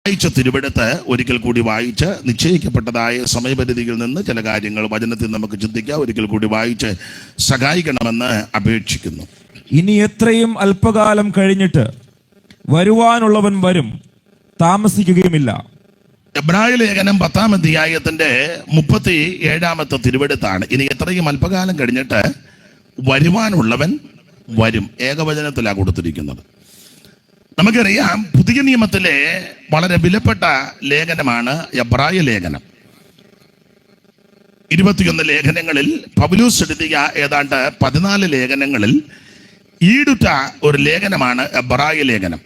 വായിച്ച തിരുവെടുത്ത് ഒരിക്കൽ കൂടി വായിച്ച് നിശ്ചയിക്കപ്പെട്ടതായ സമയപരിധിയിൽ നിന്ന് ചില കാര്യങ്ങൾ വചനത്തിൽ നമുക്ക് ചിന്തിക്കാം. ഒരിക്കൽ കൂടി വായിച്ച് സഹായിക്കണമെന്ന് അപേക്ഷിക്കുന്നു. ഇനി എത്രയും അല്പകാലം കഴിഞ്ഞിട്ട് വരുവാനുള്ളവൻ വരും, താമസിക്കുകയുമില്ല. എബ്രായ ലേഖനം 10-ാം അധ്യായത്തിന്റെ 37-ാമത്തെ തിരുവെടുത്താണ്. ഇനി എത്രയും അല്പകാലം കഴിഞ്ഞിട്ട് വരുവാനുള്ളവൻ വരും. ഏകവചനത്തിലാണ് കൊടുത്തിരിക്കുന്നത്. നമുക്കറിയാം, പുതിയ നിയമത്തിലെ വളരെ വിലപ്പെട്ട ലേഖനമാണ് എബ്രായ ലേഖനം. 21 ലേഖനങ്ങളിൽ പൗലോസ് എഴുതിയ ഏതാണ്ട് 14 ലേഖനങ്ങളിൽ ഈടുറ്റ ഒരു ലേഖനമാണ് എബ്രായ ലേഖനം.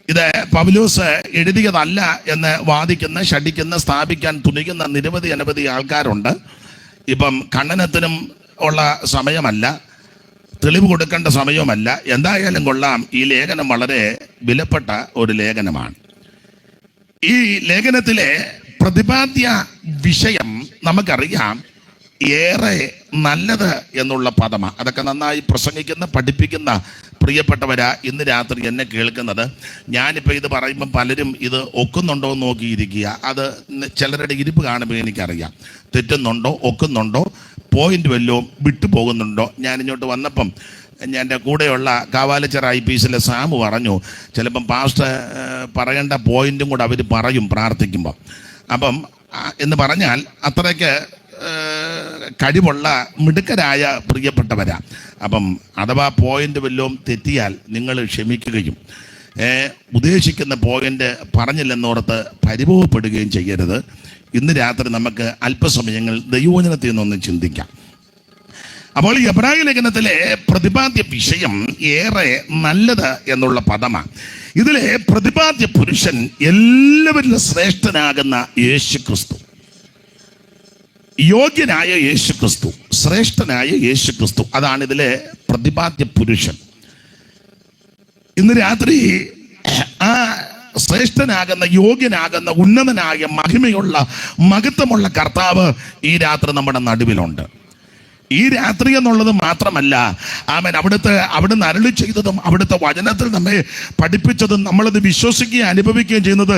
ഇത് പൗലോസ് എഴുതിയതല്ല എന്ന് വാദിക്കുന്ന, ശഠിക്കുന്ന, സ്ഥാപിക്കാൻ തുനിയുന്ന അനവധി ആൾക്കാരുണ്ട്. ഇപ്പം ഖണ്ഡനത്തിനും ഉള്ള സമയമല്ല, തെളിവ് കൊടുക്കേണ്ട സമയവുമല്ല. എന്തായാലും കൊള്ളാം, ഈ ലേഖനം വളരെ വിലപ്പെട്ട ഒരു ലേഖനമാണ്. ഈ ലേഖനത്തിലെ പ്രതിപാദ്യ വിഷയം നമുക്കറിയാം, ഏറെ നല്ലത് എന്നുള്ള പദമാണ്. അതൊക്കെ നന്നായി പ്രസംഗിക്കുന്ന, പഠിപ്പിക്കുന്ന പ്രിയപ്പെട്ടവരാ ഇന്ന് രാത്രി എന്നെ കേൾക്കുന്നത്. ഞാനിപ്പോൾ ഇത് പറയുമ്പം പലരും ഇത് ഒക്കുന്നുണ്ടോ എന്ന് നോക്കിയിരിക്കുക. അത് ചിലരുടെ ഇരിപ്പ് കാണുമ്പോൾ എനിക്കറിയാം, തെറ്റുന്നുണ്ടോ, ഒക്കുന്നുണ്ടോ, പോയിന്റ് വല്ലതും വിട്ടുപോകുന്നുണ്ടോ. ഞാനിങ്ങോട്ട് വന്നപ്പം എൻ്റെ കൂടെയുള്ള കാവാലച്ചർ IPSലെ സാമു പറഞ്ഞു, ചിലപ്പം പാസ്റ്റർ പറയേണ്ട പോയിന്റും കൂടെ അവർ പറയും പ്രാർത്ഥിക്കുമ്പം. അപ്പം എന്ന് പറഞ്ഞാൽ അത്രയ്ക്ക് കഴിവുള്ള മിടുക്കരായ പ്രിയപ്പെട്ടവരാ. അപ്പം അഥവാ പോയിന്റ് വല്ലതും തെറ്റിയാൽ നിങ്ങൾ ക്ഷമിക്കുകയും ഉദ്ദേശിക്കുന്ന പോയിന്റ് പറഞ്ഞില്ലെന്നോർത്ത് പരിഭവപ്പെടുകയും ചെയ്യരുത്. ഇന്ന് രാത്രി നമുക്ക് അല്പസമയങ്ങൾ ദൈവവചനത്തിൽ നിന്നൊന്ന് ചിന്തിക്കാം. അപ്പോൾ ഈ എബ്രായ ലേഖനത്തിലെ പ്രതിപാദ്യ വിഷയം ഏറെ നല്ലത് എന്നുള്ള പദമാണ്. ഇതിലെ പ്രതിപാദ്യ പുരുഷൻ എല്ലാവരിലും ശ്രേഷ്ഠനാകുന്ന യേശു ക്രിസ്തു, യോഗ്യനായ യേശു ക്രിസ്തു, ശ്രേഷ്ഠനായ യേശു ക്രിസ്തു, അതാണ് ഇതിലെ പ്രതിപാദ്യ പുരുഷൻ. ഇന്ന് രാത്രി ആ ശ്രേഷ്ഠനാകുന്ന, യോഗ്യനാകുന്ന, ഉന്നതനായ, മഹിമയുള്ള, മഹത്വമുള്ള കർത്താവ് ഈ രാത്രി നമ്മുടെ നടുവിലുണ്ട്. ഈ രാത്രി എന്നുള്ളത് മാത്രമല്ല, ആമേൻ, അവിടുന്ന് അരുളി ചെയ്തതും അവിടുത്തെ വചനത്തിൽ നമ്മെ പഠിപ്പിച്ചതും നമ്മളത് വിശ്വസിക്കുകയും അനുഭവിക്കുകയും ചെയ്യുന്നത്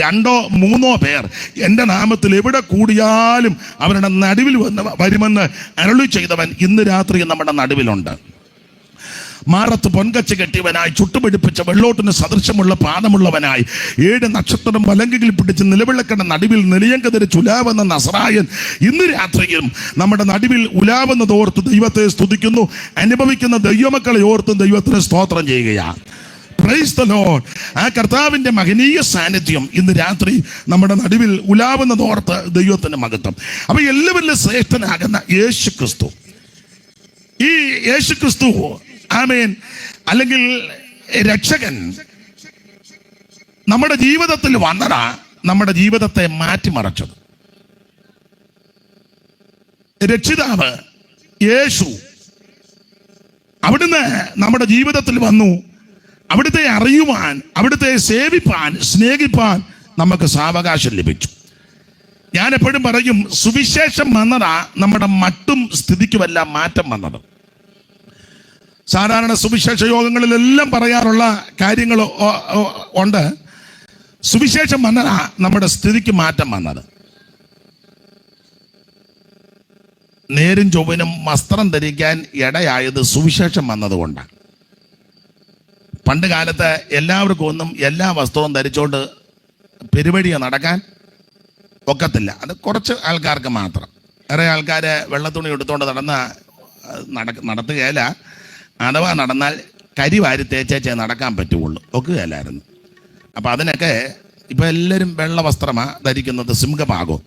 2-3 പേർ എൻ്റെ നാമത്തിൽ എവിടെ കൂടിയാലും അവരുടെ നടുവിൽ വരുമെന്ന് അരുളി ചെയ്തവൻ ഇന്ന് രാത്രി നമ്മുടെ നടുവിലുണ്ട്. മാറത്ത് പൊൻകച്ച് കെട്ടിയവനായി, ചുട്ടുപിടിപ്പിച്ച വെള്ളോട്ടിന് സദൃശമുള്ള പാദമുള്ളവനായി, 7 നക്ഷത്രം വലങ്കയിൽ പിടിച്ച് നിലവിളക്കയുടെ നടുവിൽ നെളിയങ്കതിരെ ഉലാവെന്ന നസറായൻ ഇന്ന് രാത്രിയും നമ്മുടെ നടുവിൽ ഉലാവെന്നത് ഓർത്ത് ദൈവത്തെ സ്തുതിക്കുന്നു. അനുഭവിക്കുന്ന ദൈവമക്കളെ ഓർത്തും ദൈവത്തിന് സ്തോത്രം ചെയ്യുകയാണ്. Price the Lord. ആ കർത്താവിൻ്റെ മഹനീയ സാന്നിധ്യം ഇന്ന് രാത്രി നമ്മുടെ നടുവിൽ ഉലാവുന്നത് ഓർത്ത് ദൈവത്തിന് മഹത്വം. അപ്പൊ എല്ലാവരിലും ശ്രേഷ്ഠനാകുന്ന യേശു ക്രിസ്തു, ഈ യേശു ക്രിസ്തു, ആമേൻ, അല്ലെങ്കിൽ രക്ഷകൻ നമ്മുടെ ജീവിതത്തിൽ വന്നതാ, നമ്മുടെ ജീവിതത്തെ മാറ്റിമറിച്ചത്. രക്ഷിതാവ് യേശു അവിടുന്ന് നമ്മുടെ ജീവിതത്തിൽ വന്നു. അവിടുത്തെ അറിയുവാൻ, അവിടുത്തെ സേവിപ്പാൻ, സ്നേഹിപ്പാൻ നമുക്ക് സാവകാശം ലഭിച്ചു. ഞാൻ എപ്പോഴും പറയും, സുവിശേഷം വന്നതാ നമ്മുടെ മട്ടും സ്ഥിതിക്കുമെല്ലാം മാറ്റം വന്നത്. സാധാരണ സുവിശേഷ യോഗങ്ങളിലെല്ലാം പറയാറുള്ള കാര്യങ്ങൾ ഉണ്ട്. സുവിശേഷം വന്നതാ നമ്മുടെ സ്ഥിതിക്ക് മാറ്റം വന്നത്. നേരും ചൊവ്വനും വസ്ത്രം ധരിക്കാൻ ഇടയായത് സുവിശേഷം വന്നതുകൊണ്ടാണ്. പണ്ട് കാലത്ത് എല്ലാവർക്കും ഒന്നും എല്ലാ വസ്ത്രവും ധരിച്ചുകൊണ്ട് പെരുവഴിയെ നടക്കാൻ ഒക്കത്തില്ല. അത് കുറച്ച് ആൾക്കാർക്ക് മാത്രം. വേറെ ആൾക്കാർ വെള്ളത്തുണി എടുത്തുകൊണ്ട് നടത്തുകയില്ല. അഥവാ നടന്നാൽ കരി വാരി തേച്ചേ നടക്കാൻ പറ്റുള്ളൂ, ഒക്കുകയില്ലായിരുന്നു. അപ്പം അതിനൊക്കെ ഇപ്പം എല്ലാവരും വെള്ള വസ്ത്രമാണ് ധരിക്കുന്നത്, സിംഹഭാഗവും.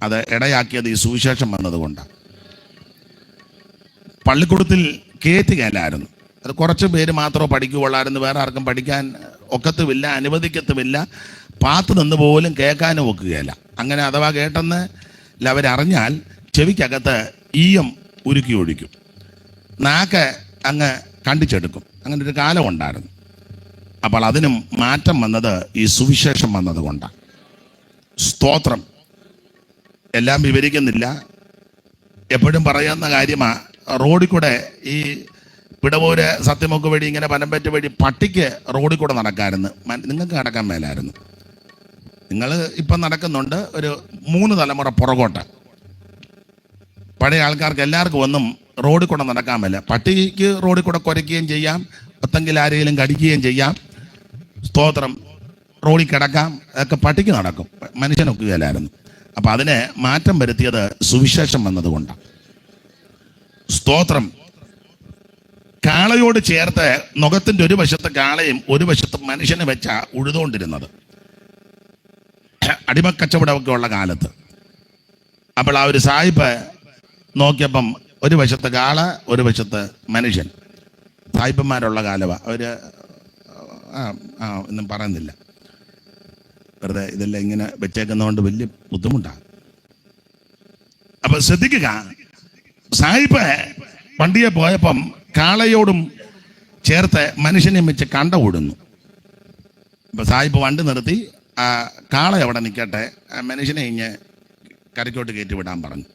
അത് ഇടയാക്കിയത് ഈ സുവിശേഷം വന്നതുകൊണ്ടാണ്. പള്ളിക്കൂടത്തിൽ കയറ്റുകയില്ലായിരുന്നു. അത് കുറച്ച് പേര് മാത്രമേ പഠിക്കുകയുള്ളായിരുന്നു. വേറെ ആർക്കും പഠിക്കാൻ ഒക്കത്തുമില്ല, അനുവദിക്കത്തുമില്ല. പാത്ത് നിന്ന് പോലും കേൾക്കാനും ഒക്കുകയില്ല. അങ്ങനെ അഥവാ കേട്ടെന്ന് അവരറിഞ്ഞാൽ ചെവിക്കകത്ത് ഈയം ഉരുക്കി ഒഴിക്കും, നാക്ക് അങ്ങ് കണ്ടിച്ചെടുക്കും. അങ്ങനെ ഒരു കാലം ഉണ്ടായിരുന്നു. അപ്പോൾ അതിനും മാറ്റം വന്നത് ഈ സുവിശേഷം വന്നത് കൊണ്ടാണ്. സ്തോത്രം. എല്ലാം വിവരിക്കുന്നില്ല, എപ്പോഴും പറയുന്ന കാര്യമാണ്. റോഡിൽ കൂടെ ഈ പിടവൂര് സത്യമൊക്കെ വഴി ഇങ്ങനെ പനമ്പറ്റ വഴി പട്ടിക്ക് റോഡിൽ കൂടെ നടക്കാമായിരുന്നു, നിങ്ങൾക്ക് നടക്കാൻ മേലായിരുന്നു. നിങ്ങൾ ഇപ്പം നടക്കുന്നുണ്ട് ഒരു 3 തലമുറ പുറകോട്ട്. പഴയ ആൾക്കാർക്ക് എല്ലാവർക്കും ഒന്നും റോഡിൽ കൂടെ നടക്കാൻ പറ്റില്ല. പട്ടിക്ക് റോഡിൽ കൂടെ കുരയ്ക്കുകയും ചെയ്യാം, ഒന്നെങ്കിൽ ആരെങ്കിലും കടിക്കുകയും ചെയ്യാം. സ്തോത്രം. റോഡിൽ കിടക്കാം, അതൊക്കെ പട്ടിക്ക് നടക്കും, മനുഷ്യനൊക്കുകയില്ലായിരുന്നു. അപ്പം അതിനെ മാറ്റം വരുത്തിയത് സുവിശേഷം വന്നതുകൊണ്ടാണ്. സ്തോത്രം. കാളയോട് ചേർത്ത് നുകത്തിൻ്റെ ഒരു വശത്ത് കാളയും ഒരു വശത്ത് മനുഷ്യനെ വെച്ചാ ഉഴുതുകൊണ്ടിരുന്നത്, അടിമക്കച്ചവടമൊക്കെ ഉള്ള കാലത്ത്. അപ്പോൾ ആ ഒരു സായിപ്പ് നോക്കിയപ്പം ഒരു വശത്ത് കാള, ഒരു വശത്ത് മനുഷ്യൻ. സായിപ്പന്മാരുള്ള കാലമാണ് അവർ. ഒന്നും പറയുന്നില്ല, വെറുതെ ഇതെല്ലാം ഇങ്ങനെ വെച്ചേക്കുന്നതുകൊണ്ട് വലിയ ബുദ്ധിമുട്ടാണ്. അപ്പൊ ശ്രദ്ധിക്കുക, സായിപ്പ് വണ്ടിയെ പോയപ്പം കാളയോടും ചേർത്ത് മനുഷ്യനെയും വെച്ച് കണ്ട ഓടുന്നു. അപ്പൊ സായിപ്പ് വണ്ടി നിർത്തി, ആ കാള എവിടെ നിൽക്കട്ടെ, മനുഷ്യനെ ഇങ്ങ് കരയ്ക്കോട്ട് കയറ്റി വിടാൻ പറഞ്ഞു.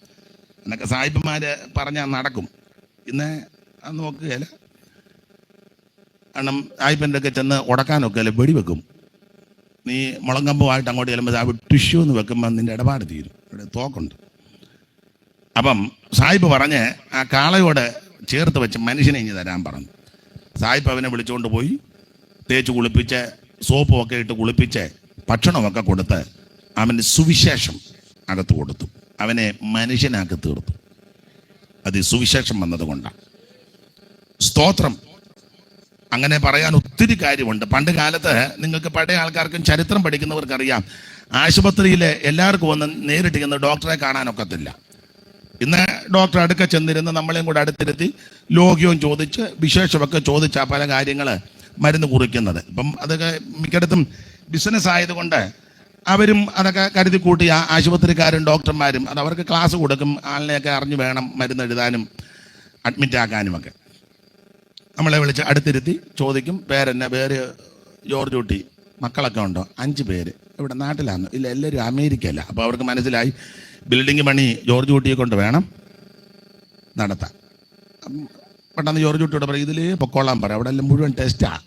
എന്നൊക്കെ സായിപ്പന്മാര് പറഞ്ഞാൽ നടക്കും. ഇന്ന് അത് നോക്കുകയല്ല. കാരണം സായിപ്പൻ്റെ ഒക്കെ ചെന്ന് ഉടക്കാനൊക്കെ അല്ലേ വെടിവെക്കും. നീ മുളങ്കമ്പുമായിട്ട് അങ്ങോട്ട് ചെല്ലുമ്പോൾ ആ ടിഷ്യൂ എന്ന് വെക്കുമ്പോൾ നിന്റെ ഇടപാട് തീരും, ഇവിടെ തോക്കുണ്ട്. അപ്പം സായിപ്പ് പറഞ്ഞ് ആ കാളയോട് ചേർത്ത് വെച്ച് മനുഷ്യനെ ഇഞ്ഞ് തരാൻ പറഞ്ഞു. സായിപ്പ് അവനെ വിളിച്ചുകൊണ്ട് പോയി തേച്ച് കുളിപ്പിച്ച് സോപ്പും ഒക്കെ ഇട്ട് കുളിപ്പിച്ച് ഭക്ഷണമൊക്കെ കൊടുത്ത് അവൻ്റെ സുവിശേഷം അകത്ത് കൊടുത്തു. അവനെ മനുഷ്യനാക്കി തീർത്തു. അത് സുവിശേഷം വന്നതുകൊണ്ടാണ്. സ്തോത്രം. അങ്ങനെ പറയാൻ ഒത്തിരി കാര്യമുണ്ട്. പണ്ട് കാലത്ത് നിങ്ങൾക്ക് പഴയ ആൾക്കാർക്കും ചരിത്രം പഠിക്കുന്നവർക്കറിയാം, ആശുപത്രിയിൽ എല്ലാവർക്കും വന്ന് നേരിട്ട് ചെന്ന് ഡോക്ടറെ കാണാനൊക്കത്തില്ല. ഇന്ന് ഡോക്ടർ അടുക്ക ചെന്നിരുന്ന് നമ്മളെയും കൂടെ അടുത്തിരുത്തി ലോഗ്യവും ചോദിച്ച് വിശേഷമൊക്കെ ചോദിച്ചാൽ പല കാര്യങ്ങൾ മരുന്ന് കുറിക്കുന്നത്. ഇപ്പം അതൊക്കെ മിക്കയിടത്തും ബിസിനസ് ആയതുകൊണ്ട് അവരും അതൊക്കെ കരുതി കൂട്ടി ആശുപത്രിക്കാരും ഡോക്ടർമാരും അത് അവർക്ക് ക്ലാസ് കൊടുക്കും. ആളിനെയൊക്കെ അറിഞ്ഞു വേണം മരുന്ന് എഴുതാനും അഡ്മിറ്റ് ആക്കാനുമൊക്കെ. നമ്മളെ വിളിച്ച് അടുത്തിരുത്തി ചോദിക്കും, പേരെന്നെ? പേര് ജോർജ് കുട്ടി. മക്കളൊക്കെ ഉണ്ടോ? 5 പേര്. ഇവിടെ നാട്ടിലാണ്? ഇല്ല, എല്ലാവരും അമേരിക്കയല്ല. അപ്പോൾ അവർക്ക് മനസ്സിലായി ബിൽഡിംഗ് പണി ജോർജ് കുട്ടിയെ കൊണ്ട് വേണം നടത്താൻ. പെട്ടെന്ന് ജോർജ് കുട്ടിയോട് പറയും, ഇതിൽ പൊക്കോളാൻ പറ, അവിടെ എല്ലാം മുഴുവൻ ടെസ്റ്റാണ്.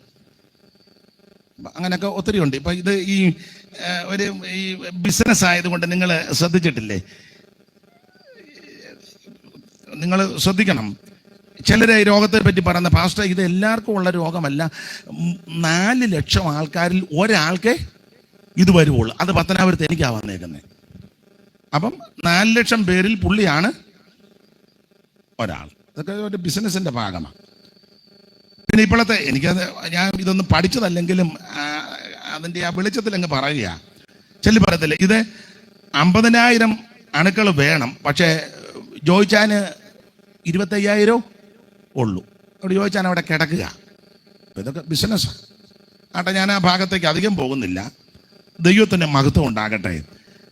അങ്ങനെയൊക്കെ ഒത്തിരി ഉണ്ട്. ഇപ്പം ഇത് ഈ ബിസിനസ് ആയതുകൊണ്ട് നിങ്ങൾ ശ്രദ്ധിച്ചിട്ടില്ലേ? നിങ്ങൾ ശ്രദ്ധിക്കണം. ചിലരെ ഈ രോഗത്തെ പറ്റി പറയുന്ന, പാസ്റ്റർ ഇത് എല്ലാവർക്കും ഉള്ള രോഗമല്ല, 4 ലക്ഷം ആൾക്കാരിൽ ഒരാൾക്കേ ഇത് വരുവുള്ളൂ. അത് പത്തനാപുരത്ത് എനിക്കാ വന്നേക്കുന്നത്. അപ്പം 4 ലക്ഷം പേരിൽ പുള്ളിയാണ് ഒരാൾ. അതൊക്കെ ഒരു ബിസിനസിൻ്റെ ഭാഗമാണ്. പിന്നെ ഇപ്പോഴത്തെ ഞാൻ ഇതൊന്നും പഠിച്ചതല്ലെങ്കിലും അതിൻ്റെ ആ വെളിച്ചത്തിൽ അങ്ങ് പറയുക. ചെല്ലി പറയത്തില്ല, ഇത് 50,000 അണുക്കൾ വേണം, പക്ഷേ ജോയിച്ചാന് 25,000 ഉള്ളൂ. അവിടെ ചോദിച്ചാൽ അവിടെ കിടക്കുക. ഇതൊക്കെ ബിസിനസ്സാണ്. ആട്ടെ, ഞാൻ ആ ഭാഗത്തേക്ക് അധികം പോകുന്നില്ല. ദൈവത്തിൻ്റെ മഹത്വം ഉണ്ടാകട്ടെ.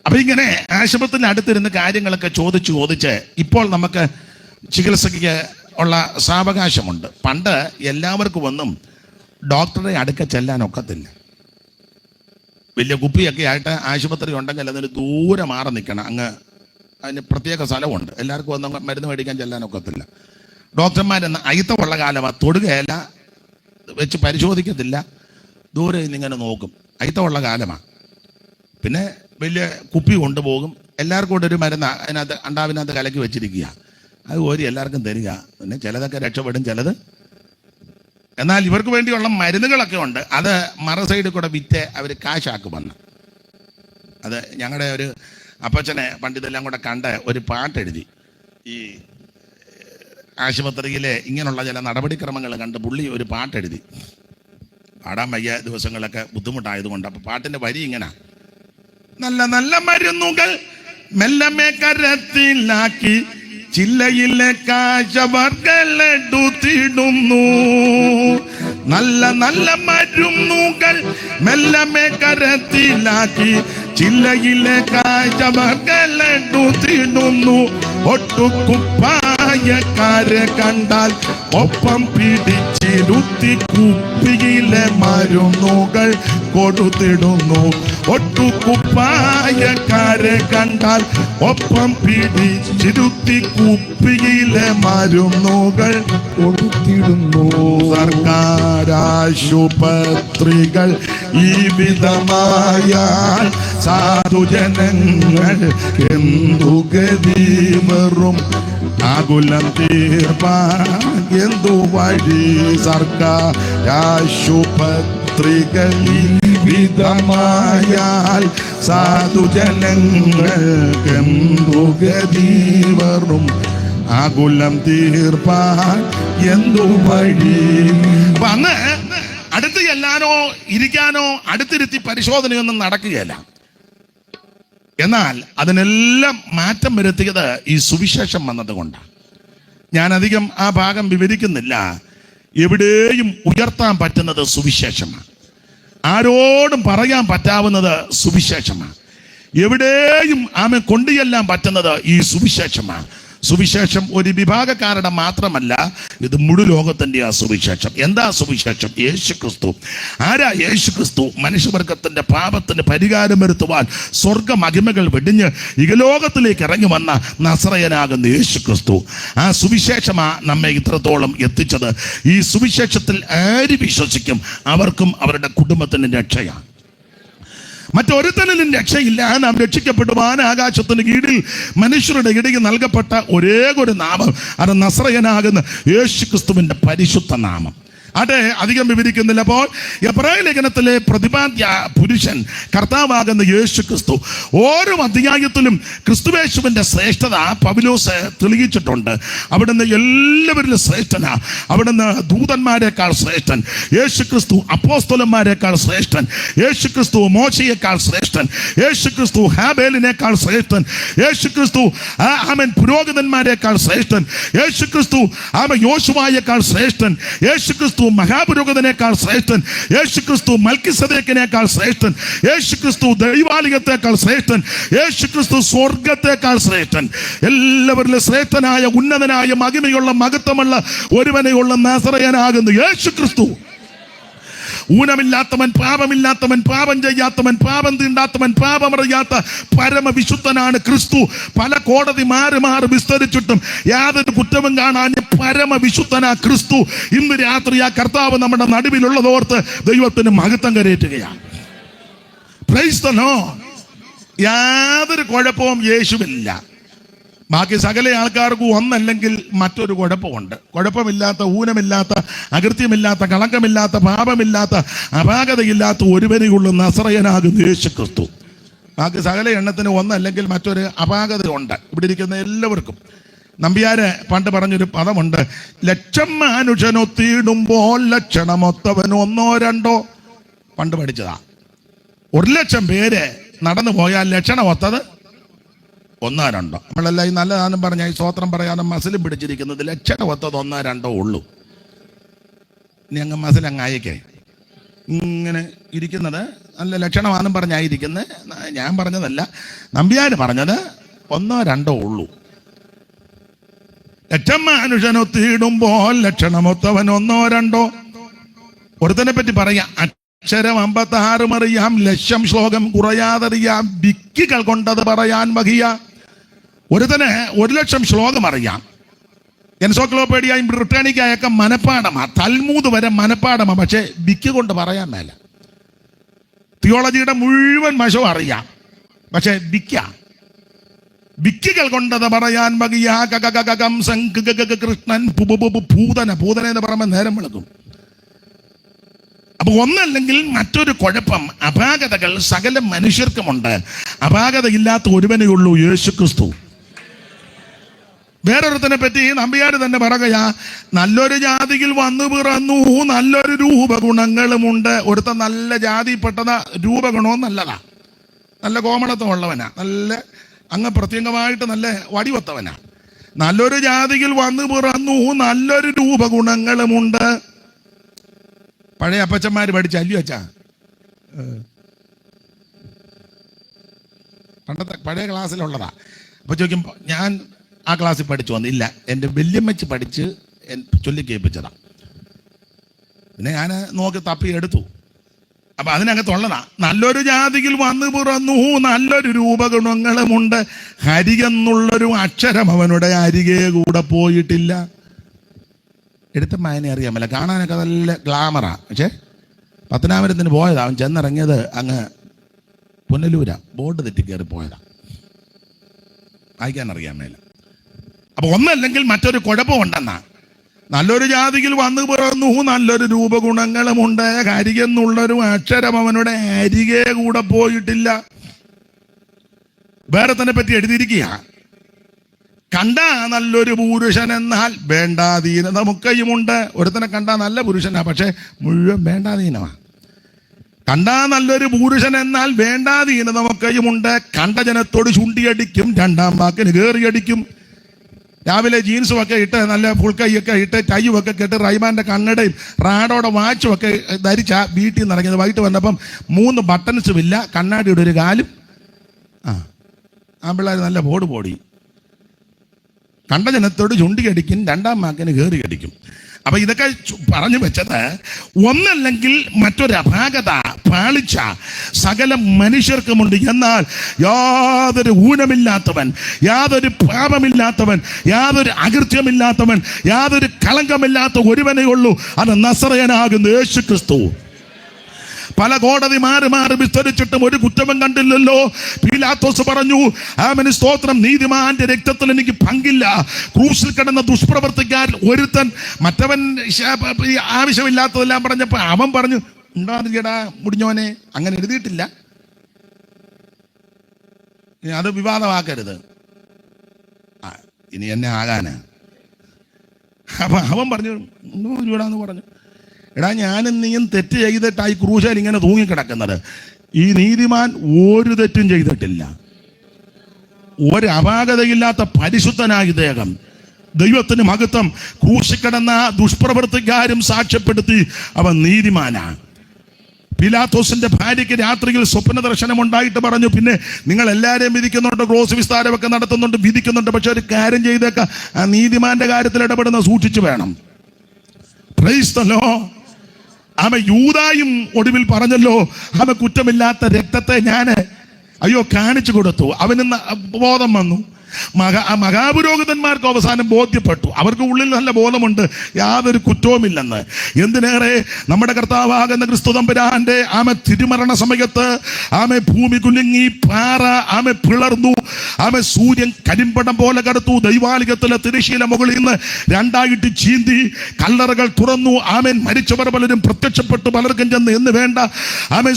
അപ്പം ഇങ്ങനെ ആശുപത്രിയിൽ അടുത്തിരുന്ന് കാര്യങ്ങളൊക്കെ ചോദിച്ച് ഇപ്പോൾ നമുക്ക് ചികിത്സയ്ക്ക് ഉള്ള സാവകാശമുണ്ട്. പണ്ട് എല്ലാവർക്കും ഒന്നും ഡോക്ടറെ അടുക്ക ചെല്ലാനൊക്കത്തില്ല. വലിയ കുപ്പിയൊക്കെ ആയിട്ട് ആശുപത്രി ഉണ്ടെങ്കിൽ അതിന് ദൂരെ മാറി നിൽക്കണം. അതിന് പ്രത്യേക സ്ഥലമുണ്ട്. എല്ലാവർക്കും ഒന്നും മരുന്ന് മേടിക്കാൻ ചെല്ലാനൊക്കത്തില്ല. ഡോക്ടർമാരെന്ന് അയിത്തമുള്ള കാലമാണ്. തൊടുകയല്ല, വെച്ച് പരിശോധിക്കത്തില്ല, ദൂരെ ഇന്നിങ്ങനെ നോക്കും. അയിത്തമുള്ള കാലമാണ്. പിന്നെ വലിയ കുപ്പി കൊണ്ടുപോകും. എല്ലാവർക്കും കൂടെ ഒരു മരുന്ന് അതിനകത്ത് അണ്ടാവിനകത്ത് കലക്കി വെച്ചിരിക്കുക. അത് ഓരി എല്ലാവർക്കും തരിക. പിന്നെ ചിലതൊക്കെ രക്ഷപ്പെടും, ചിലത്. എന്നാൽ ഇവർക്ക് വേണ്ടിയുള്ള മരുന്നുകളൊക്കെ ഉണ്ട്. അത് മറ സൈഡിൽ കൂടെ വിറ്റ് അവർ കാശാക്കി വന്നു. അത് ഞങ്ങളുടെ ഒരു അപ്പച്ചനെ പണ്ടിതെല്ലാം കൂടെ കണ്ട് ഒരു പാട്ടെഴുതി. ഈ ആശുപത്രിയിലെ ഇങ്ങനെയുള്ള ചില നടപടിക്രമങ്ങൾ കണ്ട് പുള്ളി ഒരു പാട്ടെഴുതി. പാടാൻ വയ്യ ദിവസങ്ങളൊക്കെ ബുദ്ധിമുട്ടായതുകൊണ്ട്. അപ്പോൾ പാട്ടിൻ്റെ വരി ഇങ്ങനെ: നല്ല നല്ല മരുന്നുകൾ മെല്ലമേ കരത്തിലാക്കി ചില്ലയിലെ കാശവർക്കെടുത്തിടുന്നു. നല്ല നല്ല മരുന്നുകൾ മെല്ലമേ കരത്തിലാക്കി ചില്ലയിലെ കാശവർക്കെടുത്തിടുന്നു. ഒട്ടുകുപ്പായക്കാരെ കണ്ടാൽ ഒപ്പം പിടിച്ച് ഇരുത്തി കുപ്പിയിലെ മരുന്നുകൾ കൊടുത്തിടുന്നു. ഒട്ടുകുപ്പായക്കാരെ കണ്ടാൽ ഒപ്പം പിടിച്ചിരുത്തി കുപ്പിയിലെ മരുന്നുകൾ കൊടുത്തിടുന്നു. സർക്കാർ ആശുപത്രികൾ ഈ വിധമായാൽ സാധുജനങ്ങൾ എന്തു ഗതി വെറും ആകുലം തീർപ്പാൻ എന്തു വഴി? സർക്കാർ ആശുപത്രികൾ ഈ വിധമായാൽ സാധുജനങ്ങൾ എന്തു ഗതി വെറും ആകുലം തീർപ്പാൻ എന്തു വഴി? അപ്പൊ അന്ന് അടുത്ത് ചെല്ലാനോ ഇരിക്കാനോ അടുത്തിരുത്തി പരിശോധനയൊന്നും നടക്കുകയല്ല. എന്നാൽ അതിനെല്ലാം മാറ്റം വരുത്തിയത് ഈ സുവിശേഷം വന്നതുകൊണ്ടാണ്. ഞാൻ അധികം ആ ഭാഗം വിവരിക്കുന്നില്ല. എവിടെയും ഉയർത്താൻ പറ്റുന്നത് സുവിശേഷമാണ്. ആരോടും പറയാൻ പറ്റാവുന്നത് സുവിശേഷമാണ്. എവിടെയും ആമെ കൊണ്ടുചെല്ലാൻ പറ്റുന്നത് ഈ സുവിശേഷമാണ്. സുവിശേഷം ഒരു വിഭാഗക്കാരുടെ മാത്രമല്ല, ഇത് മുഴു ലോകത്തിന്റെ ആ സുവിശേഷം. എന്താ സുവിശേഷം? യേശു ക്രിസ്തു. ആരാ യേശു ക്രിസ്തു? മനുഷ്യവർഗത്തിന്റെ പാപത്തിന് പരിഹാരം വരുത്തുവാൻ സ്വർഗ മഹിമകൾ വെടിഞ്ഞ് ഇഹലോകത്തിലേക്ക് ഇറങ്ങി വന്ന നസറയനാകുന്ന യേശു ക്രിസ്തു. ആ സുവിശേഷമാ നമ്മെ ഇത്രത്തോളം എത്തിച്ചത്. ഈ സുവിശേഷത്തിൽ ആര് വിശ്വസിക്കും അവർക്കും അവരുടെ കുടുംബത്തിന് രക്ഷയാണ്. മറ്റൊരുത്തനും രക്ഷയില്ല. നാം രക്ഷിക്കപ്പെടുവാൻ ആകാശത്തിന് കീഴിൽ മനുഷ്യരുടെ ഇടയിൽ നൽകപ്പെട്ട ഒരേ ഒരു നാമം, അത് നസറയനാകുന്ന യേശു ക്രിസ്തുവിന്റെ പരിശുദ്ധ നാമം. അതെ, അധികം വിവരിക്കുന്നില്ല. അപ്പോൾ എബ്രായ ലേഖനത്തിലെ പ്രതിപാദ്യ പുരുഷൻ കർത്താവാകുന്ന യേശു ക്രിസ്തു. ഓരോ അധ്യായത്തിലും ക്രിസ്തുവേശുവിന്റെ ശ്രേഷ്ഠത പൗലോസ് തെളിയിച്ചിട്ടുണ്ട്. അവിടുന്ന് എല്ലാവരിലും ശ്രേഷ്ഠനാ. അവിടുന്ന് ദൂതന്മാരെക്കാൾ ശ്രേഷ്ഠൻ. യേശു ക്രിസ്തു അപ്പോസ്തലന്മാരെക്കാൾ ശ്രേഷ്ഠൻ. യേശു ക്രിസ്തു മോശയേക്കാൾ ശ്രേഷ്ഠൻ. യേശു ക്രിസ്തു ഹാബേലിനേക്കാൾ ശ്രേഷ്ഠൻ. യേശു ക്രിസ്തു ആമൻ പുരോഹിതന്മാരെക്കാൾ ശ്രേഷ്ഠൻ. യേശു ക്രിസ്തു യോശുവായേക്കാൾ ശ്രേഷ്ഠൻ. യേശു ക്രിസ്തു മഹാപുരോഹിതനേക്കാൾ ശ്രേഷ്ഠൻ. യേശു ക്രിസ്തു മൽക്കിസദേക്കിനേക്കാൾ ശ്രേഷ്ഠൻ. യേശു ക്രിസ്തു ദൈവാലയത്തേക്കാൾ ശ്രേഷ്ഠൻ. യേശു ക്രിസ്തു സ്വർഗത്തേക്കാൾ ശ്രേഷ്ഠൻ. എല്ലാവരിലും ശ്രേഷ്ഠനായ ഉന്നതനായ മഹിമയുള്ള മഹത്വമുള്ള ഒരുവനെയുള്ള നസറയനാകുന്നു യേശു ക്രിസ്തു. ഊനമില്ലാത്തവൻ, പാപമില്ലാത്തവൻ, പാപം ചെയ്യാത്തവൻ, പാപം തീണ്ടാത്തവൻ, പാപമറിയാത്ത പരമവിശുദ്ധനാണ് ക്രിസ്തു. പല കോടതി മാറി മാറി വിസ്തരിച്ചിട്ടും യാതൊരു കുറ്റവും കാണാൻ പരമവിശുദ്ധനാ ക്രിസ്തു. ഇന്ന് രാത്രി ആ കർത്താവ് നമ്മുടെ നടുവിലുള്ളതോർത്ത് ദൈവത്തിന് മഹത്വം കരയറ്റുകയാണ്. Price the Lord. യാതൊരു കുഴപ്പവും യേശുവില്ല. ബാക്കി സകല ആൾക്കാർക്കും ഒന്നല്ലെങ്കിൽ മറ്റൊരു കുഴപ്പമുണ്ട്. കുഴപ്പമില്ലാത്ത, ഊനമില്ലാത്ത, അകൃത്യമില്ലാത്ത, കളങ്കമില്ലാത്ത, പാപമില്ലാത്ത, അപാകതയില്ലാത്ത ഒരുവനെയുള്ള നസറയനാകുന്ന യേശു ക്രിസ്തു. ബാക്കി സകല എണ്ണത്തിന് ഒന്നല്ലെങ്കിൽ മറ്റൊരു അപാകതയുണ്ട് ഇവിടെ ഇരിക്കുന്ന എല്ലാവർക്കും. നമ്പ്യാര് പണ്ട് പറഞ്ഞൊരു പദമുണ്ട്, ലക്ഷം മനുഷ്യനൊത്തിയിടുമ്പോൾ ലക്ഷണമൊത്തവൻ ഒന്നോ രണ്ടോ. പണ്ട് പഠിച്ചതാ. 1,00,000 പേര് നടന്നു പോയാൽ ലക്ഷണമൊത്തത് ഒന്നോ രണ്ടോ. നമ്മളെല്ലാം ഈ നല്ലതാണെന്നും പറഞ്ഞാൽ ഈ സ്തോത്രം പറയാനും മസിലും പിടിച്ചിരിക്കുന്നത് ലക്ഷണമൊത്തത് ഒന്നോ രണ്ടോ ഉള്ളൂ. ഇനി അങ്ങ് മസിലങ്ങ് അയക്കേ ഇങ്ങനെ ഇരിക്കുന്നത് നല്ല ലക്ഷണമാണെന്നും പറഞ്ഞായിരിക്കുന്നത്. ഞാൻ പറഞ്ഞതല്ല, നമ്പ്യാര് പറഞ്ഞത് ഒന്നോ രണ്ടോ ഉള്ളൂ. ലക്ഷം മനുഷ്യനൊത്തിയിടുമ്പോൾ ലക്ഷണമൊത്തവൻ ഒന്നോ രണ്ടോ. ഒരുത്തനെ പറ്റി പറയാം, അക്ഷരം 56 അറിയാം, ലക്ഷം ശ്ലോകം കുറയാതറിയാം, വിക്കികൾ കൊണ്ടത് പറയാൻ വഹിയ. ഒരുത്തന് 1,00,000 ശ്ലോകം അറിയാം. എൻസൈക്ലോപീഡിയയും ബ്രിട്ടാനിക്കയൊക്കെ മനപ്പാടമാ, തൽമൂദ് വരെ മനപ്പാടമാ, പക്ഷെ വിക്ക് കൊണ്ട് പറയാൻ മേല. തിയോളജിയുടെ മുഴുവൻ വശവും അറിയാം, പക്ഷെ വിക്കികൾ കൊണ്ടത് പറയാൻ വഹിയ. കൃഷ്ണൻ ഭൂതന എന്ന് പറയുമ്പോൾ നേരം വിളക്കും. അപ്പൊ ഒന്നല്ലെങ്കിൽ മറ്റൊരു കുഴപ്പം, അപാകതകൾ സകല മനുഷ്യർക്കുമുണ്ട്. അപാകതയില്ലാത്ത ഒരുവനേ ഉള്ളൂ, യേശു ക്രിസ്തു. വേറൊരുത്തനെ പറ്റി നമ്പ്യാര് തന്നെ പറയുക, നല്ലൊരു ജാതിയിൽ വന്നു പിറന്നു, നല്ലൊരു രൂപഗുണങ്ങളുമുണ്ട്. ഒരുത്തൻ നല്ല ജാതിപ്പെട്ടത രൂപഗുണവും നല്ലതാ, നല്ല കോമളത്വം ഉള്ളവനാ, നല്ല അങ്ങ് പ്രത്യേകമായിട്ട് നല്ല വടിവത്തവനാ. നല്ലൊരു ജാതിയിൽ വന്നു പിറന്നു, നല്ലൊരു രൂപഗുണങ്ങളുമുണ്ട്. പഴയ അപ്പച്ചന്മാര് പഠിച്ച അല്ലു വച്ചാ, പണ്ടത്തെ പഴയ ക്ലാസ്സിലുള്ളതാ. അപ്പൊ ചോദിക്കും, ഞാൻ ആ ക്ലാസ്സിൽ പഠിച്ചു വന്നില്ല, എൻ്റെ വല്യമ്മച്ച് പഠിച്ച് ചൊല്ലി കേൾപ്പിച്ചതാ. പിന്നെ ഞാൻ നോക്കി തപ്പി എടുത്തു. അപ്പൊ അതിനകത്തുള്ളതാ, നല്ലൊരു ജാതിയിൽ വന്നു പിറന്നു, നല്ലൊരു രൂപഗുണങ്ങളുമുണ്ട്, ഹരിയെന്നുള്ളൊരു അക്ഷരം അവനുടെ അരികെ കൂടെ പോയിട്ടില്ല. എടുത്ത മായനെ അറിയാമല്ല, കാണാനൊക്കെ നല്ല ഗ്ലാമറാ. പക്ഷേ പത്തനാപുരത്തിന് പോയതാ, അവൻ ചെന്നിറങ്ങിയത് അങ്ങ് പുനലൂരാ, ബോർഡ് തെറ്റി കയറി പോയതാ, വായിക്കാൻ അറിയാൻ മേല. അപ്പൊ ഒന്നല്ലെങ്കിൽ മറ്റൊരു കുഴപ്പമുണ്ടെന്നാ. നല്ലൊരു ജാതിയിൽ വന്നു പിറന്നു, നല്ലൊരു രൂപഗുണങ്ങളുമുണ്ട്, ഹരിയെന്നുള്ളൊരു അക്ഷരം അവനുടെ അരികെ കൂടെ പോയിട്ടില്ല. വേറെ തന്നെ പറ്റി എഴുതിയിരിക്കുക, കണ്ടാ നല്ലൊരു പുരുഷൻ എന്നാൽ വേണ്ടാധീനത മുക്കയുമുണ്ട്. ഒരുത്തനെ കണ്ടാ നല്ല പുരുഷനാ, പക്ഷെ മുഴുവൻ വേണ്ടാധീനമാ. കണ്ടാ നല്ലൊരു പുരുഷൻ എന്നാൽ വേണ്ടാധീനത മുക്കയുമുണ്ട്, കണ്ട ജനത്തോട് ചുണ്ടിയടിക്കും, രണ്ടാം വാക്കിന് കയറിയടിക്കും. രാവിലെ ജീൻസും ഒക്കെ ഇട്ട് നല്ല ഫുൾ കൈയൊക്കെ ഇട്ട് ടൈയും ഒക്കെ കെട്ട് റൈമാൻ്റെ കണ്ണടയും റാഡോടെ വാച്ചും ഒക്കെ ധരിച്ചാ വീട്ടിൽ നിന്ന് ഇറങ്ങിയത്. വൈകിട്ട് വന്നപ്പം 3 ബട്ടൺസും ഇല്ല, കണ്ണാടിയുടെ ഒരു കാലും. ആ പിള്ളേർ നല്ല ബോർഡ് പോടി. കണ്ട ജനത്തോട് ചുണ്ടിയടിക്കും, രണ്ടാം വാക്കിന് കയറി അടിക്കും. അപ്പൊ ഇതൊക്കെ പറഞ്ഞു വെച്ചത്, ഒന്നല്ലെങ്കിൽ മറ്റൊരു അപാകത പാളിച്ച സകല മനുഷ്യർക്കുമുണ്ട്. എന്നാൽ യാതൊരു ഊനമില്ലാത്തവൻ, യാതൊരു പാപമില്ലാത്തവൻ, യാതൊരു അകൃത്യമില്ലാത്തവൻ, യാതൊരു കളങ്കമില്ലാത്ത ഒരുവനേ ഉള്ളൂ, അത് നസറയനാകുന്ന യേശു ക്രിസ്തു. പല കോടതി മാറി വിസ്തരിച്ചിട്ടും ഒരു കുറ്റവും കണ്ടില്ലല്ലോ. പീലാത്തോസ് പറഞ്ഞു, ആമേൻ സ്തോത്രം, നീതിമാന്റെ രക്തത്തിൽ എനിക്ക് പങ്കില്ല. ക്രൂശിൽ കിടന്ന ദുഷ്പ്രവർത്തിക്കാരിൽ ഒരുത്തൻ, മറ്റവൻ ആവശ്യമില്ലാത്തതെല്ലാം പറഞ്ഞപ്പോൾ അവൻ പറഞ്ഞു, ഉണ്ടാതിരിക്കടാ മുടിഞ്ഞോനെ. അങ്ങനെ എഴുതിയിട്ടില്ല, അത് വിവാദമാക്കരുത്, ഇനി എന്നെ ആകാനാ. അപ്പൊ അവൻ പറഞ്ഞു ഇവിടാന്ന് പറഞ്ഞു, എടാ ഞാനും നീയും തെറ്റ് ചെയ്തിട്ടായി ക്രൂശയിൽ ഇങ്ങനെ തൂങ്ങിക്കിടക്കുന്നത്. ഈ നീതിമാൻ ഒരു തെറ്റും ചെയ്തിട്ടില്ല, ഒരു അപാകതയില്ലാത്ത പരിശുദ്ധനായ ഇദ്ദേഹം, ദൈവത്തിന് മഹത്വം. ക്രൂശിൽ കിടന്ന ദുഷ്പ്രവൃത്തിക്കാരും സാക്ഷ്യപ്പെടുത്തി അവൻ നീതിമാനാണ്. പീലാത്തോസിന്റെ ഭാര്യയ്ക്ക് രാത്രിയിൽ സ്വപ്ന ദർശനം ഉണ്ടായിട്ട് പറഞ്ഞു, പിന്നെ നിങ്ങൾ എല്ലാവരെയും വിധിക്കുന്നുണ്ട്, ക്രോസ് വിസ്താരമൊക്കെ നടത്തുന്നുണ്ട്, വിധിക്കുന്നുണ്ട്, പക്ഷെ ഒരു കാര്യം ചെയ്തേക്കാം, ആ നീതിമാന്റെ കാര്യത്തിൽ ഇടപെടുന്ന സൂക്ഷിച്ചു വേണം. Price the Lord. ആമ യൂദായും ഒടുവിൽ പറഞ്ഞല്ലോ, ആമ കുറ്റമില്ലാത്ത രക്തത്തെ ഞാൻ കാണിച്ചു കൊടുത്തു. അവന് ബോധം വന്നു. മഹാപുരോഹിതന്മാർക്ക് അവസാനം ബോധ്യപ്പെട്ടു, അവർക്ക് ഉള്ളിൽ നല്ല ബോധമുണ്ട്, യാതൊരു കുറ്റവുമില്ലെന്ന്. എന്തിനേറെ നമ്മുടെ കർത്താവാകുന്ന ക്രിസ്തു തമ്പുരാന്റെ തിരുമരണ സമയത്ത് ഭൂമി കുലുങ്ങി, പാറ പിളർന്നു, സൂര്യൻ കരിമ്പടം പോലെ കടത്തു, ദൈവാലയത്തിലെ തിരശ്ശീല മുകളിൽ നിന്ന് രണ്ടായിട്ട് ചീന്തി, കല്ലറകൾ തുറന്നു, മരിച്ചവർ പലരും പ്രത്യക്ഷപ്പെട്ടു, പലർക്കും ചെന്ന് എന്ന് വേണ്ട,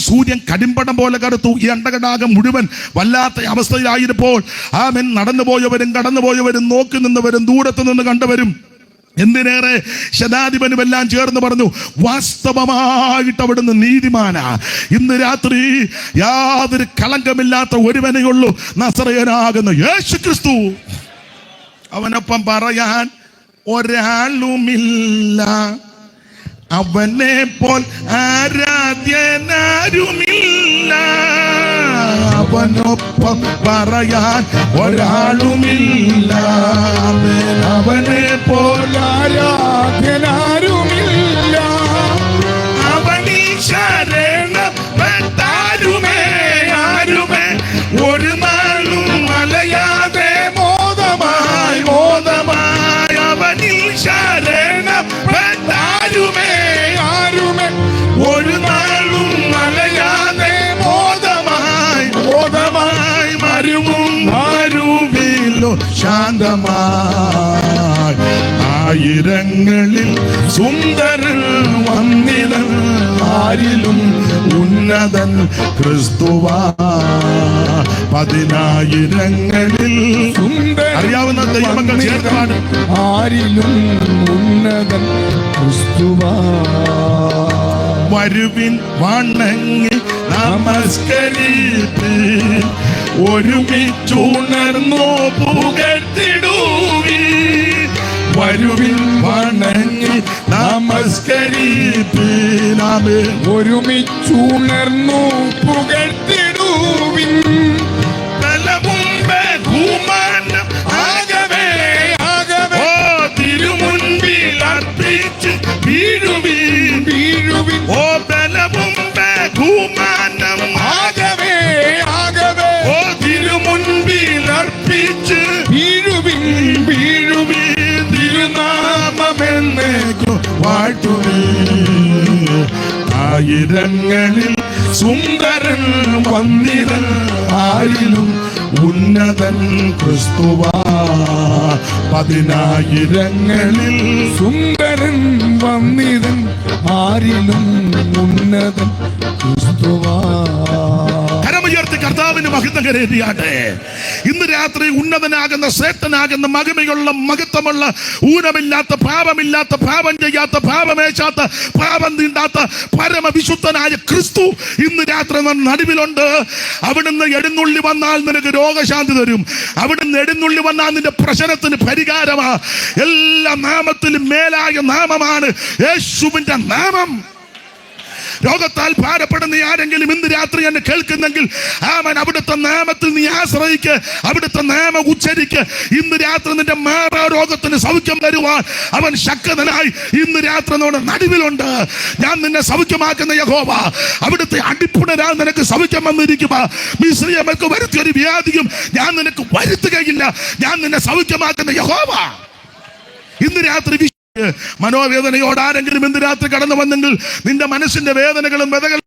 സൂര്യൻ കരിമ്പടം പോലെ കടത്തു. ഈ അണ്ടകടാകം മുഴുവൻ വല്ലാത്ത അവസ്ഥയിലായിരുന്നപ്പോൾ നടന്നു പോയവരും കടന്നുപോയവരും നോക്കി നിന്നവരും ദൂരത്ത് നിന്ന് കണ്ടവരും എന്തിനേറെ ശതാധിപനും എല്ലാം ചേർന്ന് പറഞ്ഞു, വാസ്തവമായിട്ട് അവിടുന്ന് നീതിമാനാ. ഇന്ന് രാത്രി യാതൊരു കളങ്കമില്ലാത്ത ഒരുവനേ ഉള്ളൂ, നസറയനാകുന്ന യേശു ക്രിസ്തു. അവനൊപ്പം പറയാൻ ഒരാളുമില്ല, അവനെ പോൽ ആരാധ്യനാരുമില്ല. അവനൊപ്പം പറയാൻ ഒരാളുമില്ല, അവനെ പോൽ ആരാധ്യനാരുമില്ല. അവനീ ശരണപ്പെട്ടാരുമേ ആരുമേ ഒരു നാളും മലയാതെ മോദമായി മോദമായി. അവനിൽ ശരണപ്പെട്ടാരുമേ ആരുമേ ഒരു നാളും മലയാതെ മോദമായി മോദമായി. മരുവും മരുവിലോ ശാന്തമായി, ആയിരങ്ങളിൽ സുന്ദരൻ വന്നിതൻ, ആരിലും ഉന്നതൻ ക്രിസ്തുവാ. 10,000ങ്ങളിൽ അറിയാവുന്ന ദൈവമക്കൾ ചേർത്ത് പാടും, ആരിലും ഉന്നതൻ ക്രിസ്തുവാ. വരുവിൻ വണങ്ങി നമസ്കരിപ്പിൻ, ഒരുമിച്ചുണർന്നു പുകഴ്ത്തിടുവിൻ. വരുവിൻ വണങ്ങി നമസ്കരിപ്പിൻ, ഒരുമിച്ചുണർന്നു പുകഴ്ത്തിടുവിൻ. ബലവും ബഹുമാനം ആകവേ ആകവേ തിരുമുൻപിൽ അർപ്പിച്ച് വീഴുവിൻ. പതിനായിരങ്ങളിൽ സുന്ദരൻ വന്നിതൻ ആരിലും ഉന്നതൻ ക്രിസ്തുവാ. പതിനായിരങ്ങളിൽ സുന്ദരൻ വന്നിതൻ ആരിലും ഉന്നതൻ ക്രിസ്തുവാ. കരമുയർത്തി കർത്താവിന് മഹത്വം കരേറ്റിയാട്ടെ. ഇന്ന് രാത്രി ഉന്നതനാകുന്ന ശ്രേഷ്ഠനാകുന്ന മഹിമയുള്ള മഹത്വമുള്ള ഊനമില്ലാത്ത പാപമില്ലാത്ത പാപം ചെയ്യാത്ത പാപമേശാത്ത പാപം തീണ്ടാത്ത പരമവിശുദ്ധനായ ക്രിസ്തു ഇന്ന് രാത്രി നടുവിലുണ്ട്. അവിടുന്ന് എഴുന്നള്ളി വന്നാൽ നിനക്ക് രോഗശാന്തി തരും. അവിടുന്ന് എഴുന്നള്ളി വന്നാൽ നിന്റെ പ്രശ്നത്തിന് പരിഹാരമാ. എല്ലാ നാമത്തിലും മേലായ നാമമാണ് യേശുവിന്റെ നാമം. രോഗത്താൽ ഭാരപ്പെടുന്ന ആരെങ്കിലും ഇന്ന് രാത്രി എന്നെ കേൾക്കുന്നെങ്കിൽ അവൻ അവിടുത്തെ നാമത്തിൽ നീ ആശ്രയിക്ക്, അവിടുത്തെ നാമം ഉച്ചരിക്ക്. ഇന്ന് രാത്രി നിന്റെ മാറാ രോഗത്തിന് സൗഖ്യം തരുവാൻ അവൻ ശക്തനായി ഇന്ന് രാത്രി നമ്മുടെ നടുവിലുണ്ട്. ഞാൻ നിന്നെ സൗഖ്യമാക്കുന്ന യഹോവ. അവിടുത്തെ അടിപ്പുണരാൻ നിനക്ക് സൗഖ്യം വന്നിരിക്കുക. മിസ്രയീമിലേക്ക് വരുത്തിയ ഒരു വ്യാധിയും ഞാൻ നിനക്ക് വരുത്തുകയില്ല. ഞാൻ നിന്നെ സൗഖ്യമാക്കുന്ന യഹോവ. ഇന്ന് രാത്രി മനോവേദനയോട് ആരെങ്കിലും ഇന്ന് രാത്രി കടന്നു വന്നെങ്കിൽ നിന്റെ മനസ്സിന്റെ വേദനകളും വ്യതകളും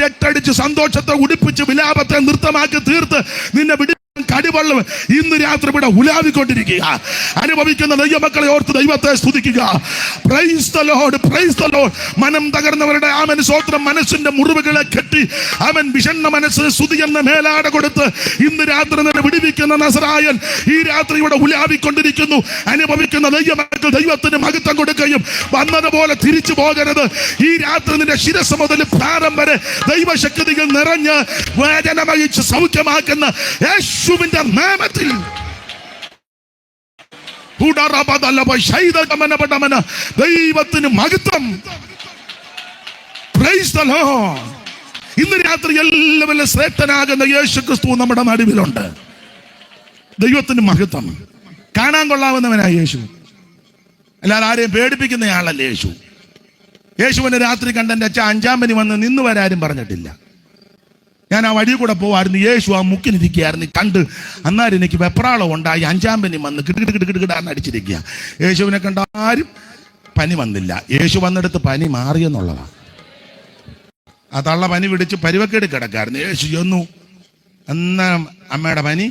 രക്തടിച്ച് സന്തോഷത്തെ ഉടിപ്പിച്ച് വിലാപത്തെ നൃത്തമാക്കി തീർത്ത് നിന്നെ കടിവള്ളം ഇന്ന് രാത്രി ഇവിടെ ഉലാവിക്കൊണ്ടിരിക്കുക. അനുഭവിക്കുന്ന ദൈവമക്കളെ ഓർത്ത് ദൈവത്തെ സ്തുതിക്കുക. Praise the Lord, praise the Lord. മനം തകർന്നവരുടെ ആമേൻ സ്തോത്രം. മനസ്സിന്റെ മുറിവുകളെ കെട്ടി അവൻ വിഷണ്ണ മനസ്സിന് സ്തുതി എന്ന മേലാട കൊടുത്ത് ഇന്ന് രാത്രി നിന്നെ വിടുവിക്കുന്ന നസറായൻ ഈ രാത്രി ഇവിടെ ഉലാവിക്കൊണ്ടിരിക്കുന്നു. അനുഭവിക്കുന്ന ദൈവമക്കൾ ദൈവത്തിന് മഹത്വം കൊടുക്കുകയും വന്നതുപോലെ തിരിച്ചു പോകരുത്. ഈ രാത്രി നിന്റെ ശിരസ് മുതൽ പ്രാരം വരെ ദൈവശക്തികൾ നിറഞ്ഞ് വേദനമയിച്ച് സൗഖ്യമാക്കുന്ന യേശുവിന്റെ നാമത്തിൽ ദൈവത്തിന് മഹത്വം. Price the Lord. ഇന്ന് രാത്രി എല്ലാവരും ശ്രേഷ്ഠനാകുന്ന യേശു ക്രിസ്തു നമ്മുടെ നടുവിലുണ്ട്. ദൈവത്തിന് മഹത്വം. കാണാൻ കൊള്ളാവുന്നവനായ യേശു, അല്ലാതെ ആരെയും പേടിപ്പിക്കുന്നയാളല്ല യേശു. യേശുവിനെ രാത്രി കണ്ട എൻ്റെ അച്ഛൻ 5-ാം പനി വന്ന് നിന്ന് വരാരും പറഞ്ഞിട്ടില്ല. ഞാൻ ആ വഴി കൂടെ പോവായിരുന്നു. യേശു ആ മുക്കിനിരിക്കുകയായിരുന്നു. കണ്ട് അന്നേരം എനിക്ക് വെപ്രാളം ഉണ്ടായി. 5-ാം പനി വന്ന് കിടുകിടാന്ന് അടിച്ചിരിക്കുക. യേശുവിനെ കണ്ട ആരും പനി വന്നില്ല. യേശു വന്നെടുത്ത് പനി മാറിയെന്നുള്ളതാണ്. ആ തള്ള പനി പിടിച്ച് പരുവക്കേട് കിടക്കായിരുന്നു. യേശു ചെന്നു. എന്നാ അമ്മയുടെ പനി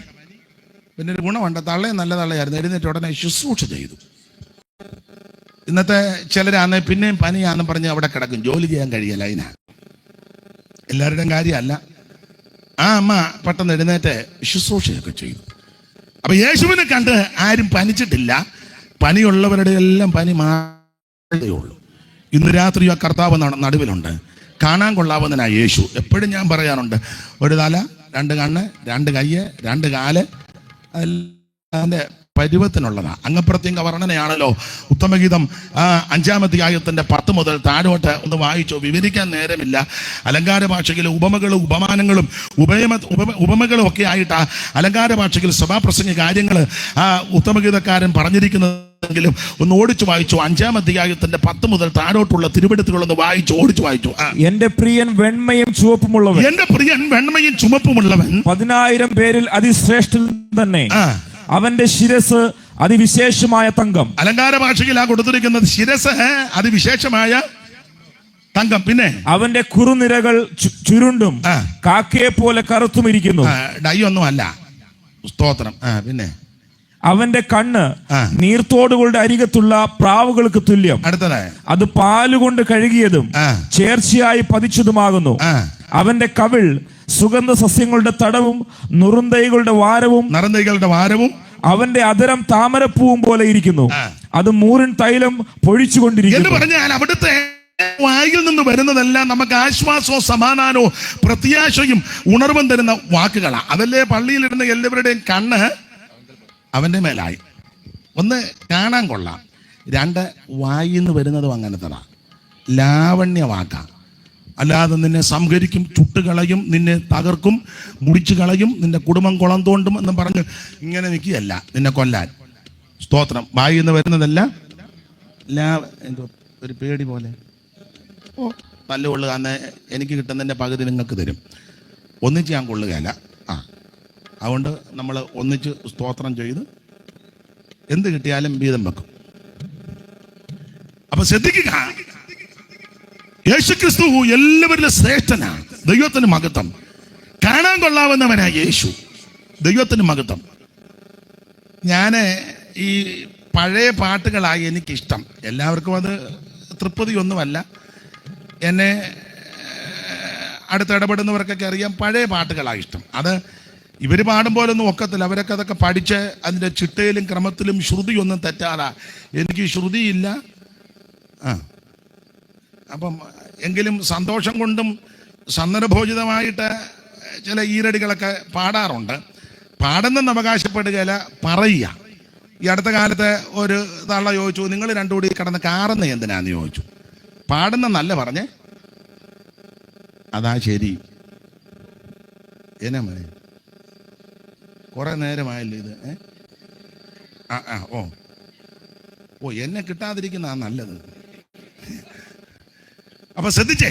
പിന്നെ ഒരു ഗുണമുണ്ട്. തള്ളയെ നല്ല തള്ളയായിരുന്നു. എഴുന്നേറ്റ് ഉടനെ ശുശ്രൂഷ ചെയ്തു. ഇന്നത്തെ ചിലരാന്ന് പിന്നെയും പനിയാന്ന് പറഞ്ഞ് അവിടെ കിടക്കും. ജോലി ചെയ്യാൻ കഴിയല്ല. അതിനാ എല്ലാവരുടെയും കാര്യമല്ല. ആ അമ്മ പെട്ടെന്ന് എഴുന്നേറ്റ് ശുശ്രൂഷയൊക്കെ ചെയ്തു. അപ്പൊ യേശുവിനെ കണ്ട് ആരും പനിച്ചിട്ടില്ല. പനിയുള്ളവരുടെ എല്ലാം പനി മാറേ ഉള്ളൂ. ഇന്ന് രാത്രി ആ കർത്താവ് നടുവിലുണ്ട്. കാണാൻ കൊള്ളാവുന്നതിനായ യേശു. എപ്പോഴും ഞാൻ പറയാറുണ്ട്, ഒരു തല, 2 കണ്ണ്, 2 കയ്യ്, 2 കാല്, അതിൻ്റെ പരുവത്തിനുള്ളതാണ്. അങ്ങപ്രത്യങ്ക വർണ്ണനയാണല്ലോ ഉത്തമഗീതം 5-ാം അധ്യായത്തിന്റെ 10 മുതൽ താഴോട്ട് ഒന്ന് വായിച്ചോ. വിവരിക്കാൻ നേരമില്ല. അലങ്കാര ഭാഷയിൽ ഉപമകളും ഉപമാനങ്ങളും ഉപമകളും ഒക്കെ ആയിട്ട് അലങ്കാര ഭാഷയിൽ സഭാപ്രസംഗ കാര്യങ്ങൾ ഉത്തമഗീതക്കാരൻ പറഞ്ഞിരിക്കുന്നതെങ്കിലും ഒന്ന് ഓടിച്ചു വായിച്ചു. 5-ാം അധ്യായത്തിന്റെ 10 മുതൽ താഴോട്ടുള്ള തിരുവെടുത്തുകളൊന്ന് വായിച്ചു, ഓടിച്ചു വായിച്ചു. എന്റെ പ്രിയൻ വെണ്മയും ചുവപ്പുമുള്ളവൻ, എന്റെ പ്രിയൻ വെണ്മയും ചുമപ്പുമുള്ളവൻ, 10,000 പേരിൽ അതിശ്രേഷ്ഠൻ തന്നെ. അവന്റെ ശിരസ് അതിവിശേഷമായ തങ്കം. അലങ്കാര ഭാഷയിൽ കൊടുത്തിരിക്കുന്നത് ശിരസ് അതിവിശേഷമായ തങ്കം. പിന്നെ അവന്റെ കുറുനിരകൾ ചുരുണ്ടും കാക്കയെ പോലെ കറുത്തുമിരിക്കുന്നു. ഡൈ ഒന്നും അല്ല. സ്തോത്രം. പിന്നെ അവന്റെ കണ്ണ് നീർത്തോടുകളുടെ അരികത്തുള്ള പ്രാവുകൾക്ക് തുല്യം. അടുത്തത് അത് പാലുകൊണ്ട് കഴുകിയതും ചേർച്ചയായി പതിച്ചതുമാകുന്നു. അവന്റെ കവിൾ സുഗന്ധ സസ്യങ്ങളുടെ തടവും നുറുന്തൈകളുടെ വാരവും അവന്റെ അധരം താമരപ്പൂവും പോലെ ഇരിക്കുന്നു. അത് മൂറിൻ തൈലം പൊഴിച്ചുകൊണ്ടിരിക്കുന്നു. എന്ന് പറഞ്ഞാൽ അവിടുത്തെ വായിൽ നിന്ന് വരുന്നതെല്ലാം നമുക്ക് ആശ്വാസവും സമാധാനവും പ്രത്യാശയും ഉണർവും തരുന്ന വാക്കുകളാണ്. അതല്ലേ പള്ളിയിലിരുന്ന എല്ലാവരുടെയും കണ്ണ് അവന്റെ മേലായി. 1 കാണാൻ കൊള്ളാം, 2 വായിന്ന് വരുന്നതും അങ്ങനത്തതാ. ലാവണ്യ വാക്കാ. അല്ലാതെ നിന്നെ സംഹരിക്കും, ചുട്ടുകളയും, നിന്നെ തകർക്കും, മുടിച്ചു കളയും, നിന്റെ കുടുംബം കുളം തോണ്ടും എന്ന് പറഞ്ഞ് ഇങ്ങനെ നിൽക്കുകയല്ല നിന്നെ കൊല്ലാൻ. സ്തോത്രം. വായിന്ന് വരുന്നതല്ല എന്തോ ഒരു പേടി പോലെ. തല്ലുകൊള്ളുക എന്ന് എനിക്ക് കിട്ടുന്നതിൻ്റെ പകുതി നിങ്ങൾക്ക് തരും. ഒന്നിച്ച് ഞാൻ കൊള്ളുകയല്ല. അതുകൊണ്ട് നമ്മൾ ഒന്നിച്ച് സ്തോത്രം ചെയ്ത് എന്ത് കിട്ടിയാലും വീതം വെക്കും. അപ്പൊ ശ്രദ്ധിക്കുക, യേശുക്രിസ്തു എല്ലാവരിലും ശ്രേഷ്ഠനാണ്. ദൈവത്തിന് മഹത്വം. കാണാൻ കൊള്ളാവുന്നവനാ യേശു. ദൈവത്തിന് മഹത്വം. ഞാൻ ഈ പഴയ പാട്ടുകളായി എനിക്കിഷ്ടം. എല്ലാവർക്കും അത് തൃപ്തിയൊന്നുമല്ല. എന്നെ അടുത്തിടപെടുന്നവർക്കൊക്കെ അറിയാം, പഴയ പാട്ടുകളാണ് ഇഷ്ടം. അത് ഇവർ പാടും പോലൊന്നും ഒക്കത്തില്ല. അവരൊക്കെ അതൊക്കെ പഠിച്ച് അതിൻ്റെ ചിട്ടയിലും ക്രമത്തിലും ശ്രുതിയൊന്നും തെറ്റാറാ. എനിക്ക് ശ്രുതിയില്ല. അപ്പം എങ്കിലും സന്തോഷം കൊണ്ടും സന്ദർഭോചിതമായിട്ട് ചില ഈരടികളൊക്കെ പാടാറുണ്ട്. പാടുന്നെന്ന് അവകാശപ്പെടുകയില്ല, പറയുക. ഈ അടുത്ത കാലത്ത് ഒരു തള്ള ചോദിച്ചു, നിങ്ങൾ രണ്ടും കൂടി കിടന്ന് കാറുന്ന എന്തിനാന്ന് ചോദിച്ചു. പാടുന്നെന്നല്ല പറഞ്ഞേ. അതാ ശരി. എന്നാ മതി, കുറെ നേരമായല്ലോ ഇത്. ഓ എന്നെ കിട്ടാതിരിക്കുന്ന നല്ലത്. അപ്പൊ ശ്രദ്ധിച്ചേ,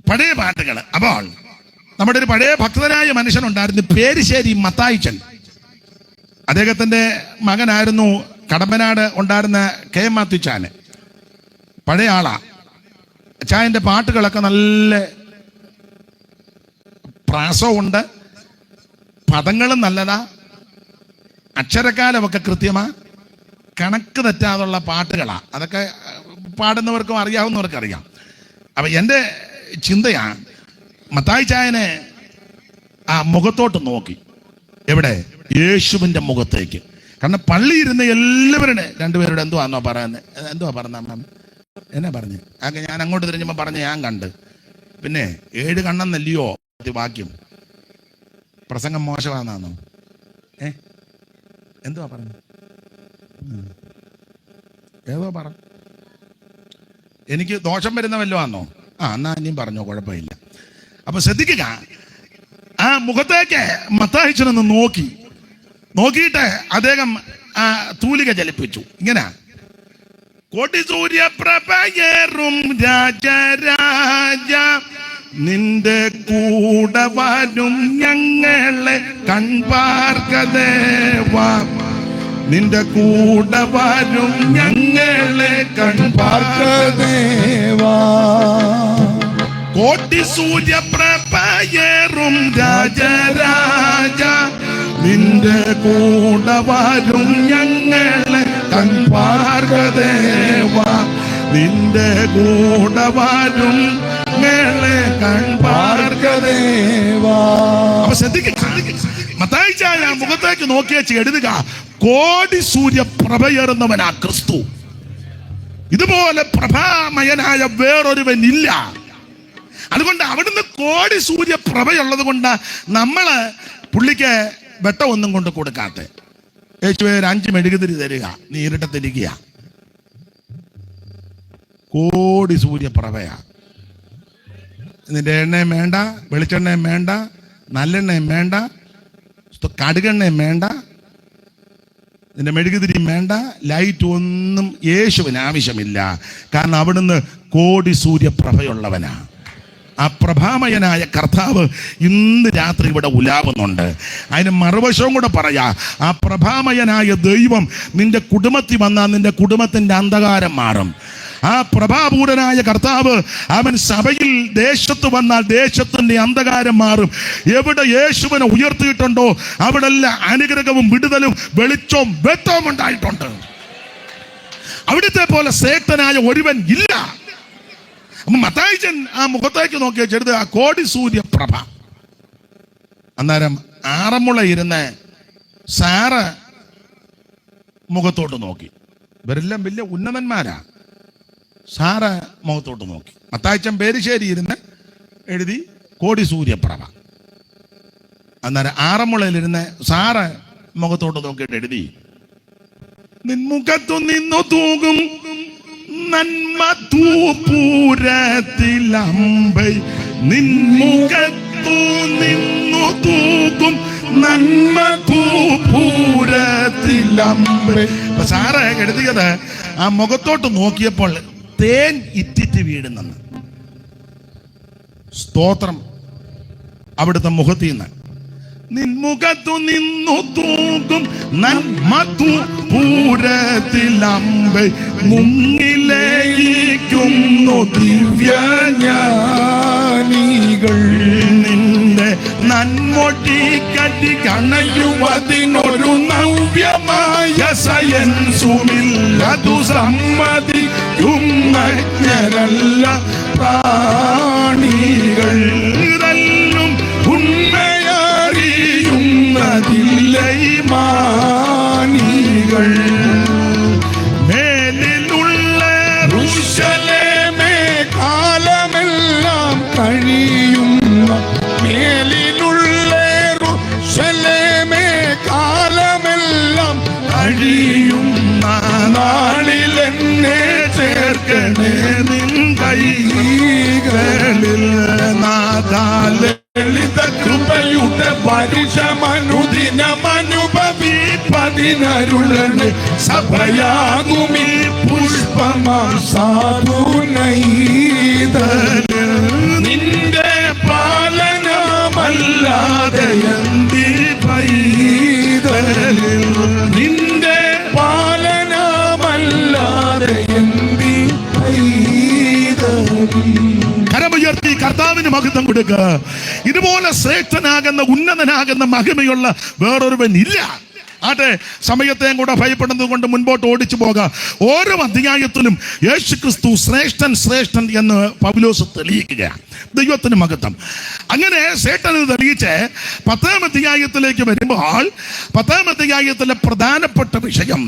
പഴയ പാട്ടുകൾ. അപ്പോൾ നമ്മുടെ ഒരു പഴയ ഭക്തനായ മനുഷ്യനുണ്ടായിരുന്നു, പേരിശ്ശേരി മത്തായിച്ചൻ. അദ്ദേഹത്തിന്റെ മകനായിരുന്നു കടമ്പനാട് ഉണ്ടായിരുന്ന കെ മാത്യുച്ചാന്. പഴയ ആളാ. അച്ചായന്റെ പാട്ടുകളൊക്കെ നല്ല പ്രാസമുണ്ട്, പദങ്ങളും നല്ലതാ, അക്ഷരക്കാലമൊക്കെ കൃത്യമാ, കണക്ക് തെറ്റാതുള്ള പാട്ടുകളാ. അതൊക്കെ പാടുന്നവർക്കും അറിയാവുന്നവർക്കും അറിയാം. അപ്പൊ എൻ്റെ ചിന്തയാണ്, മത്തായി ചായനെ ആ മുഖത്തോട്ട് നോക്കി. എവിടെ? യേശുവിൻ്റെ മുഖത്തേക്ക്. കാരണം പള്ളി ഇരുന്ന് എല്ലാവരുടെ രണ്ടുപേരുടെ എന്തുവാന്നോ പറയുന്നത്, എന്തുവാ പറഞ്ഞ എന്നാ പറഞ്ഞു. ആകെ ഞാൻ അങ്ങോട്ട് തിരിഞ്ഞപ്പോൾ പറഞ്ഞ് ഞാൻ കണ്ട്. പിന്നെ 7 കണ്ണെന്നല്ലയോ വാക്യം. പ്രസംഗം മോശമാണെന്നാന്നോ? എന്തുവാ പറഞ്ഞു? ഏതോ പറ. എനിക്ക് ദോഷം വരുന്ന വല്ലതും ആന്നോ? എന്നാ ഇനിയും പറഞ്ഞോ, കുഴപ്പമില്ല. അപ്പൊ ശ്രദ്ധിക്കുക, ആ മുഖത്തേക്ക് മത്തായിച്ചനൊന്ന് നോക്കിയിട്ട് അദ്ദേഹം ആ തൂലിക ചലിപ്പിച്ചു. ഇങ്ങനെ, കോടി സൂര്യപ്രഭയേറും രാജരാജ, നിന്റെ കൂടെ വരും ഞങ്ങളെ കൺപാർക്കദേവാ, നിന്റെ കൂടെ വരും ഞങ്ങളെ കൺപാർക്കദേവാ. കോടി സൂര്യപ്രഭയേറും രാജരാജ, നിന്റെ കൂടെ വരും ഞങ്ങളെ കൺപാർക്കദേവാ, നിന്റെ കൂടെ വരും ഞങ്ങളെ കൺപാർക്കദേവാ. അപ്പൊ ശ്രദ്ധിക്കുക, മത്തായി ചായ മുഖത്തേക്ക് നോക്കിയേച്ച് എഴുതുക, കോടി സൂര്യ പ്രഭയേറുന്നവനാ ക്രിസ്തു. ഇതുപോലെ പ്രഭാമയനായ വേറൊരുവൻ ഇല്ല. അതുകൊണ്ട് അവിടുന്ന് കോടി സൂര്യ പ്രഭയുള്ളത് കൊണ്ട് നമ്മള് പുള്ളിക്ക് വെട്ടമൊന്നും കൊണ്ട് കൊടുക്കാത്ത. യേശുവേ 5 മെഴുകുതിരി തരിക, നീ ഇരുട്ടത്തിരിക്കുക. കോടി സൂര്യപ്രഭയാ. നിന്റെ എണ്ണയും വേണ്ട, വെളിച്ചെണ്ണയും വേണ്ട, നല്ലെണ്ണയും വേണ്ട, കടുകെണ്ണയും വേണ്ട, നിന്റെ മെഴുകുതിരിയും വേണ്ട, ലൈറ്റ് ഒന്നും യേശുവിന് ആവശ്യമില്ല. കാരണം അവിടുന്ന് കോടി സൂര്യപ്രഭയുള്ളവനാ. ആ പ്രഭാമയനായ കർത്താവ് ഇന്ന് രാത്രി ഇവിടെ ഉലാവുന്നുണ്ട്. അതിന് മറുവശവും കൂടെ പറയാ, ആ പ്രഭാമയനായ ദൈവം നിന്റെ കുടുംബത്തിൽ വന്നാൽ നിന്റെ കുടുംബത്തിന്റെ അന്ധകാരം മാറും. ആ പ്രഭാപൂരനായ കർത്താവ് അവൻ സഭയിൽ ദേശത്ത് വന്നാൽ ദേശത്തിന്റെ അന്ധകാരം മാറും. എവിടെ യേശുവിനെ ഉയർത്തിയിട്ടുണ്ടോ അവിടെല്ലാം അനുഗ്രഹവും വിടുതലും വെളിച്ചവും വെട്ടവും ഉണ്ടായിട്ടുണ്ട്. അവിടുത്തെ പോലെ ശ്രേഷ്ഠനായ ഒരുവൻ ഇല്ല. മത്തായിച്ചൻ ആ മുഖത്തേക്ക് നോക്കിയ ചെറുത് ആ കോടി സൂര്യപ്രഭ. അന്നേരം ആറന്മുള ഇരുന്ന് സാറ് മുഖത്തോട്ട് നോക്കി. ഇവരെല്ലാം വലിയ ഉന്നതന്മാരാ. സാറ് മുഖത്തോട്ട് നോക്കി. മത്തായിച്ചൻ പേരിശ്ശേരി ഇരുന്ന് എഴുതി കോടി സൂര്യപ്രഭ. അന്നേരം ആറന്മുളയിലിരുന്ന് സാറ് മുഖത്തോട്ട് നോക്കിയിട്ട് എഴുതി, നിൻമുഖത്തു നിന്നു തൂകും നന്മ തൂപൂരത്തിലമ്പൈ, നിൻമുഖത്തു നിന്നു തൂകും നന്മ തൂപൂരത്തിലമ്പൈ. സാറ് എഴുതിയത് ആ മുഖത്തോട്ട് നോക്കിയപ്പോൾ തേൻ ഇറ്റിറ്റ് വീടുന്നെന്ന്. സ്തോത്രം. അവിടുത്തെ മുഖത്തിൽ നിന്ന് നിൻമുഖത്തു നിന്നു തൂക്കും നന്മതു പൂരത്തിലമ്പെ മുങ്ങിലേക്കുന്നു ദിവ്യജ്ഞാനികൾ. നിന്റെ നന്മൊട്ടി കടി കണയുവതിനൊരു നവ്യമായ സയൻസുമില്ലതു സമ്മതിക്കുന്നജ്ഞരല്ല പ്രാണികൾ. ഇതെല്ലാം ഉണ്മയറിയുന്നതില്ലേ മാനികൾ. മേലിലുള്ള യെരൂശലേമേ കാലമെല്ലാം കഴിയുന്ന, മേലിലുള്ള യെരൂശലേമേ കാലമെല്ലാം കഴിയുന്ന നാളിലെന്നെ ചേർക്കണേ നിൻ കൈകളിൽ. ലളിത കൃപയുടെ പരിശമനുദിനമനുഭവിപ്പതിനരുളണേ സഭയാകുമീ പുഷ്പമാം സാധുനൈതന്. നിന്റെ പാലനമല്ലാതെ എന്തി പൈതലിൽ, നിന്റെ പാലനമല്ലാതെ എന്തി പൈതലിൽ. കരമുയർത്തി കർത്താവിന് മഹത്വം കൊടുക്കുക. ഇതുപോലെ ശ്രേഷ്ഠനാകുന്ന ഉന്നതനാകുന്ന മഹിമയുള്ള വേറൊരുവൻ ഇല്ല. ആട്ടെ, സമയത്തെയും കൂടെ ഭയപ്പെടുന്നത് കൊണ്ട് മുൻപോട്ട് ഓടിച്ചു പോകാം. ഓരോ അധ്യായത്തിലും യേശുക്രിസ്തു ശ്രേഷ്ഠൻ ശ്രേഷ്ഠൻ എന്ന് പൗലോസ് തെളിയിക്കുക. ദൈവത്തിന് മഹത്വം. അങ്ങനെ ശ്രേഷ്ഠന് തെളിയിച്ച് 10-ാം അധ്യായത്തിലേക്ക് വരുമ്പോൾ 10-ാം അധ്യായത്തിലെ പ്രധാനപ്പെട്ട വിഷയം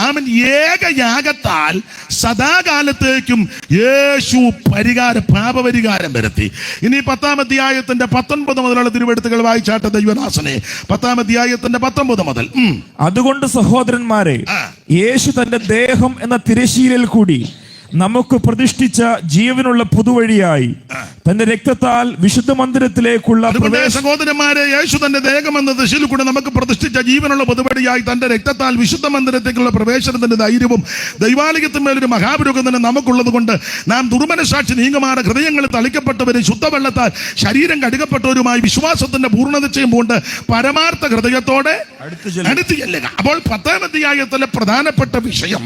അവൻ ഏകയാഗത്താൽ സദാകാലത്തേക്കും യേശു പാപപരിഹാരം വരുത്തി. ഇനി 10-ാം അധ്യായത്തിന്റെ 19 മുതലുള്ള തിരുവെഴുത്തുകൾ വായിച്ചാട്ടെ ദൈവദാസനെ. 10-ാം അധ്യായത്തിന്റെ 19 മുതൽ. അതുകൊണ്ട് സഹോദരന്മാരെ, യേശു തന്റെ ദേഹം എന്ന തിരശ്ശീലയിൽ കൂടി നമുക്ക് പ്രതിഷ്ഠിച്ച ജീവനുള്ള പുതുവഴിയായി തന്റെ രക്തത്താൽ വിശുദ്ധ മന്ദിരത്തിലേക്കുള്ള സഹോദരന്മാരെ, യേശു തന്റെ ദേഹം എന്ന ദിശയിൽ കൂടെ നമുക്ക് പ്രതിഷ്ഠിച്ച ജീവനുള്ള പുതുവഴിയായി തന്റെ രക്തത്താൽ വിശുദ്ധ മന്ദിരത്തേക്കുള്ള പ്രവേശനത്തിന്റെ ധൈര്യവും ദൈവാലയത്തിന്മേലൊരു മഹാപുരോഗമനം നമുക്കുള്ളത് കൊണ്ട് നാം ദുർമനസാക്ഷി നീങ്ങുമാറ ഹൃദയങ്ങളിൽ തളിക്കപ്പെട്ടവരും ശുദ്ധവെള്ളത്താൽ ശരീരം കഴുകപ്പെട്ടവരുമായി വിശ്വാസത്തിന്റെ പൂർണ്ണതയും കൊണ്ട് പരമാർത്ഥ ഹൃദയത്തോടെ അടുത്ത് ചെല്ലുക. അപ്പോൾ 10-ാം അധ്യായത്തിലെ പ്രധാനപ്പെട്ട വിഷയം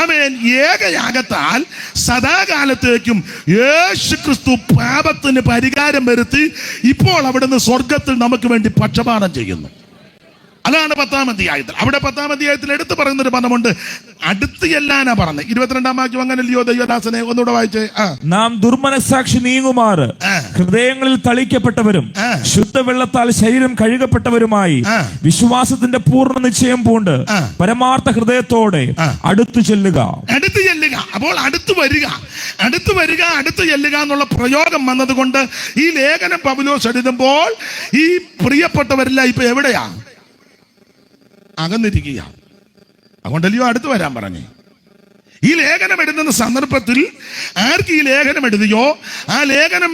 ആമേൻ ഏകയാഗത്താൽ സദാകാലത്തേക്കും യേശുക്രിസ്തു പാപത്തിന് പരിഹാരം വരുത്തി ഇപ്പോൾ അവിടുന്ന് സ്വർഗത്തിൽ നമുക്ക് വേണ്ടി പക്ഷപാതം ചെയ്യുന്നു. അതാണ് 10-ാം അധ്യായത്തിൽ. അവിടെ 10-ാം അധ്യായത്തിൽ എടുത്തു പറയുന്നൊരു പദമുണ്ട്, അടുത്ത് ചെല്ലാനാ പറഞ്ഞത്. 22-ാം വാക്യം അങ്ങനല്ലയോ ദൈവദാസനെ? ഒന്നുകൂടെ വായിച്ചേ. നാം ദുർമനസാക്ഷി നീങ്ങുമാറ് ഹൃദയങ്ങളിൽ തളിക്കപ്പെട്ടവരും ശുദ്ധവെള്ളത്താൽ ശരീരം കഴുകപ്പെട്ടവരുമായി വിശ്വാസത്തിന്റെ പൂർണ്ണ നിശ്ചയം പൂണ്ട് പരമാർത്ഥ ഹൃദയത്തോടെ അടുത്തു ചെല്ലുക. അടുത്ത് ചെല്ലുക. അപ്പോൾ അടുത്തു വരിക, അടുത്തു വരിക, അടുത്ത് ചെല്ലുക എന്നുള്ള പ്രയോഗം വന്നതുകൊണ്ട് ഈ ലേഖനം പൗലോസ് എഴുതുമ്പോൾ ഈ പ്രിയപ്പെട്ടവരെല്ലാം ഇപ്പൊ എവിടെയാ? അകന്നിരിക്കുക. അതുകൊണ്ടല്ലയോ അടുത്ത് വരാൻ പറഞ്ഞേ. ഈ ലേഖനം എഴുതുന്ന സന്ദർഭത്തിൽ ആർക്ക് ഈ ലേഖനം എഴുതിയോ ആ ലേഖനം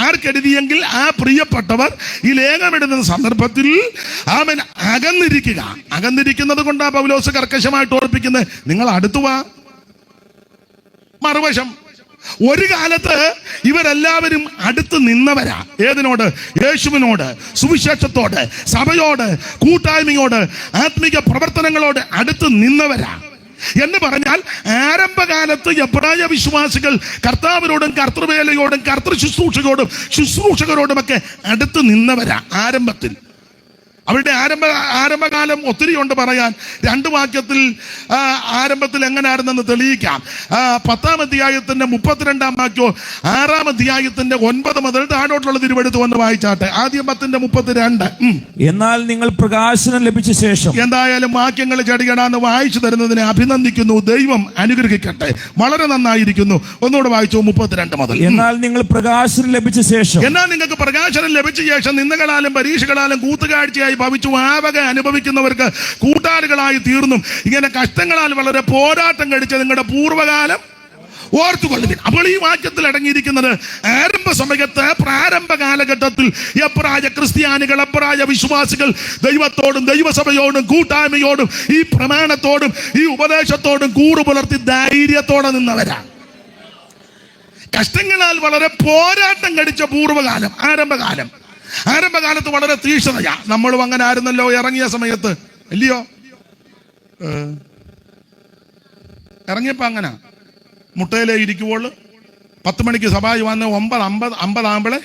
ആർക്കെഴുതിയെങ്കിൽ ആ പ്രിയപ്പെട്ടവർ ഈ ലേഖനം എഴുതുന്ന സന്ദർഭത്തിൽ അവൻ അകന്നിരിക്കുക. അകന്നിരിക്കുന്നത് കൊണ്ടാ പൗലോസ് കർക്കശമായിട്ട് ഓർപ്പിക്കുന്നത്, നിങ്ങൾ അടുത്തു വാ. മറുവശം ഒരു കാലത്ത് ഇവരെല്ലാവരും അടുത്ത് നിന്നവരാ. ഏതിനോട്? യേശുവിനോട്, സുവിശേഷത്തോട്, സഭയോട്, കൂട്ടായ്മയോട്, ആത്മീക പ്രവർത്തനങ്ങളോട് അടുത്ത് നിന്നവരാ. എന്ന് പറഞ്ഞാൽ ആരംഭകാലത്ത് എബ്രായ വിശ്വാസികൾ കർത്താവിനോടും കർത്തൃവേലയോടും കർത്തൃ ശുശ്രൂഷകരോടുമൊക്കെ അടുത്ത് നിന്നവരാ ആരംഭത്തിൽ. അവരുടെ ആരംഭകാലം ഒത്തിരി ഉണ്ട് പറയാൻ. 2 വാക്യത്തിൽ ആരംഭത്തിൽ എങ്ങനെയായിരുന്നെന്ന് തെളിയിക്കാം. 10-ാം അധ്യായത്തിന്റെ 32-ാം വാക്യവും 6-ാം അധ്യായത്തിന്റെ 9 മുതൽ താഴോട്ടുള്ള തിരുവെടുത്ത് വന്ന് വായിച്ചാട്ടെ. ആദ്യം 10:32. എന്നാൽ നിങ്ങൾ പ്രകാശനം ലഭിച്ച ശേഷം. എന്തായാലും വാക്യങ്ങൾ ചടികടാന്ന് വായിച്ചു തരുന്നതിനെ അഭിനന്ദിക്കുന്നു. ദൈവം അനുഗ്രഹിക്കട്ടെ. വളരെ നന്നായിരിക്കുന്നു. ഒന്നുകൂടെ വായിച്ചു 32 മുതൽ. എന്നാൽ നിങ്ങൾ പ്രകാശനം ലഭിച്ച ശേഷം. എന്നാൽ നിങ്ങൾക്ക് പ്രകാശനം ലഭിച്ച ശേഷം നിന്ദകളാലും പരീക്ഷകളാലും കൂത്തുകാഴ്ചയായി ഭവിച്ചു ആവക അനുഭവിക്കുന്നവർക്ക് കൂട്ടാളികളായി തീർന്നും ഇങ്ങനെ കഷ്ടങ്ങളാൽ വളരെ പോരാട്ടം കഴിച്ച നിങ്ങളുടെ പൂർവ്വകാലം ഓർത്തുകൊള്ളുവിൻ. അപ്പോൾ ഈ വാക്യത്തിൽ അടങ്ങിയിരിക്കുന്നത് ആരംഭ സമയത്ത് പ്രാരംഭ കാലഘട്ടത്തിൽ എബ്രായ ക്രിസ്ത്യാനികൾ, എബ്രായ വിശ്വാസികൾ ദൈവത്തോടും ദൈവസഭയോടും കൂട്ടായ്മയോടും ഈ പ്രമാണത്തോടും ഈ ഉപദേശത്തോടും കൂറു പുലർത്തി ധൈര്യത്തോടെ നിന്നവരാ. കഷ്ടങ്ങളാൽ വളരെ പോരാട്ടം കഴിച്ച പൂർവ്വകാലം, ആരംഭകാലം. ആരംഭകാലത്ത് വളരെ തീക്ഷ്ണതയാ. നമ്മളും അങ്ങനെ ആയിരുന്നല്ലോ ഇറങ്ങിയ സമയത്ത്, അല്ലയോ? ഇറങ്ങിയപ്പോ അങ്ങനെ മുട്ടയിലേ ഇരിക്കുമ്പോൾ 10 മണിക്ക് സഭായി വന്ന് 9:50 ആകുമ്പോഴേ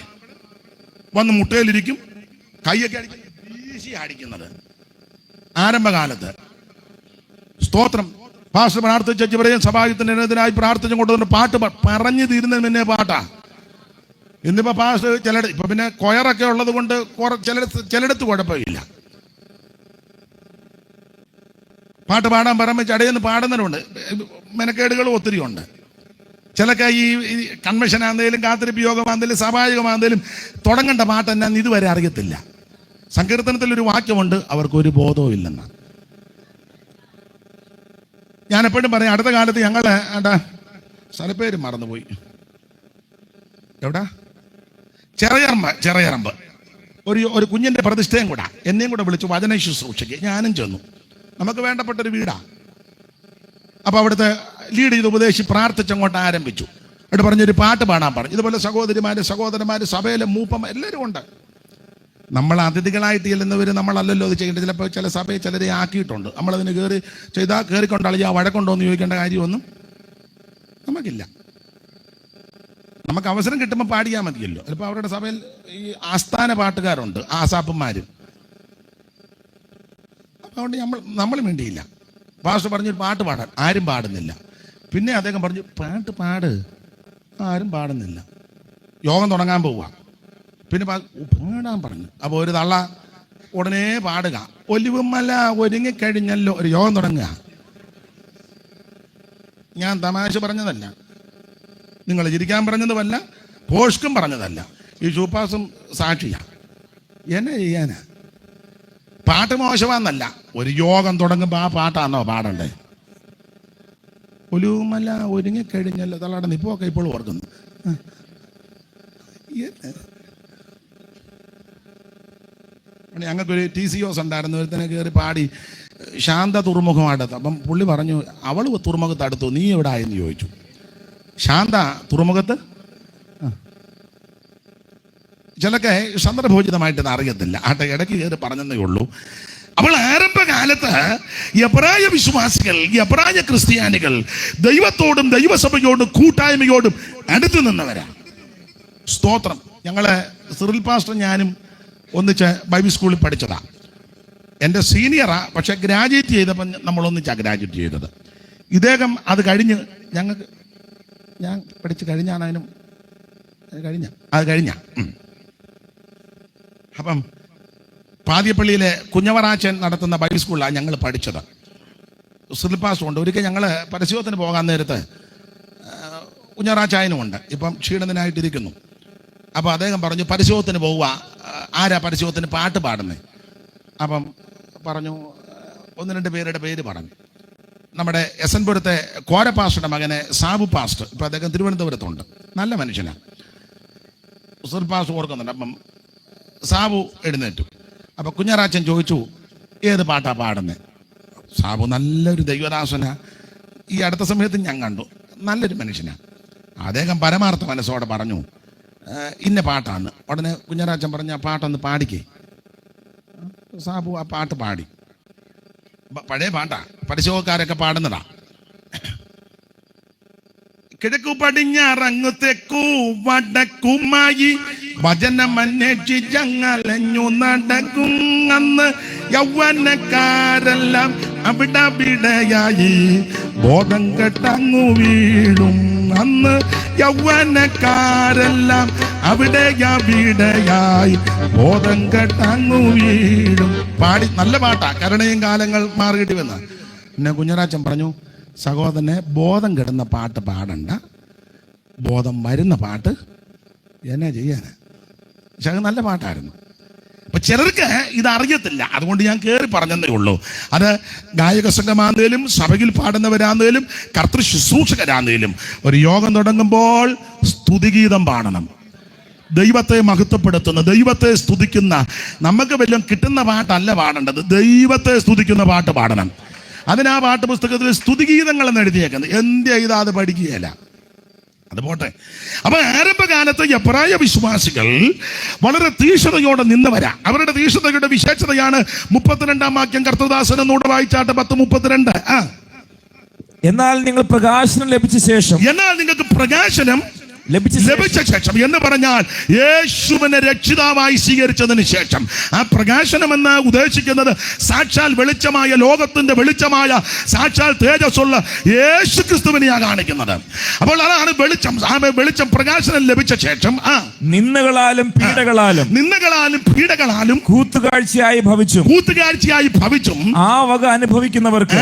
വന്ന് മുട്ടയിലിരിക്കും, കൈയൊക്കെ അടിക്കും, വീശി അടിക്കുന്നത് ആരംഭകാലത്ത്. സ്തോത്രം. പാസ്റ്റർ പ്രാർത്ഥിച്ചു പറയും സഭായത്തിനെതിരായി പ്രാർത്ഥിച്ചും കൊണ്ടുവന്ന് പാട്ട് പറഞ്ഞു തീരുന്നതിന് മുന്നേ പാട്ടാ. ഇന്നിപ്പോ പാസ്റ്റർ ഇപ്പൊ പിന്നെ കൊയറൊക്കെ ഉള്ളത് കൊണ്ട് ചിലയിടത്ത് കുഴപ്പമില്ല. പാട്ട് പാടാൻ പറയുമ്പോൾ ചടയെന്ന് പാടുന്നവരുണ്ട്. മെനക്കേടുകളും ഒത്തിരി ഉണ്ട്. ചിലക്ക് ഈ കൺവെൻഷനാണെങ്കിലും കാത്തിരിപ്പ് യോഗമാണെങ്കിലും സഭായോഗമാണെങ്കിലും തുടങ്ങേണ്ട പാട്ട് എന്നാന്ന് ഇതുവരെ അറിയത്തില്ല. സങ്കീർത്തനത്തിലൊരു വാക്യമുണ്ട്, അവർക്കൊരു ബോധവും ഇല്ലെന്ന്. ഞാൻ എപ്പോഴും പറയും, അടുത്ത കാലത്ത് ഞങ്ങള് സ്ഥലപ്പേര് മറന്നുപോയി, എവിടാ, ചെറയറമ്പ് ഒരു കുഞ്ഞിന്റെ പ്രതിഷ്ഠയും കൂടാ, എന്നെയും കൂടെ വിളിച്ചു വചന ശുശ്രൂഷയ്ക്ക്. ഞാനും ചെന്നു. നമുക്ക് വേണ്ടപ്പെട്ടൊരു വീടാ. അപ്പൊ അവിടുത്തെ ലീഡ് ചെയ്ത് ഉപദേശിച്ച് പ്രാർത്ഥിച്ചങ്ങോട്ട് ആരംഭിച്ചു. എന്നിട്ട് പറഞ്ഞൊരു പാട്ട് പാടാൻ പറഞ്ഞു. ഇതുപോലെ സഹോദരന്മാര് സഭയിലെ മൂപ്പന്മാർ എല്ലാവരും ഉണ്ട്. നമ്മൾ അതിഥികളായിട്ട് ചെല്ലുന്നവർ നമ്മളല്ലല്ലോ അത് ചെയ്യേണ്ടത്. ചിലപ്പോൾ ചില സഭയെ ചിലരെ ആക്കിയിട്ടുണ്ട്. നമ്മളതിന് കയറിക്കൊണ്ടാളിയാ വഴക്കുണ്ടോ എന്ന് ചോദിക്കേണ്ട കാര്യമൊന്നും നമുക്കില്ല. നമുക്ക് അവസരം കിട്ടുമ്പോൾ പാടിയാൽ മതിയല്ലോ. ചിലപ്പോൾ അവരുടെ സഭയിൽ ഈ ആസ്ഥാന പാട്ടുകാരുണ്ട്, ആസാപ്പന്മാരും. അതുകൊണ്ട് നമ്മൾ വേണ്ടിയില്ല. പാസ്റ്റർ പറഞ്ഞൊരു പാട്ട് പാടാൻ, ആരും പാടുന്നില്ല. പിന്നെ അദ്ദേഹം പറഞ്ഞു പാട്, ആരും പാടുന്നില്ല. യോഗം തുടങ്ങാൻ പോവുക. പിന്നെ പാടാൻ പറഞ്ഞു. അപ്പോൾ ഒരു തള്ള ഉടനെ പാടുക, ഒലിവുമല ഒരുങ്ങിക്കഴിഞ്ഞല്ലോ. ഒരു യോഗം തുടങ്ങുക. ഞാൻ തമാശ പറഞ്ഞതല്ല, നിങ്ങൾ ചിരിക്കാൻ പറഞ്ഞതുമല്ല, പോഷ്കും പറഞ്ഞതല്ല. ഈ ഷൂപ്പാസും സാക്ഷിയാണ്. എന്നെ ചെയ്യാനാ? പാട്ട് മോശമാന്നല്ല, ഒരു യോഗം തുടങ്ങുമ്പോൾ ആ പാട്ടാണോ പാടണ്ടേ? ഒലിവുമല ഒരുങ്ങിക്കഴിഞ്ഞല്ലോ. തള്ളയുടെ നിപ്പൊക്കെ ഇപ്പോൾ ഓർക്കുന്നു. ഞങ്ങൾക്കൊരു TCOS ഉണ്ടായിരുന്നു. ഒരുത്തനെ കയറി പാടി ശാന്ത തുറമുഖമായിട്ട്. അപ്പം പുള്ളി പറഞ്ഞു, അവൾ തുറമുഖത്ത് അടുത്തു, നീ എവിടെ ആയെന്ന് ചോദിച്ചു. ശാന്ത തുറമുഖത്ത്. ചിലക്കെ സന്ദർഭോചിതമായിട്ട് അറിയത്തില്ല, ആട്ടെ ഇടയ്ക്ക് കയറി പറഞ്ഞതേ ഉള്ളൂ. അപ്പോൾ ആരംഭകാലത്ത് എബ്രായ വിശ്വാസികൾ, എബ്രായ ക്രിസ്ത്യാനികൾ ദൈവത്തോടും ദൈവസഭയോടും കൂട്ടായ്മയോടും അടുത്ത് നിന്നവരാ. സ്തോത്രം. ഞങ്ങളെ സിറിൽ പാസ്റ്റർ ഞാനും ഒന്നിച്ച് ബൈബിൾ സ്കൂളിൽ പഠിച്ചതാ. എൻ്റെ സീനിയറാ, പക്ഷെ ഗ്രാജുവേറ്റ് ചെയ്തപ്പോൾ നമ്മൾ ഒന്നിച്ചാണ് ഗ്രാജുവേറ്റ് ചെയ്തത്. ഇദ്ദേഹം അത് കഴിഞ്ഞ് ഞാൻ പഠിച്ച് കഴിഞ്ഞാണ് കഴിഞ്ഞ അപ്പം പാതിയപ്പള്ളിയിലെ കുഞ്ഞവറാച്ചൻ നടത്തുന്ന ബൈബിൾ സ്കൂളിലാണ് ഞങ്ങൾ പഠിച്ചത്. സിറിൽപാസും ഉണ്ട്. ഒരിക്കൽ ഞങ്ങൾ പരസ്യത്തിന് പോകാൻ നേരത്ത് കുഞ്ഞവറാച്ചായനും ഉണ്ട്, ഇപ്പം ക്ഷീണിതനായിട്ടിരിക്കുന്നു. അപ്പോൾ അദ്ദേഹം പറഞ്ഞു പരസ്യത്തിന് പോവുക, ആരാ പരസ്യത്തിന് പാട്ട് പാടുന്നത്? അപ്പം പറഞ്ഞു 1-2 പേരുടെ പേര് പറഞ്ഞു. നമ്മുടെ എസൻപുരത്തെ കോര പാസ്റ്ററുടെ മകനെ സാബു പാസ്റ്റർ, ഇപ്പം അദ്ദേഹം തിരുവനന്തപുരത്തുണ്ട്, നല്ല മനുഷ്യനാണ്. സിറിൽ പാസ്റ്റർ ഓർക്കുന്നുണ്ട്. അപ്പം സാബു എഴുന്നേറ്റു. അപ്പം കുഞ്ഞറാച്ചൻ ചോദിച്ചു, ഏത് പാട്ടാ പാടുന്നത്? സാബു നല്ലൊരു ദൈവദാസന, ഈ അടുത്ത സമയത്ത് ഞാൻ കണ്ടു, നല്ലൊരു മനുഷ്യനാണ്. അദ്ദേഹം പരമാർത്ഥ മനസ്സോടെ പറഞ്ഞു ഇന്ന പാട്ടാണ്. ഉടനെ കുഞ്ഞറാച്ചൻ പറഞ്ഞ ആ പാട്ടൊന്ന് പാടിക്കേ. സാബു ആ പാട്ട് പാടി. പഴയ പാട്ടാ, പരിശോധക്കാരൊക്കെ പാടുന്നതാ. കിഴക്കു പടിഞ്ഞാറങ്ങു തെക്കു വടക്കുമായി വചനമന്വേഷിച്ചങ്ങലഞ്ഞു നടക്കും. അന്ന് യൗവനക്കാരെല്ലാം അവിടവിടെയായി ബോധം കെട്ടങ്ങു വീഴും. അന്ന് യൗവനക്കാരെല്ലാം അവിടെയായി ബോധം കെട്ടങ്ങു വീഴും. പാടി നല്ല പാട്ടാ. കരുണയും കാലങ്ങൾ മാറിയിട്ട് വന്ന പിന്നെ കുഞ്ഞറാച്ചൻ പറഞ്ഞു, സഹോദരനെ ബോധം കെടുന്ന പാട്ട് പാടണ്ട, ബോധം വരുന്ന പാട്ട് എന്നാ ചെയ്യാന്. പക്ഷെ അത് നല്ല പാട്ടായിരുന്നു. അപ്പൊ ചിലർക്ക് ഇത് അറിയത്തില്ല, അതുകൊണ്ട് ഞാൻ കയറി പറഞ്ഞതേ ഉള്ളൂ. അത് ഗായക സംഘമാന്നേലും സഭയിൽ പാടുന്നവരാന്നേലും കർത്തൃ ശുശ്രൂഷകരാന്നേലും ഒരു യോഗം തുടങ്ങുമ്പോൾ സ്തുതിഗീതം പാടണം. ദൈവത്തെ മഹത്വപ്പെടുത്തുന്ന, ദൈവത്തെ സ്തുതിക്കുന്ന, നമുക്ക് വല്ലതും കിട്ടുന്ന പാട്ടല്ല പാടേണ്ടത്, ദൈവത്തെ സ്തുതിക്കുന്ന പാട്ട് പാടണം. അതിനാ പാട്ട് പുസ്തകത്തിൽ സ്തുതിഗീതങ്ങൾ എന്ന് എഴുതിയേക്കുന്നത്. എന്ത് ചെയ്താൽ അത് പഠിക്കുകയില്ല. അത് പോട്ടെ. അപ്പൊ ആരംഭകാലത്ത് എബ്രായ വിശ്വാസികൾ വളരെ തീക്ഷ്ണതയോടെ നിന്നവരാ. അവരുടെ തീക്ഷ്ണതയുടെ വിശേഷതയാണ് 32 വാക്യം. കർത്തദാസൻ എന്നോട് വായിച്ചാട്ട് 10:32. എന്നാൽ നിങ്ങൾ പ്രകാശനം ലഭിച്ച ശേഷം ലഭിച്ച ശേഷം എന്ന് പറഞ്ഞാൽ യേശുവിനെ രക്ഷിതാവായി സ്വീകരിച്ചതിന് ശേഷം, ആ പ്രകാശനം എന്ന് ഉദ്ദേശിക്കുന്നത് സാക്ഷാൽ വെളിച്ചമായ, ലോകത്തിന്റെ വെളിച്ചമായ സാക്ഷാൽ തേജസ്സുള്ള യേശു ക്രിസ്തുവിനെയാണ് കാണിക്കുന്നത്. അപ്പോൾ അതാണ് വെളിച്ചം. ആ വെളിച്ചം പ്രകാശനം ലഭിച്ച ശേഷം നിന്ദകളാലും പീഡകളാലും കൂത്തുകാഴ്ചയായി ഭവിച്ചും ആ വക അനുഭവിക്കുന്നവർക്ക്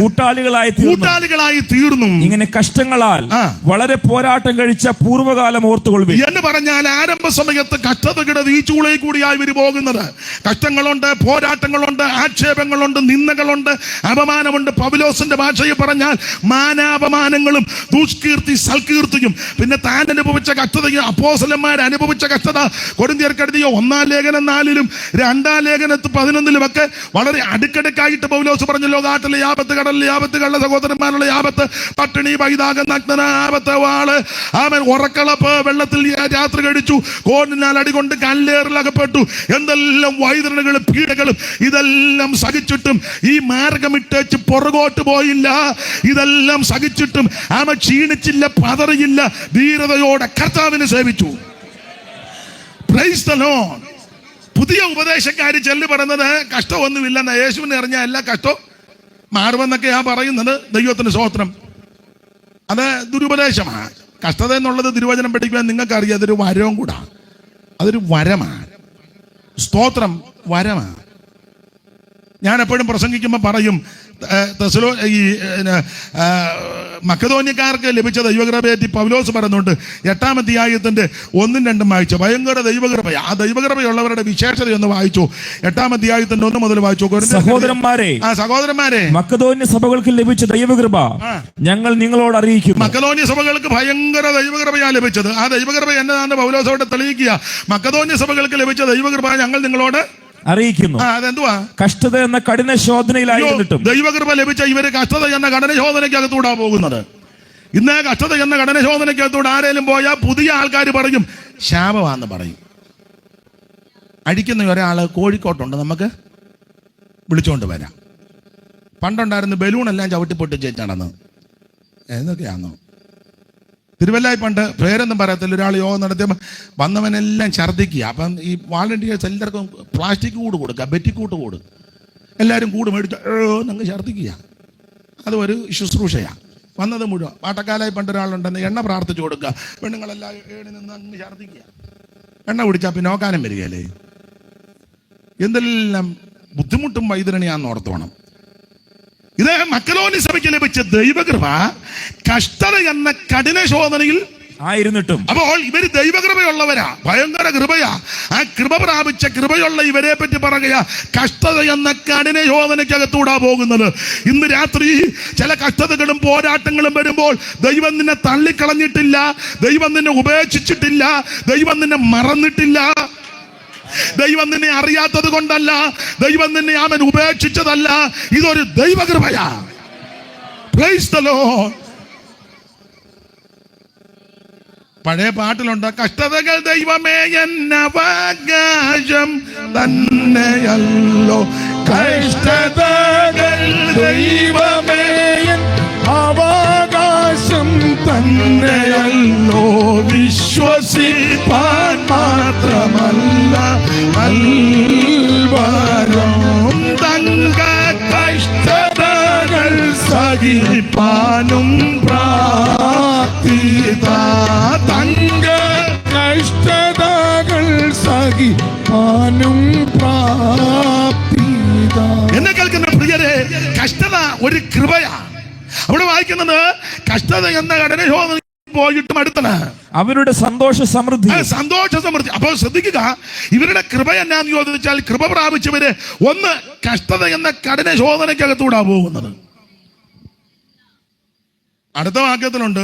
കൂട്ടാളികളായി തീർന്നു. ഇങ്ങനെ കഷ്ടങ്ങളാൽ വളരെ പോരാട്ടം കഴിച്ച പൂർവ്വകാലം ഓർത്തുകൊള്ളുവിൻ എന്ന് പറഞ്ഞാൽ, ആരംഭ സമയത്ത് കഷ്ടതയുടെ വീഴ്ചകളിൽ കൂടിയായി ഇവർ പോകുന്നത്. കഷ്ടങ്ങളുണ്ട്, പോരാട്ടങ്ങളുണ്ട്, ആക്ഷേപങ്ങളുണ്ട്, നിന്ദകളുണ്ട്, അപമാനമുണ്ട്. പൗലോസിന്റെ ഭാഷയിൽ പറഞ്ഞാൽ മാനാപമാനങ്ങളും ദുഷ്കീർത്തി സൽകീർത്തിയും. പിന്നെ താൻ അനുഭവിച്ച കഷ്ടതയും അപ്പോസ്തലന്മാർ അനുഭവിച്ച കഷ്ടത കൊരിന്ത്യർക്കെഴുതിയ 1 ലേഖനം 4-ലും 2 ലേഖനത്തിൽ 11-ലും ഒക്കെ വളരെ അടുക്കടുക്കായിട്ട് പൗലോസ് പറഞ്ഞല്ലോ. കാട്ടിലെ ആപത്ത്, കടലിലെ ആപത്ത്, കള്ള സഹോദരന്മാരുടെ ആപത്ത്, പട്ടിണി, പൈതാകം, നഗ്നന ആപത്ത്, അവൻ ഉറക്കളപ്പ്, വെള്ളത്തിൽ രാത്രി കഴിച്ചു, കോണിനാൽ അടികൊണ്ട് കല്ലേറിലകപ്പെട്ടു. എന്തെല്ലാം വൈതരണകളും പീഡകളും ഇതെല്ലാം സഹിച്ചിട്ടും ഈ മാർഗമിട്ടേച്ച് പുറകോട്ട് പോയില്ല. ഇതെല്ലാം സഹിച്ചിട്ടും അവൻ ക്ഷീണിച്ചില്ല, പതറിയില്ല, ധീരതയോടെ കർത്താവിനെ സേവിച്ചു. Price the Lord. പുതിയ ഉപദേശക്കാര് ചെല്ലു പറയുന്നത് കഷ്ടമൊന്നുമില്ലെന്ന. യേശുവിനെ അറിഞ്ഞ എല്ലാ കഷ്ടവും മാറുമെന്നൊക്കെയാ പറയുന്നത്. ദൈവത്തിന് സ്തോത്രം. അത് ദുരുപദേശമാണ്. കഷ്ടത എന്നുള്ളത് തിരുവചനം പഠിക്കുവാൻ നിങ്ങൾക്കറിയാം, അതൊരു വരവും കൂടാ. അതൊരു വരമാണ്. സ്തോത്രം, വരമാണ്. ഞാൻ എപ്പോഴും പ്രസംഗിക്കുമ്പോൾ പറയും, മക്കതോന്യക്കാർക്ക് ലഭിച്ച ദൈവകൃപയെ പൗലോസ് പറയുന്നുണ്ട്. 8-ാം അധ്യായത്തിന്റെ 1-2 വായിച്ചു. ഭയങ്കര ദൈവകൃപ. ആ ദൈവകൃപയുള്ളവരുടെ വിശേഷത ഒന്ന് വായിച്ചു. 8-ാം അധ്യായത്തിന്റെ 1 മുതൽ വായിച്ചു. സഹോദരന്മാരെ, മക്കതോന്യ സഭകൾക്ക് ലഭിച്ച ദൈവകൃപ ഞങ്ങൾ നിങ്ങളോട് അറിയിക്കുന്നു. മക്കതോന്യ സഭകൾക്ക് ഭയങ്കര ദൈവകൃപയാ ലഭിച്ചത്. ആ ദൈവകൃപ എന്നതാണ് പൗലോസോടെ തെളിയിക്കുക. മക്കതോന്യ സഭകൾക്ക് ലഭിച്ച ദൈവകൃപ ഞങ്ങൾ നിങ്ങളോട് അറിയിക്കുന്നു. അതെന്തുവാ? കഷ്ടത എന്ന കഠിന ശോധനയിലായിരുന്നിട്ടും ദൈവകൃപ ലഭിച്ച ഇവര് കഷ്ടത എന്ന കഠിന ശോധനയ്ക്കകത്തൂടാ പോകുന്നത്. ഇന്ന് കഷ്ടത എന്ന കഠിന ശോധനയ്ക്കകത്തൂടെ ആരേലും പോയാൽ പുതിയ ആൾക്കാർ പറയും ശാപമാണെന്ന് പറയും. അടിക്കുന്ന ഒരാള് കോഴിക്കോട്ടുണ്ട്, നമുക്ക് വിളിച്ചോണ്ട് വരാം. പണ്ടുണ്ടായിരുന്നു ബലൂണെല്ലാം ചവിട്ടി പൊട്ടിച്ചേച്ചാണെന്ന്. എന്തൊക്കെയാണോ തിരുവല്ലായി പണ്ട് പേരൊന്നും പറയത്തില്ല. ഒരാൾ യോഗം നടത്തിയപ്പോൾ വന്നവനെല്ലാം ഛർദ്ദിക്കുക. അപ്പം ഈ വാളണ്ടിയേഴ്സ് എല്ലാവർക്കും പ്ലാസ്റ്റിക് കൂട് കൊടുക്കുക, ബെറ്റിക്കൂട്ട് കൂട്. എല്ലാവരും കൂട് മേടിച്ച് നിങ്ങൾ ഛർദ്ദിക്കുക. അത് ഒരു ശുശ്രൂഷയാണ്. വന്നത് മുഴുവൻ പാട്ടക്കാലായി പണ്ട് ഒരാളുണ്ടെന്ന് എണ്ണ പ്രാർത്ഥിച്ചു കൊടുക്കുക. പെണ്ണുങ്ങളെല്ലാം ഏണി നിന്ന് അങ്ങ് ഛർദ്ദിക്കുക. എണ്ണ കുടിച്ചാൽ പിന്നെ നോക്കാനും വരികയല്ലേ. എന്തെല്ലാം ബുദ്ധിമുട്ടും വൈതരണിയാന്ന് ഓർത്തോണം. ഇത് മക്കതോന്യ സഭയ്ക്ക് ലഭിച്ച ദൈവകൃപ കഷ്ടത എന്ന കഠിന ശോധനയിൽ ആയിരുന്നിട്ടും. അപ്പോൾ ഇവര് ദൈവകൃപയുള്ളവരാ, ഭയങ്കര കൃപയാ. ആ കൃപ പ്രാപിച്ച കൃപയുള്ള ഇവരെ പറ്റി പറയുക കഷ്ടത എന്ന കഠിന ശോധനയ്ക്കകത്തൂടാ പോകുന്നത്. ഇന്ന് രാത്രി ചില കഷ്ടതകളും പോരാട്ടങ്ങളും വരുമ്പോൾ ദൈവം നിന്നെ തള്ളിക്കളഞ്ഞിട്ടില്ല, ദൈവം നിന്നെ ഉപേക്ഷിച്ചിട്ടില്ല, ദൈവം നിന്നെ മറന്നിട്ടില്ല. ദൈവം നിന്നെ അറിയാത്തത് കൊണ്ടല്ല, ദൈവം നിന്നെ അവൻ ഉപേക്ഷിച്ചതല്ല. ഇതൊരു ദൈവകൃപയാ. Price the Lord. പഴയ പാട്ടിലുണ്ട്, കഷ്ടതകൾ ദൈവമേ എന്നവകാശം തന്നെയല്ലോ, കഷ്ടതകൾ ദൈവമേ അവകാശം തന്നെയല്ലോ, വിശ്വസിപ്പാൻ മാത്രമല്ല നൽവരം തങ്ക കഷ്ടതകൾ സഹിപ്പാനും പ്രാപ്തിത, തങ്ക കഷ്ടതകൾ സഹിപ്പാനും പ്രാപ്തിത. എന്നെ കേൾക്കുന്ന പ്രിയരെ, കഷ്ടത ഒരു കൃപയാ. അവിടെ വായിക്കുന്നത് കഷ്ടത എന്ന കഠിന ശോധന പോയിട്ടും അടുത്തത് അവരുടെ സന്തോഷ സമൃദ്ധി. അപ്പോൾ ശ്രദ്ധിക്കുക, ഇവരുടെ കൃപ എന്നാന്ന് ചോദിച്ചാൽ, കൃപ പ്രാപിച്ചവര് ഒന്ന് കഷ്ടത എന്ന കഠിന ശോധനയ്ക്കകത്തൂടാ പോകുന്നത്. അടുത്ത വാക്യത്തിലുണ്ട്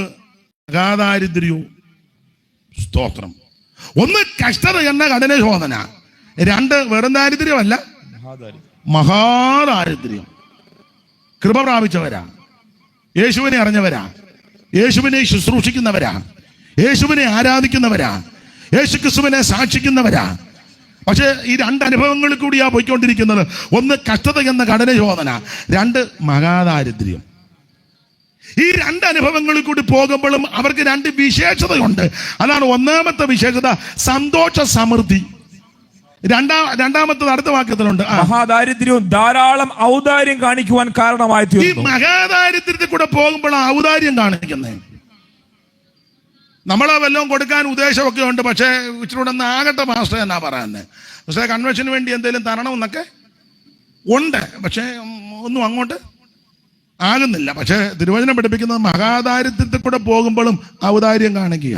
അഗാധാരിദ്ര്യവും. സ്തോത്രം. ഒന്ന് കഷ്ടത എന്ന കഠിന ശോധന, 2 വെറും ദാരിദ്ര്യമല്ല, മഹാദാരിദ്ര്യം. കൃപ പ്രാപിച്ചവരാ, യേശുവിനെ അറിഞ്ഞവരാ, യേശുവിനെ ശുശ്രൂഷിക്കുന്നവരാ, യേശുവിനെ ആരാധിക്കുന്നവരാ, യേശുക്രിസ്തുവിനെ സാക്ഷിക്കുന്നവരാ. പക്ഷെ ഈ രണ്ട് അനുഭവങ്ങളിൽ കൂടിയാ പോയിക്കൊണ്ടിരിക്കുന്നത്. ഒന്ന് കഷ്ടത എന്ന കഠിനശോധന, രണ്ട് മഹാദാരിദ്ര്യം. ഈ രണ്ട് അനുഭവങ്ങളിൽ കൂടി പോകുമ്പോഴും അവർക്ക് രണ്ട് വിശേഷതയുണ്ട്. അതാണ് ഒന്നാമത്തെ വിശേഷത, സന്തോഷ സമൃദ്ധി. രണ്ടാമത്തത് അടുത്ത വാക്യത്തിലുണ്ട്, മഹാദാരിദ്ര്യവും ധാരാളം ഔദാര്യം കാണിക്കുവാൻ കാരണമായി ഈ തീർന്നു. മഹാദാരിദ്ര്യത്തിൽ കൂടെ പോകുമ്പോൾ ഔദാര്യം കാണിക്കുന്നത്. നമ്മളെ വല്ലതും കൊടുക്കാൻ ഉദ്ദേശമൊക്കെ ഉണ്ട്, പക്ഷേ ഇച്ചിരി കൂടെ ഒന്ന് ആകട്ടെ മാസ്റ്റർ എന്നാ പറയുന്നത്. പക്ഷേ കൺവെൻഷന് വേണ്ടി എന്തെങ്കിലും തരണമെന്നൊക്കെ ഉണ്ട്, പക്ഷേ ഒന്നും അങ്ങോട്ട് ആകുന്നില്ല. പക്ഷേ തിരുവചനം പഠിപ്പിക്കുന്നത് മഹാദാരിദ്ര്യത്തിൽ കൂടെ പോകുമ്പോഴും ഔദാര്യം കാണിക്കുക.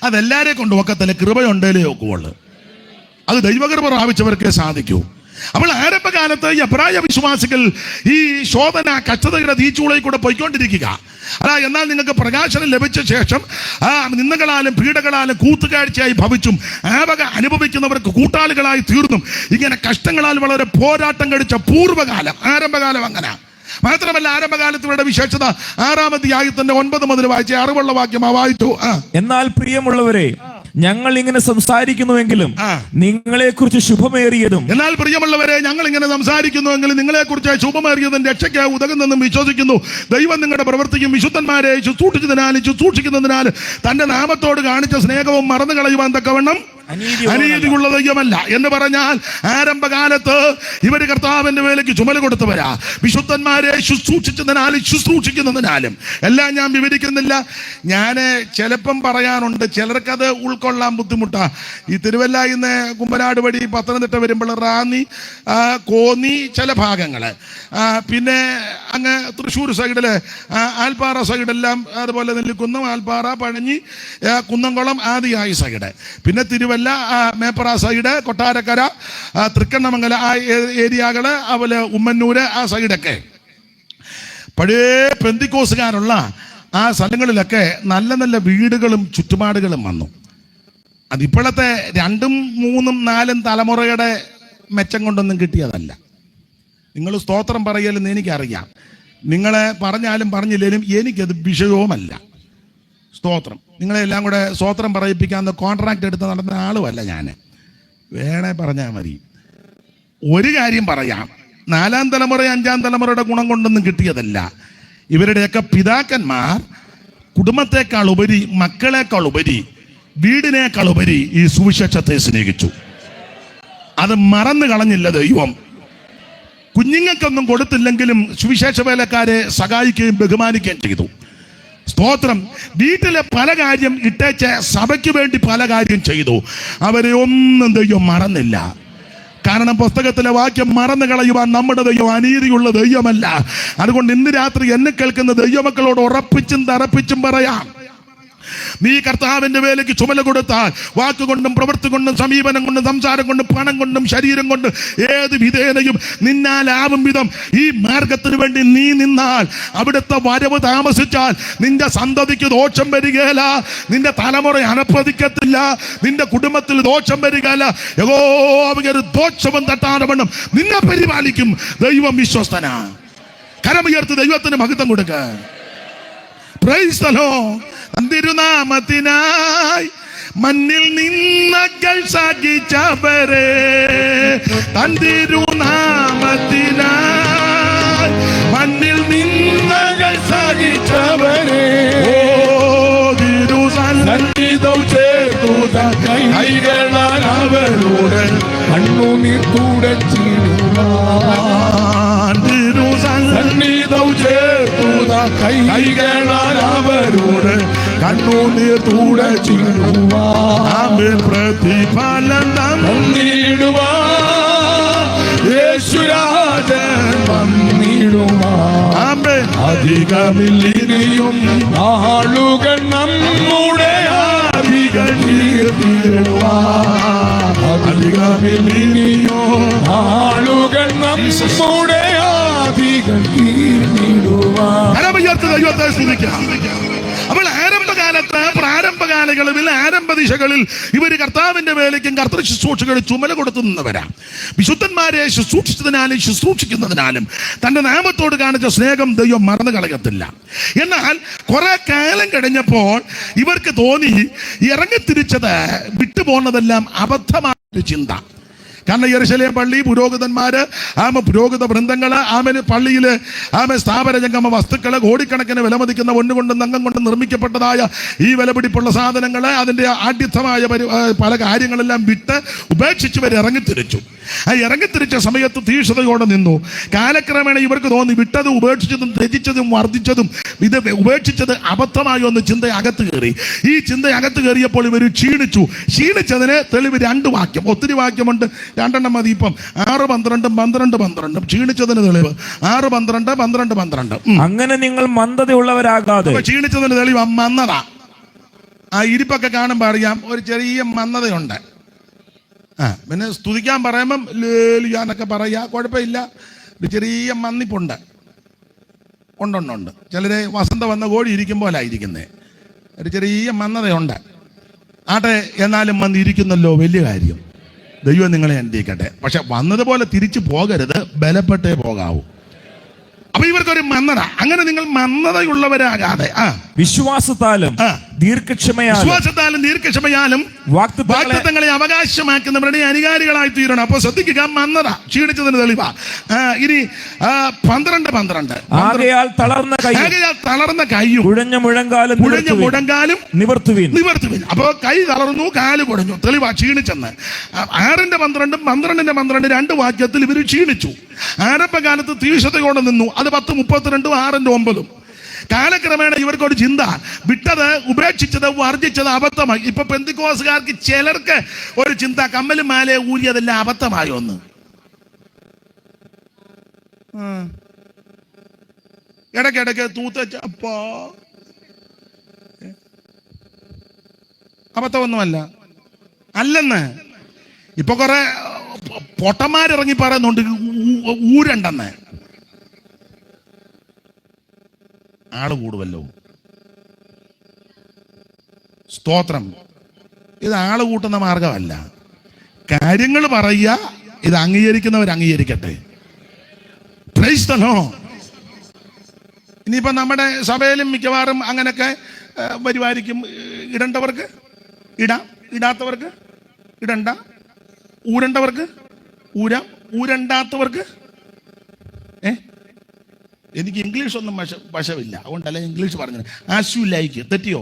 അതെല്ലാരെയും കൊണ്ട് ഒക്കത്തില്ല, കൃപയുണ്ടേലേ ഒക്കുള്ളൂ. അത് ദൈവകൃപ പ്രാപിച്ചവർക്കേ സാധിക്കൂ. അപ്പോൾ ആരംഭകാലത്ത് എബ്രായ വിശ്വാസികൾ ഈ ശോധന കഷ്ടതയുടെ തീച്ചൂളയിൽ കൂടെ പോയിക്കൊണ്ടിരിക്കുക. എന്നാൽ നിങ്ങൾക്ക് പ്രകാശനം ലഭിച്ച ശേഷം നിന്ദകളാലും പീഡകളാലും കൂത്തുകാഴ്ചയായി ഭവിച്ചും ആവക അനുഭവിക്കുന്നവർക്ക് കൂട്ടാളികളായി തീർന്നും ഇങ്ങനെ കഷ്ടങ്ങളാൽ വളരെ പോരാട്ടം കഴിച്ച പൂർവ്വകാലം, ആരംഭകാലം അങ്ങനെ. മാത്രമല്ല ആരംഭകാലത്തിലുള്ള വിശേഷത 6-ാം അധ്യായത്തിന്റെ 9 മുതൽ വായിച്ച 6 വാക്യം വായിച്ചു. എന്നാൽ പ്രിയമുള്ളവരെ, ഞങ്ങൾ ഇങ്ങനെ സംസാരിക്കുന്നുവെങ്കിലും നിങ്ങളെ കുറിച്ച് ശുഭമേറിയതും, എന്നാൽ പ്രിയമുള്ളവരെ, ഞങ്ങൾ ഇങ്ങനെ സംസാരിക്കുന്നുവെങ്കിലും നിങ്ങളെ കുറിച്ച് ശുഭമേറിയതും രക്ഷയ്ക്ക് ഉതകുന്നെന്നും വിശ്വസിക്കുന്നു. ദൈവം നിങ്ങളുടെ പ്രവൃത്തിക്കും വിശുദ്ധന്മാരെ ശുശ്രൂഷിക്കുന്നതിനാലും തന്റെ നാമത്തോട് കാണിച്ച സ്നേഹവും മറന്നു കളയുവാൻ തക്കവണ്ണം അനീതിയുള്ള ദൈവമല്ല എന്ന് പറഞ്ഞാൽ, ആരംഭകാലത്ത് ഇവര് കർത്താവിന്റെ വേലയ്ക്ക് ചുമല് കൊടുത്തവരാ. വിശുദ്ധന്മാരെ ശുശ്രൂഷിക്കുന്നതിനാലും എല്ലാം ഞാൻ വിവരിക്കുന്നില്ല. ഞാൻ ചിലപ്പം പറയാനുണ്ട്, ചിലർക്കത് ഉൾക്കൊള്ളാൻ ബുദ്ധിമുട്ടാ. ഈ തിരുവല്ലായിന്ന് കുമ്പനാട് വഴി പത്തനംതിട്ട വരുമ്പോൾ റാന്നി, കോന്നി ചില ഭാഗങ്ങള്, പിന്നെ അങ്ങ് തൃശ്ശൂർ സൈഡില് ആൽപ്പാറ സൈഡെല്ലാം, അതുപോലെ നെല്ലിക്കുന്നം, ആൽപ്പാറ, പഴഞ്ഞി, കുന്നംകുളം ആദിയായി സൈഡ്, പിന്നെ തിരുവല്ല, മേപ്പറ സൈഡ്, കൊട്ടാരക്കര, തൃക്കണ്ണമംഗല ആ ഏരിയകള്, അതുപോലെ ഉമ്മന്നൂര് ആ സൈഡൊക്കെ പഴയ പെന്തിക്കോസുകാരുള്ള ആ സ്ഥലങ്ങളിലൊക്കെ നല്ല നല്ല വീടുകളും ചുറ്റുപാടുകളും വന്നു. അതിപ്പോഴത്തെ 2, 3, 4 തലമുറയുടെ മെച്ചം കൊണ്ടൊന്നും കിട്ടിയതല്ല. നിങ്ങൾ സ്തോത്രം പറയലെന്ന് എനിക്കറിയാം, നിങ്ങളെ പറഞ്ഞാലും പറഞ്ഞില്ലേലും എനിക്കത് വിഷയവുമല്ല. സ്തോത്രം, നിങ്ങളെല്ലാം കൂടെ സ്തോത്രം പറയിപ്പിക്കാവുന്ന കോൺട്രാക്ട് എടുത്ത് നടന്ന ആളുമല്ല ഞാൻ. വേണേ പറഞ്ഞാൽ മതി. ഒരു കാര്യം പറയാം, 4-ാം തലമുറ 5-ാം തലമുറയുടെ ഗുണം കൊണ്ടൊന്നും കിട്ടിയതല്ല. ഇവരുടെയൊക്കെ പിതാക്കന്മാർ കുടുംബത്തെക്കാൾ ഉപരി, മക്കളെക്കാൾ ഉപരി, വീടിനേക്കാൾ ഉപരി ഈ സുവിശേഷത്തെ സ്നേഹിച്ചു. അത് മറന്നു കളഞ്ഞില്ല ദൈവം. കുഞ്ഞുങ്ങൾക്കൊന്നും കൊടുത്തില്ലെങ്കിലും സുവിശേഷ വേലക്കാരെ സഹായിക്കുകയും ബഹുമാനിക്കുകയും ചെയ്തു. സ്തോത്രം. വീട്ടിലെ പല കാര്യം ഇട്ടേച്ച് സഭയ്ക്ക് വേണ്ടി പല കാര്യം ചെയ്തു. അവരെ ഒന്നും ദൈവം മറന്നില്ല. കാരണം പുസ്തകത്തിലെ വാക്യം മറന്നു കളയുവാൻ നമ്മുടെ ദൈവം അനീതിയുള്ള ദൈവമല്ല. അതുകൊണ്ട് ഇന്ന് രാത്രി എന്നെ കേൾക്കുന്ന ദൈവമക്കളോട് ഉറപ്പിച്ചും തറപ്പിച്ചും പറയാം, നീ കർത്താവിന്റെ വേലയ്ക്ക് ചുമല കൊടുത്താൽ വാക്കുകൊണ്ടും പ്രവൃത്തി കൊണ്ടും സമീപനം കൊണ്ടും സംസാരം കൊണ്ടും പണം കൊണ്ടും ശരീരം കൊണ്ടും ഏത് വിധേനയും നിന്നാലാവും വിധം ഈ മാർഗത്തിന് വേണ്ടി നീ നിന്നാൽ, അവിടുത്തെ വരവ് താമസിച്ചാൽ നിന്റെ സന്തതിക്ക് ദോഷം വരികയില്ല, നിന്റെ തലമുറ അനപ്രതിക്കത്തില്ല, നിന്റെ കുടുംബത്തിൽ ദോഷം വരികയില്ല. യഹോവ ദോഷവും തട്ടാതെ വണ്ണം നിന്നെ പരിപാലിക്കും. ദൈവം വിശ്വസ്തനാ. കരമുയർത്തി ദൈവത്തിന് മഹത്വം കൊടുക്ക. Price the Lord. തിരുനാമത്തിനായി മണ്ണിൽ നിന്നകൾ സഹിച്ചവരെ, തിരുനാമത്തിനായി മണ്ണിൽ നിന്നകൾ സഹിച്ചവരെ, സന്നിധം ചേർത്തു കൈകളാൽ അവരോട് കണ്ണുനീർ തുടച്ചിടുവാൻ, സന്നിധം ചേർത്തു കൈകളാൽ അവരോട് കണ്ണുനീർ തുടച്ചിടുവാൻ, പ്രതിഫലം തന്നിടുവാൻ യേശുരാജൻ വന്നിടുവാൻ. അധികമില്ലിനിയും ആളുകൾ നമ്മുടെ അധികം തീർത്തിടുവാൻ, അധികമില്ലിനിയോ ആളുകൾ നമ്മുടെ അധികം തീർത്തിടുവാൻ. ദൈവത്തെ സ്തുതിക്കാം. അപ്പോൾ ആരംഭകാലത്ത് കാലയളവിൽ ആരംഭ ദിശകളിൽ ഇവർ കർത്താവിന്റെ വേലയ്ക്കും കർത്തൃ ശുശ്രൂഷകൾ ചുമല കൊടുത്തു നിന്നവരാ. വിശുദ്ധന്മാരെ ശുശ്രൂഷിച്ചതിനാലും ശുശ്രൂഷിക്കുന്നതിനാലും തന്റെ നാമത്തോട് കാണിച്ച സ്നേഹം ദൈവം മറന്നു കളയത്തില്ല. എന്നാൽ കുറെ കാലം കഴിഞ്ഞപ്പോൾ ഇവർക്ക് തോന്നി ഇറങ്ങിത്തിരിച്ചത് വിട്ടുപോകുന്നതെല്ലാം അബദ്ധമായ ചിന്ത. കാരണം യെരൂശലേം പള്ളി, പുരോഹിതന്മാര്, പുരോഹിത വൃന്ദങ്ങള്, പള്ളിയില് സ്ഥാപന ജംഗമ വസ്തുക്കള്, കോടിക്കണക്കിന് വിലമതിക്കുന്ന പൊന്നുകൊണ്ടും തങ്കം കൊണ്ടും നിർമ്മിക്കപ്പെട്ടതായ ഈ വിലപിടിപ്പുള്ള സാധനങ്ങള്, അതിന്റെ ആഢ്യത്വമായ പല കാര്യങ്ങളെല്ലാം വിട്ട് ഉപേക്ഷിച്ചവർ ഇറങ്ങിത്തിരിച്ചു. ആ ഇറങ്ങിത്തിരിച്ച സമയത്ത് തീക്ഷ്ണതയോടെ നിന്നു. കാലക്രമേണ ഇവർക്ക് തോന്നി വിട്ടത് ഉപേക്ഷിച്ചതും ത്യജിച്ചതും വർദ്ധിച്ചതും ഇത് ഉപേക്ഷിച്ചത് അബദ്ധമായോ എന്ന് ചിന്ത അകത്ത് കയറി. ഈ ചിന്ത അകത്ത് കയറിയപ്പോൾ ഇവർ ക്ഷീണിച്ചു. ക്ഷീണിച്ചതിന് തെളിവ് 2 വാക്യം, ഒത്തിരി വാക്യമുണ്ട്, 2 മതി. ഇപ്പം 6, 12, 12 ക്ഷീണിച്ചതിന് തെളിവ് 6, 12, 12. അങ്ങനെ നിങ്ങൾ മന്ദതയുള്ളവരാകാതെ. ക്ഷീണിച്ചതിന് തെളിവ് മന്ദത. ആ ഇരിപ്പൊക്കെ കാണുമ്പോൾ അറിയാം ഒരു ചെറിയ മന്ദതയുണ്ട്. പിന്നെ സ്തുതിക്കാൻ പറയുമ്പം ലേലിയാന്നൊക്കെ പറയാ, കുഴപ്പമില്ല. ഒരു ചെറിയ മന്നിപ്പുണ്ട്. ഉണ്ട്. ചിലര് വസന്ത വന്ന കോഴി ഇരിക്കും പോലെ ഇരിക്കുന്നേ, ഒരു ചെറിയ മന്ദതയുണ്ട്. ആട്ടെ, എന്നാലും വന്നിരിക്കുന്നല്ലോ, വലിയ കാര്യം. ദൈവം നിങ്ങളെ അനുഗ്രഹിക്കട്ടെ. പക്ഷെ വന്നതുപോലെ തിരിച്ചു പോകരുത്, ബലപ്പെട്ടേ പോകാവൂ. അപ്പൊ ഇവർക്കൊരു മന്ദത. അങ്ങനെ നിങ്ങൾ മന്ദതയുള്ളവരാകാതെ വിശ്വാസത്താലും ദീർഘക്ഷമയാലും വാഗ്ദത്തങ്ങളെ അവകാശമാക്കുന്നവരുടെ അനുകാരികളായി തീരണം. അപ്പൊ ശ്രദ്ധിക്കുക, മന്ദത ക്ഷീണിച്ചതിന് തെളിവാ. ഇനി 12 ആകയാൽ തളർന്ന കൈയും കുഴഞ്ഞ മുഴങ്കാലും നിവർത്തുവിൻ. അപ്പൊ കൈ തളർന്നു, കാല് കുഴഞ്ഞു, തെളിവാ ക്ഷീണിച്ചെന്ന്. 6-ന്റെ 12, 12-ന്റെ 12 2 വാക്യത്തിൽ ഇവർ ക്ഷീണിച്ചു. ആരംഭകാലത്ത് തീക്ഷണതയോടെ നിന്നു. അത് 10:32, 6-ന്റെ 9. കാലക്രമേണ ഇവർക്കൊരു ചിന്ത, വിട്ടത് ഉപേക്ഷിച്ചത് വർദ്ധിച്ചത് അബദ്ധമായി. ഇപ്പൊ പെന്തിക്കോസുകാർക്ക് ചിലർക്ക് ഒരു ചിന്ത, കമ്മലും മാലയെ ഊരിയതെല്ലാം അബദ്ധമായോ എന്ന്. ഇടയ്ക്കിടയ്ക്ക് തൂത്തപ്പോ അബദ്ധമൊന്നുമല്ല അല്ലെന്ന് ഇപ്പൊ കുറെ പൊട്ടന്മാരിറങ്ങി പറയുന്നുണ്ട് ഊരണ്ടെന്ന്. ആള് കൂടുമല്ലോ, സ്തോത്രം. ഇത് ആള് കൂട്ടുന്ന മാർഗമല്ല. കാര്യങ്ങൾ പറയുക, ഇത് അംഗീകരിക്കുന്നവർ അംഗീകരിക്കട്ടെ. Praise the Lord. ഇനിയിപ്പോ നമ്മുടെ സഭയിലും മിക്കവാറും അങ്ങനെയൊക്കെ പരിപാലിക്കും. ഇടേണ്ടവർക്ക് ഇടാം, ഇടാത്തവർക്ക് ഇടണ്ട. ഊരണ്ടവർക്ക് ഊരാം, ഊരണ്ടാത്തവർക്ക് എനിക്ക് ഇംഗ്ലീഷ് ഒന്നും വശമില്ല, അതുകൊണ്ടല്ല ഇംഗ്ലീഷ് പറഞ്ഞത്. As you like. തെറ്റിയോ?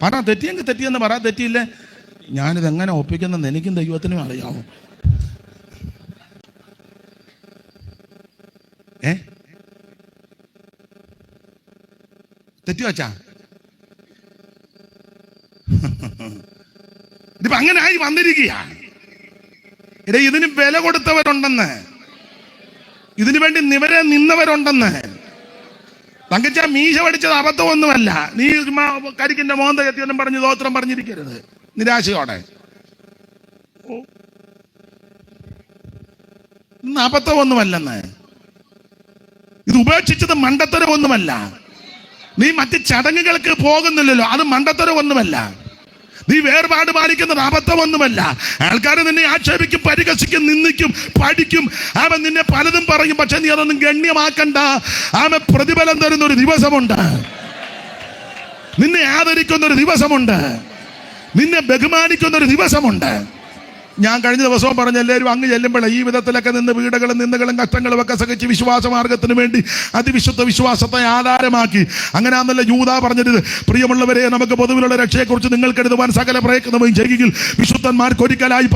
പറ, തെറ്റിയെങ്കിൽ തെറ്റിയെന്ന് പറ. തെറ്റിയില്ലേ, ഞാനിത് എങ്ങനെ ഒപ്പിക്കുന്നെന്ന് എനിക്കും ദൈവത്തിനും അറിയാമോ. തെറ്റി വച്ചാ ഇതിപ്പോ അങ്ങനെ ആയി വന്നിരിക്കുകയാണ്. ഇതിന് വില കൊടുത്തവരുണ്ടെന്ന്, ഇതിനു വേണ്ടി നിന്നവരുണ്ടെന്ന്. തങ്കച്ച മീശ പഠിച്ചത് അബദ്ധമൊന്നുമല്ല. നീ കരിക്കിന്റെ മോന്ത എത്തിയെന്നും പറഞ്ഞ് ദോത്രം പറഞ്ഞിരിക്കരുത് നിരാശയോടെ. ഇന്ന് അബദ്ധമൊന്നുമല്ലെന്ന്. ഇത് ഉപേക്ഷിച്ചത് മണ്ടത്തരമൊന്നുമല്ല. നീ മറ്റ് ചടങ്ങുകൾക്ക് പോകുന്നില്ലല്ലോ, അത് മണ്ടത്തരമൊന്നുമല്ല. നീ വേർപാട് പാലിക്കുന്നത് അബദ്ധമൊന്നുമല്ല. ആൾക്കാർ നിന്നെ ആക്ഷേപിക്കും, പരിഹസിക്കും, നിന്ദിക്കും, പഠിക്കും. അവൻ നിന്നെ പലതും പറയും. പക്ഷെ നീ അതൊന്നും ഗണ്യമാക്കണ്ട. അവൻ പ്രതിഫലം തരുന്ന ഒരു ദിവസമുണ്ട്. നിന്നെ ആദരിക്കുന്ന ഒരു ദിവസമുണ്ട്. നിന്നെ ബഹുമാനിക്കുന്ന ഒരു ദിവസമുണ്ട്. ഞാൻ കഴിഞ്ഞ ദിവസവും പറഞ്ഞ, എല്ലാവരും അങ്ങ് ചെല്ലുമ്പോൾ ഈ വിധത്തിലൊക്കെ നിന്ന് വീടുകളും നിന്നുകളും കഷ്ടങ്ങളും ഒക്കെ സഹിച്ച് വിശ്വാസമാർഗത്തിന് വേണ്ടി അതിവിശുദ്ധ വിശ്വാസത്തെ ആധാരമാക്കി. അങ്ങനെയാണെന്നല്ല യൂദാ പറഞ്ഞത്. പ്രിയമുള്ളവരെ, നമുക്ക് പൊതുവിലുള്ള രക്ഷയെക്കുറിച്ച് നിങ്ങൾക്ക് എഴുതുവാൻ സകല പ്രയത്നവും ചെയ്യുകയിൽ വിശുദ്ധന്മാർക്ക് ഒരിക്കലായി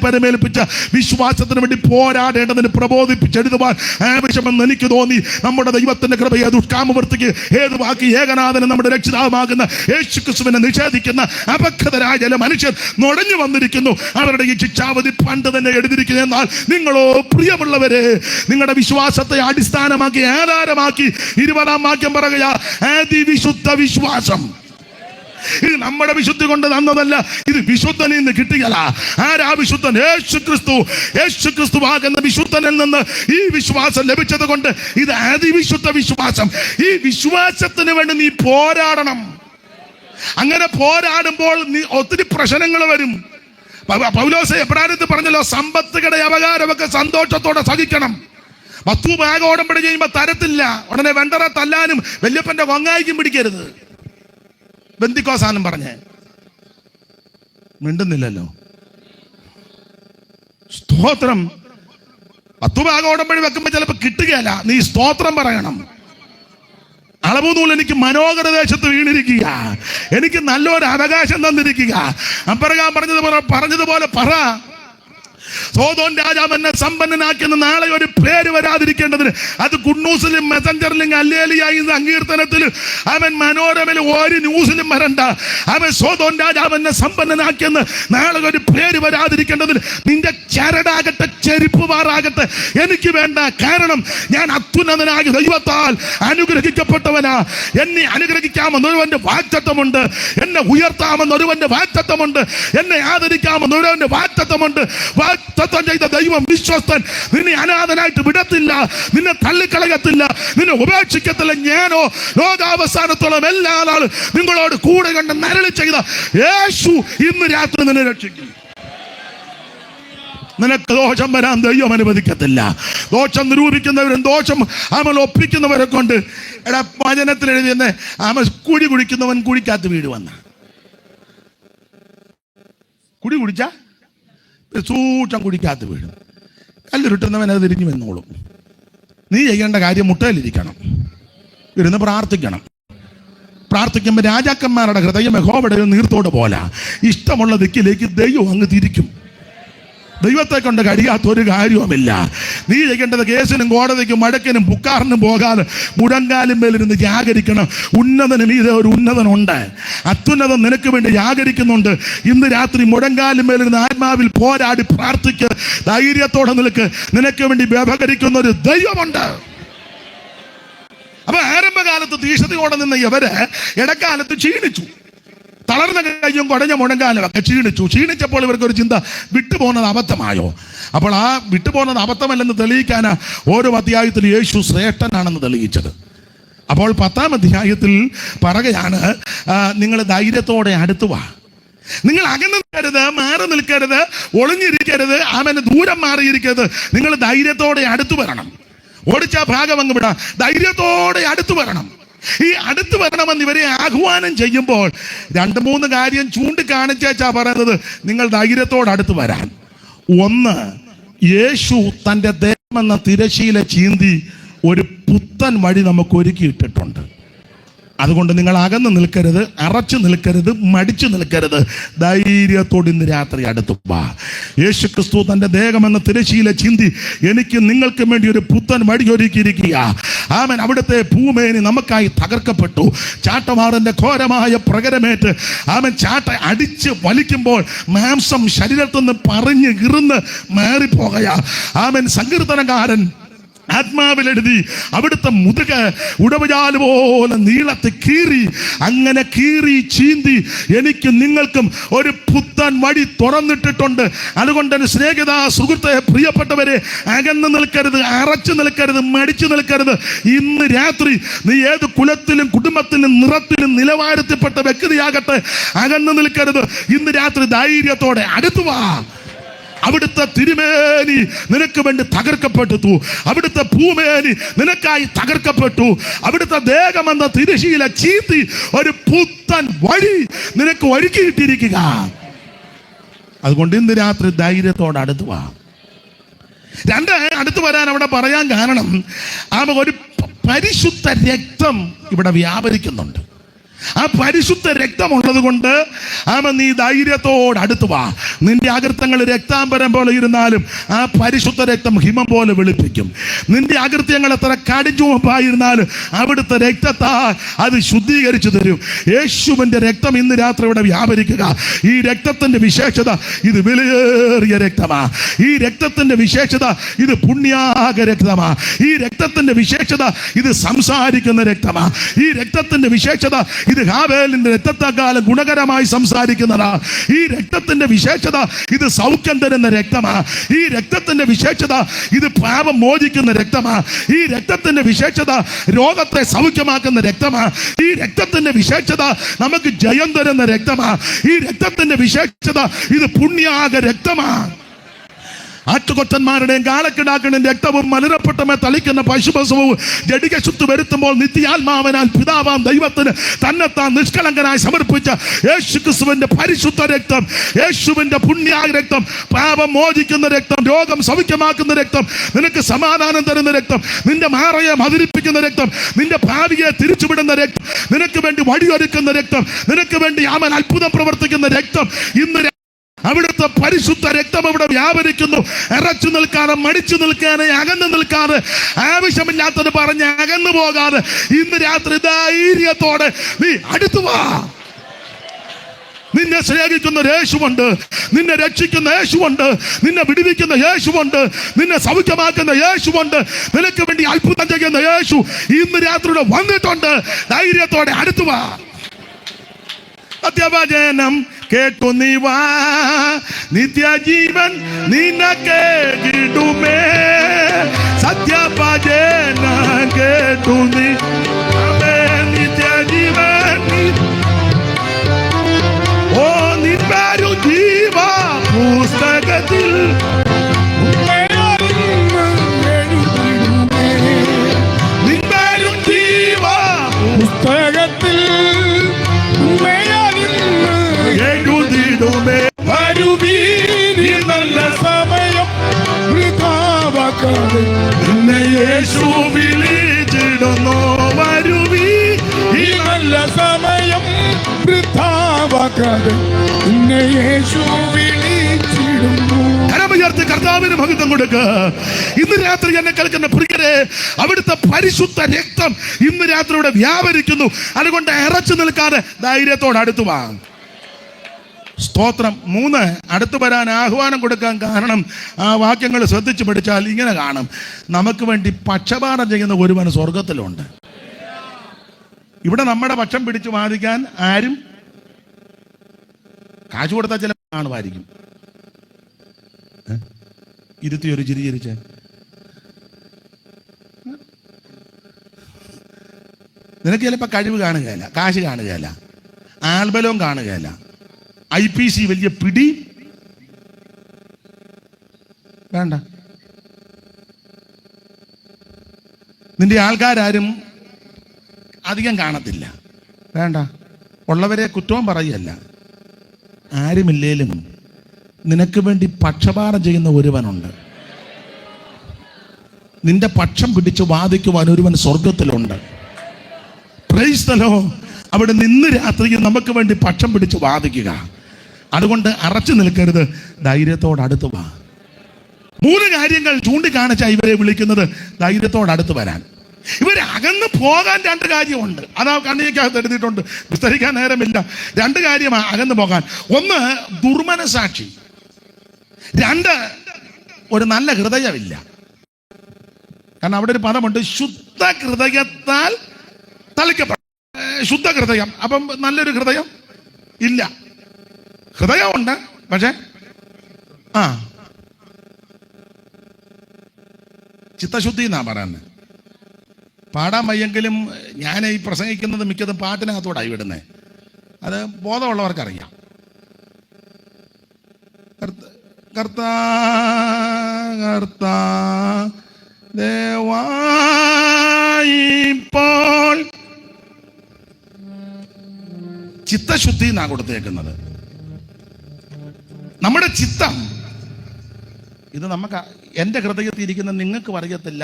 പരിമേൽപ്പിച്ച വിശ്വാസത്തിന് വേണ്ടി പോരാടേണ്ടതിന് പ്രബോധിപ്പിച്ചെഴുതുവാൻ ആവശ്യമെന്ന് എനിക്ക് തോന്നി. നമ്മുടെ ദൈവത്തിന്റെ കൃപയെ ദുഷ്കാമവൃത്തിക്ക് ഏതുവാക്കി ഏകനാഥന് നമ്മുടെ രക്ഷിതാവുമാകുന്ന യേശുക്രിസ്തുവിനെ നിഷേധിക്കുന്ന അപക്വതരായ ചില മനുഷ്യർ നുഴഞ്ഞു വന്നിരിക്കുന്നു. അവരുടെ ഈ ശിക്ഷാവധി പണ്ട് തന്നെ എഴുതിയിരിക്കുന്നു. എന്നാൽ നിങ്ങളോ പ്രിയമുള്ളവരെ, നിങ്ങളുടെ വിശ്വാസത്തെ അടിസ്ഥാനമാക്കി ആധാരമാക്കി 20-ാം വാക്യം പറയുക, അതിവിശുദ്ധ വിശ്വാസം. ഇത് നമ്മുടെ വിശുദ്ധി കൊണ്ട് തന്നതല്ല, ഇത് വിശുദ്ധനിൽ നിന്ന് കിട്ടിയതാ. ആരാ വിശുദ്ധൻ? യേശുക്രിസ്തു ആകുന്ന വിശുദ്ധനിൽ നിന്ന് ഈ വിശ്വാസം ലഭിച്ചത് കൊണ്ട് ഇത് അതിവിശുദ്ധ വിശ്വാസം. ഈ വിശ്വാസത്തിന് വേണ്ടി നീ പോരാടണം. അങ്ങനെ പോരാടുമ്പോൾ ഒത്തിരി പ്രശ്നങ്ങൾ വരും. പൗലോസ് എബ്രായത്തിൽ പറഞ്ഞല്ലോ, സമ്പത്തുകളുടെ അപകാരമൊക്കെ സന്തോഷത്തോടെ സഹിക്കണം. 10 ഭാഗം ഓടമ്പടി ചെയ്യുമ്പോൾ തരത്തില്ല, ഉടനെ വെണ്ടറ തല്ലാനും വല്യപ്പന്റെ വങ്ങായിക്കും പിടിക്കരുത്. ബന്ധിക്കോസാനും പറഞ്ഞേ മിണ്ടുന്നില്ലല്ലോ. സ്തോത്രം. 10 ഭാഗം ഓടമ്പടി വെക്കുമ്പോ ചിലപ്പോ കിട്ടുകയല്ല, നീ സ്തോത്രം പറയണം. അളവുനൂൽ എനിക്ക് മനോഹര ദേശത്ത് വീണിരിക്കുക, എനിക്ക് നല്ലൊരു അവകാശം തന്നിരിക്കുക. അപ്പറകാൻ പറഞ്ഞതുപോലെ പറ. സോദോം രാജാവ് എന്നെ സമ്പന്നനാക്കിയെന്ന് നാളെ ഒരു പേര് വരാതിരിക്കേണ്ടതിന് അത് ഗുഡ് ന്യൂസിലും മെസഞ്ചറിലും അല്ലേലിയായി സങ്കീർത്തനത്തിലും അവൻ മനോരമയിലും ഒരു ന്യൂസിലും വരണ്ട. അവൻ സോദോം രാജാവ് എന്നെ സമ്പന്നനാക്കിയെന്ന് നാളെ ഒരു പേര് വരാതിരിക്കേണ്ടതിന് നിന്റെ ചരടാകട്ടെ ചെരുപ്പ് പാറാകട്ടെ എനിക്ക് വേണ്ട. കാരണം ഞാൻ അത്യുന്നതനായ ദൈവത്താൽ അനുഗ്രഹിക്കപ്പെട്ടവനാ. എന്നെ അനുഗ്രഹിക്കാമെന്ന് ഒരുവന്റെ വാഗ്ദത്തമുണ്ട്, എന്നെ ഉയർത്താമെന്ന് ഒരുവന്റെ വാഗ്ദത്തമുണ്ട്, എന്നെ ആദരിക്കാമെന്ന് ഒരുവന്റെ വാഗ്ദത്തമുണ്ട്. വാഗ്ദത്തം ചെയ്ത ദൈവം വിശ്വസ്തൻ. നിന്നെ അനാഥനായിട്ട് വിടത്തില്ല, നിന്നെ തള്ളിക്കളയത്തില്ല, നിന്നെ ഉപേക്ഷിക്കത്തില്ല. ഞാനോ ലോകാവസാനത്തോളം എല്ലാ നാളും നിങ്ങളോട് കൂടെ കണ്ട് നരളി ചെയ്ത യേശു ഇന്ന് രാത്രി നിന്നെ രക്ഷിക്കും. നിനക്ക് ദോഷം വരാൻ ദൈവം അനുവദിക്കത്തില്ല. ദോഷം നിരൂപിക്കുന്നവരും ദോഷം അവൻ ഒപ്പിക്കുന്നവരെ കൊണ്ട് വചനത്തിൽ എഴുതിയെന്ന് അവൻ കുഴി കുടിക്കുന്നവൻ കുഴിക്കാത്ത വീട് വന്ന കുടി കുടിച്ച സൂക്ഷം കുടിക്കാത്ത വീട്. കല്ലുരുട്ടുന്നവൻ അത് തിരിഞ്ഞു വന്നോളും. നീ ചെയ്യേണ്ട കാര്യം മുട്ടയിലിരിക്കണം, ഇരുന്ന് പ്രാർത്ഥിക്കണം. പ്രാർത്ഥിക്കുമ്പോൾ രാജാക്കന്മാരുടെ ഹൃദയം യഹോവയുടെ നീർത്തോട് പോലെ ഇഷ്ടമുള്ള ദിക്കിലേക്ക് ദൈവം അങ്ങ് തിരിക്കും. ദൈവത്തെ കൊണ്ട് കഴിയാത്തൊരു കാര്യവുമില്ല. നീ ചെയ്യേണ്ടത് കേസിനും കോടതിക്കും മഴക്കിനും പുക്കാറിനും പോകാതെ മുഴങ്കാലും മേലിരുന്ന് ജാഗരിക്കണം. ഉന്നതനും ഇത് ഒരു ഉന്നതനുണ്ട്, അത്യുന്നതൻ നിനക്ക് വേണ്ടി ജാഗരിക്കുന്നുണ്ട്. ഇന്ന് രാത്രി മുഴങ്കാലും മേലിരുന്ന് ആത്മാവിൽ പോരാടി പ്രാർത്ഥിക്ക്. ധൈര്യത്തോടെ നിനക്ക് വേണ്ടി വ്യവഹരിക്കുന്ന ഒരു ദൈവമുണ്ട്. അപ്പൊ ആരംഭകാലത്ത് തീഷ്ണതയോടെ നിന്ന ഇവര് ഇടക്കാലത്ത് ക്ഷീണിച്ചു. തളർന്ന കയ്യും കുടഞ്ഞ മുഴങ്കാലും ഒക്കെ ക്ഷീണിച്ചപ്പോൾ ഇവർക്ക് ഒരു ചിന്ത, വിട്ടുപോകുന്നത് അബദ്ധമായോ? അപ്പോൾ ആ വിട്ടുപോകുന്നത് അബദ്ധമല്ലെന്ന് തെളിയിക്കാനാ ഓരോ അധ്യായത്തിൽ യേശു ശ്രേഷ്ഠനാണെന്ന് തെളിയിച്ചത്. അപ്പോൾ 10-ാം അധ്യായത്തിൽ പറയുകയാണ്, നിങ്ങൾ ധൈര്യത്തോടെ അടുത്തു വാ. നിങ്ങൾ അകന്നു നിൽക്കരുത്, മാറി നിൽക്കരുത്, ഒളിഞ്ഞിരിക്കരുത്, അവന് ദൂരം മാറിയിരിക്കരുത്. നിങ്ങൾ ധൈര്യത്തോടെ അടുത്തു വരണം. ഓടിച്ച ഭാഗം അങ്ങ് വിടാം. ധൈര്യത്തോടെ അടുത്തു വരണം. ഈ അടുത്ത് വരണമെന്ന് ഇവരെ ആഹ്വാനം ചെയ്യുമ്പോൾ 2-3 കാര്യം ചൂണ്ടിക്കാണിച്ചാ പറയുന്നത്, നിങ്ങൾ ധൈര്യത്തോടെ അടുത്ത് വരാൻ. ഒന്ന്, യേശു തൻ്റെ ദേഹമെന്ന തിരശീല ചീന്തി ഒരു പുത്തൻ വഴി നമുക്ക് ഒരുക്കിയിട്ടിട്ടുണ്ട്. അതുകൊണ്ട് നിങ്ങൾ അകന്ന് നിൽക്കരുത്, അറച്ചു നിൽക്കരുത്, മടിച്ചു നിൽക്കരുത്. ധൈര്യത്തോട് ഇന്ന് രാത്രി അടുത്തു വാ. യേശു ക്രിസ്തു തൻ്റെ ദേഹമെന്ന തിരശീല ചിന്തി എനിക്ക് നിങ്ങൾക്ക് വേണ്ടി ഒരു പുത്തൻ വഴി ഒരുക്കിയിരിക്കുക. ആമേൻ. അവിടുത്തെ ഭൂമേനി നമുക്കായി തകർക്കപ്പെട്ടു. ചാട്ടമാറിന്റെ ഘോരമായ പ്രകരമേറ്റ് ആമൻ ചാട്ട അടിച്ച് വലിക്കുമ്പോൾ മാംസം ശരീരത്തിൽ നിന്ന് പറഞ്ഞ് ഇറുന്ന് മാറിപ്പോകയാ. ആമൻ. സങ്കീർത്തനകാരൻ ആത്മാവിലെഴുതി, അവിടുത്തെ മുതുക ഉടവജാല് പോലെ നീളത്തിൽ കീറി, അങ്ങനെ കീറി ചീന്തി എനിക്ക് നിങ്ങൾക്കും ഒരു പുത്തൻ വഴി തുറന്നിട്ടിട്ടുണ്ട്. അതുകൊണ്ട് സ്നേഹിത സുഹൃത്തെ, പ്രിയപ്പെട്ടവരെ, അകന്ന് നിൽക്കരുത്, അറച്ചു നിൽക്കരുത്, മടിച്ചു നിൽക്കരുത്. ഇന്ന് രാത്രി നീ ഏത് കുലത്തിലും കുടുംബത്തിലും നിറത്തിലും നിലവാരത്തിൽപ്പെട്ട വ്യക്തിയാകട്ടെ, അകന്ന് നിൽക്കരുത്. ഇന്ന് രാത്രി ധൈര്യത്തോടെ അടുത്തു വാ. അവിടുത്തെ തിരുമേനി നിനക്ക് വേണ്ടി തകർക്കപ്പെട്ടു. അവിടുത്തെ ഭൂമേനി നിനക്കായി തകർക്കപ്പെട്ടു. അവിടുത്തെ ദേഹമെന്ന തിരശീല ചീന്തി ഒരു പുത്തൻ വഴി നിനക്ക് ഒരുക്കിയിട്ടിരിക്കുക. അതുകൊണ്ട് ഇന്ന് രാത്രി ധൈര്യത്തോടെ അടുത്ത് വാ. 2, അടുത്ത് വരാൻ അവിടെ പറയാൻ കാരണം, ഒരു പരിശുദ്ധ രക്തം ഇവിടെ വ്യാപരിക്കുന്നുണ്ട്. ആ പരിശുദ്ധ രക്തമുള്ളത് കൊണ്ട് നീ ധൈര്യത്തോടെ അടുത്തു വാ. നിന്റെ അകൃത്യങ്ങൾ രക്താംബരം പോലെ ഇരുന്നാലും ആ പരിശുദ്ധ രക്തം ഹിമം പോലെ വെളുപ്പിക്കും. നിന്റെ അകൃത്യങ്ങൾ എത്ര കടിച്ചുവപ്പായിരുന്നാലും അവിടുത്തെ രക്തത്താൽ അത് ശുദ്ധീകരിച്ചു തരും. യേശുവിന്റെ രക്തം ഇന്ന് രാത്രി ഇവിടെ വ്യാപരിക്കുക. ഈ രക്തത്തിന്റെ വിശേഷത, ഇത് വിലയേറിയ രക്തമാ. ഈ രക്തത്തിന്റെ വിശേഷത, ഇത് പുണ്യാക രക്തമാ. ഈ രക്തത്തിന്റെ വിശേഷത, ഇത് സംസാരിക്കുന്ന രക്തമാ. ഈ രക്തത്തിന്റെ വിശേഷത, ഇത് ഹാബേലിന്റെ രക്തത്തെക്കാളും ഗുണകരമായി സംസാരിക്കുന്നതാ. ഈ രക്തത്തിന്റെ വിശേഷത ഇത് സൗഖ്യം തരുന്ന രക്തമാ. ഈ രക്തത്തിന്റെ വിശേഷത ഇത് പാപം മോചിക്കുന്ന രക്തമാ. ഈ രക്തത്തിന്റെ വിശേഷത രോഗത്തെ സൗഖ്യമാക്കുന്ന രക്തമാ. ഈ രക്തത്തിന്റെ വിശേഷത നമുക്ക് ജയം തരുന്ന രക്തമാ. ഈ രക്തത്തിന്റെ വിശേഷത ഇത് പുണ്യാക രക്തമാ. ആറ്റുകൊറ്റന്മാരുടെയും കാളക്കിടാക്കളുടെയും രക്തവും മലിനപ്പെട്ടമേ തളിക്കുന്ന പശുപസവും ജഡിക ശുദ്ധി വരുത്തുമ്പോൾ നിത്യാത്മാവനാൽ പിതാവാം ദൈവത്തിന് തന്നെത്താൻ നിഷ്കളങ്കനായി സമർപ്പിച്ച യേശുക്രിസ്തുവിന്റെ പരിശുദ്ധ രക്തം, യേശുവിന്റെ പുണ്യാക രക്തം, പാപം മോചിക്കുന്ന രക്തം, രോഗം സൗഖ്യമാക്കുന്ന രക്തം, നിനക്ക് സമാധാനം തരുന്ന രക്തം, നിന്റെ മാറയെ മധുരിപ്പിക്കുന്ന രക്തം, നിന്റെ ഭാവിയെ തിരിച്ചുവിടുന്ന രക്തം, നിനക്ക് വേണ്ടി വഴിയൊരുക്കുന്ന രക്തം, നിനക്ക് വേണ്ടി അവൻ അത്ഭുതം പ്രവർത്തിക്കുന്ന രക്തം. ഇന്ന് അവിടുത്തെ പരിശുദ്ധ രക്തം അവിടെ വ്യാപരിക്കുന്നു. ഇറച്ചു നിൽക്കാതെ, മടിച്ചു നിൽക്കാതെ, അകന്നു നിൽക്കാതെ, ആവശ്യമില്ലാത്തത് പറഞ്ഞ് അകന്നു പോകാതെ ഇന്ന് രാത്രി ധൈര്യത്തോടെ നീ അടുത്തു വാ. നിന്നെ സ്നേഹിക്കുന്ന യേശുവുണ്ട്, നിന്നെ രക്ഷിക്കുന്ന യേശുവുണ്ട്, നിന്നെ വിടുവിക്കുന്ന യേശുവുണ്ട്, നിന്നെ സൗഖ്യമാക്കുന്ന യേശുവുണ്ട്, നിനക്ക് വേണ്ടി അത്ഭുതം ചെയ്യുന്ന യേശു ഇന്ന് രാത്രിയുടെ വന്നിട്ടുണ്ട്. ധൈര്യത്തോടെ അടുത്തു വാ. അത്യവചനം കേട്ടു നീ വാ, നിത്യജീവൻ നിനക്ക് കിട്ടുമേ. സത്യവചനം കേട്ടു നീ നിത്യജീവൻ. ഓ നിൻപേരു ജീവ പുസ്തകത്തിൽ നിൻപേരു ജീവ പുസ്തകത്തിൽ എഴുതിടുമേ. വരുവീനി നല്ല സമയം വൃഥാവാക്കാതെ നിന്നെ യേശു വിളിച്ചിടുന്നു. വരുവീ ഈ നല്ല സമയം വൃഥാവാക്കാതെ നിന്നെ യേശു വിളിച്ചിടുന്നു. കരമുയർത്തി കർത്താവിന് മഹത്വം കൊടുക്കുക. ഇന്ന് രാത്രി എന്നെ കേൾക്കുന്ന പ്രിയരെ, അവിടുത്തെ പരിശുദ്ധ രക്തം ഇന്ന് രാത്രി ഇവിടെ വ്യാപരിക്കുന്നു. അതുകൊണ്ട് ഇറച്ചു നിൽക്കാതെ ധൈര്യത്തോടെ അടുത്തു വാ. സ്തോത്രം. 3, അടുത്തു വരാൻ ആഹ്വാനം കൊടുക്കാൻ കാരണം ആ വാക്യങ്ങൾ ശ്രദ്ധിച്ചു പഠിച്ചാൽ ഇങ്ങനെ കാണും. നമുക്ക് വേണ്ടി പക്ഷപാതം ചെയ്യുന്ന ഒരുവൻ സ്വർഗത്തിലുണ്ട്. ഇവിടെ നമ്മുടെ പക്ഷം പിടിച്ചു വാദിക്കാൻ ആരും കാശ് കൊടുത്താൽ ചില കാണുമായിരിക്കും. ഇരുത്തിയൊരു ചിരി ചിരിച്ച് നിനക്ക് ചിലപ്പോൾ കഴിവ് കാണുകയല്ല, കാശ് കാണുകയല്ല, ആൽബലവും കാണുകയല്ല, IPC വലിയ പിടി വേണ്ട. നിന്റെ ആൾക്കാരും അധികം കാണത്തില്ല, വേണ്ട. ഉള്ളവരെ കുറ്റവും പറയല്ല. ആരുമില്ലേലും നിനക്ക് വേണ്ടി പക്ഷപാതം ചെയ്യുന്ന ഒരുവനുണ്ട്. നിന്റെ പക്ഷം പിടിച്ച് വാദിക്കുവാൻ ഒരുവൻ സ്വർഗത്തിലുണ്ട്. Price the Lord. അവിടെ നിന്ന് രാത്രി നമുക്ക് വേണ്ടി പക്ഷം പിടിച്ച് വാദിക്കുക. അതുകൊണ്ട് അറച്ചു നിൽക്കരുത്, ധൈര്യത്തോട് അടുത്ത് വാ. 3 കാര്യങ്ങൾ ചൂണ്ടിക്കാണിച്ച ഇവരെ വിളിക്കുന്നത് ധൈര്യത്തോട് അടുത്ത് വരാൻ. ഇവർ അകന്ന് പോകാൻ 2 കാര്യമുണ്ട്. അതാ കണ്ണിക്കകത്ത് എഴുതിയിട്ടുണ്ട്, വിസ്തരിക്കാൻ നേരമില്ല. 2 കാര്യമാണ് അകന്ന് പോകാൻ. 1, ദുർമനസാക്ഷി. 2, ഒരു നല്ല ഹൃദയമില്ല. കാരണം അവിടെ ഒരു പദമുണ്ട്, ശുദ്ധ ഹൃദയത്താൽ തളിക്കപ്പെട്ട. ശുദ്ധ ഹൃദയം, അപ്പം നല്ലൊരു ഹൃദയം ഇല്ല. ഹൃദയമുണ്ട്, പക്ഷെ ചിത്തശുദ്ധി എന്നാ പറയുന്നത്. പാടാൻ വയ്യെങ്കിലും ഞാൻ ഈ പ്രസംഗിക്കുന്നത് മിക്കതും പാട്ടിനകത്തോടായി വിടുന്നത്. അത് ബോധമുള്ളവർക്കറിയാം. കർത്താ ദേവായിപ്പോൾ ചിത്തശുദ്ധി എന്നാ കൊടുത്തേക്കുന്നത്. നമ്മുടെ ചിത്തം ഇത് നമുക്ക്, എൻ്റെ ഹൃദയത്തിൽ ഇരിക്കുന്ന നിങ്ങൾക്ക് അറിയത്തില്ല,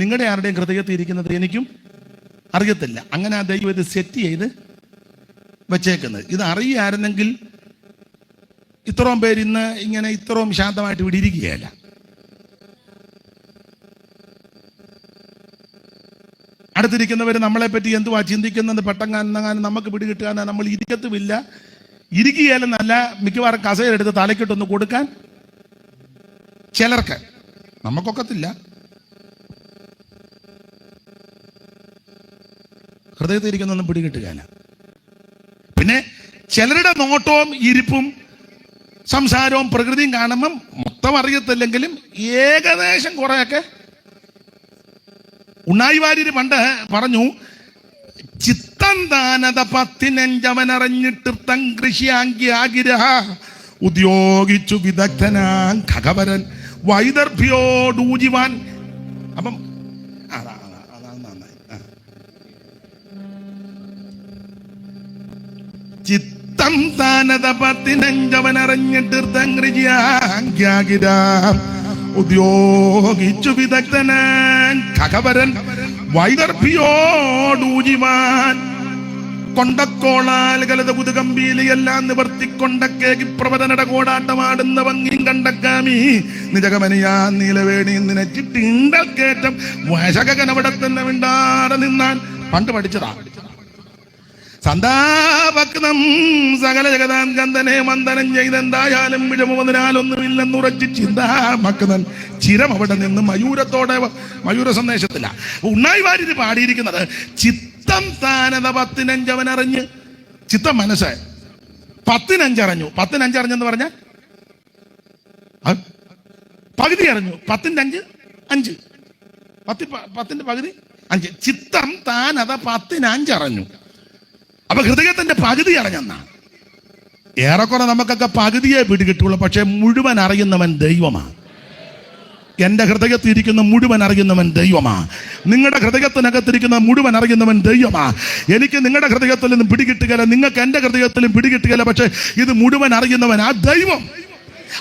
നിങ്ങളുടെ ആരുടെയും ഹൃദയത്തിൽ ഇരിക്കുന്നത് എനിക്കും അറിയത്തില്ല. അങ്ങനെ ആ ദൈവം ഇത് സെറ്റ് ചെയ്ത് വച്ചേക്കുന്നത്. ഇത് അറിയായിരുന്നെങ്കിൽ ഇത്രയും പേര് ഇന്ന് ഇങ്ങനെ ഇത്രയും ശാന്തമായിട്ട് ഇവിടെ ഇരിക്കുകയല്ല. അടുത്തിരിക്കുന്നവർ നമ്മളെ പറ്റി എന്തുവാ ചിന്തിക്കുന്നത് പെട്ടെന്ന് നമുക്ക് പിടികിട്ടുക. നമ്മൾ ഇരിക്കത്തുമില്ല, ഇരിക്കുകയല്ലെന്നല്ല, മിക്കവാറും കസേരെടുത്ത് തലക്കിട്ടൊന്ന് കൊടുക്കാൻ ചിലർക്ക്, നമുക്കൊക്കത്തില്ല. ഹൃദയത്തിൽ ഇരിക്കുന്നൊന്നും പിടികിട്ടുകയല്ല. ചിലരുടെ നോട്ടവും ഇരിപ്പും സംസാരവും പ്രകൃതിയും കാണുമ്പം മൊത്തം അറിയത്തില്ലെങ്കിലും ഏകദേശം കുറെയൊക്കെ. ഉണ്ണായി വാര്യര് പണ്ട് പറഞ്ഞു, ചിത്തം താനത പത്തിനഞ്ചവനറിഞ്ഞിട്ടിർത്തം കൃഷിയാങ്കി ആകിരഹ ഉദ്യോഗിച്ചു വിദഗ്ധനാൻ ഖഗവരൻ വൈദർഭ്യോടൂജിവാൻ. അപ്പം അതാണ് നന്നായി. ചിത്തം താനത പത്തിനഞ്ചവനറിഞ്ഞിട്ടിർത്തം കൃഷിയാങ്കിര ഉദ്യോഗിച്ചു വിദഗ്ധനാൻ ഖഗവരൻ വൈദർഭ്യോടൂജിവാൻ. കൊണ്ടക്കോളാൽ കലത കുതുകമ്പീലിയെല്ലാം നിവർത്തിക്കൊണ്ടക്കേക്ക് പ്രവതനട കോടാട്ടമാടുന്ന ഭംഗിയും കണ്ടക്കാമി നിജകമനിയാ നീലവേണി നിനച്ചിട്ടിണ്ടൽ കേറ്റം വശകനവിടെ തന്നെ മിണ്ടാതെ നിന്നാൻ. പണ്ട് പഠിച്ചതാ. സന്താപക്നം സകല ജഗതാൻ കന്ദനെ മന്ദനം ചെയ്തെന്തായാലും വിഴമുതിനാലൊന്നുമില്ലെന്നുറച്ച് ചിന്താമക്തൻ ചിരം അവിടെ നിന്ന് മയൂരത്തോടെ മയൂര സന്ദേശത്തില്ല. ഉണ്ണായി വാര്യര് പാടിയിരിക്കുന്നത് ചിത്തം താനത പത്തിനഞ്ചവനറിഞ്ഞ്. ചിത്തം മനസ്സ് പത്തിനഞ്ചറിഞ്ഞു. പത്തിനഞ്ചറിഞ്ഞെന്ന് പറഞ്ഞ പകുതി അറിഞ്ഞു. 5 5 പത്തിന്റെ പകുതി 5. ചിത്തം താനത 5 അറിഞ്ഞു. അപ്പൊ ഹൃദയത്തിന്റെ പകുതി അറിഞ്ഞെന്നാണ്. ഏറെക്കുറെ നമുക്കൊക്കെ പകുതിയെ പിടികിട്ടുള്ളൂ. പക്ഷെ മുഴുവൻ അറിയുന്നവൻ ദൈവമാണ്. എന്റെ ഹൃദയത്തിൽ ഇരിക്കുന്ന മുഴുവൻ അറിയുന്നവൻ ദൈവമാ. നിങ്ങളുടെ ഹൃദയത്തിനകത്തിരിക്കുന്ന മുഴുവൻ അറിയുന്നവൻ ദൈവമാ. എനിക്ക് നിങ്ങളുടെ ഹൃദയത്തിൽ നിന്നും പിടികിട്ടുകയില്ല, നിങ്ങൾക്ക് എന്റെ ഹൃദയത്തിലും പിടികിട്ടുകയില്ല. പക്ഷെ ഇത് മുഴുവൻ അറിയുന്നവൻ ആ ദൈവം.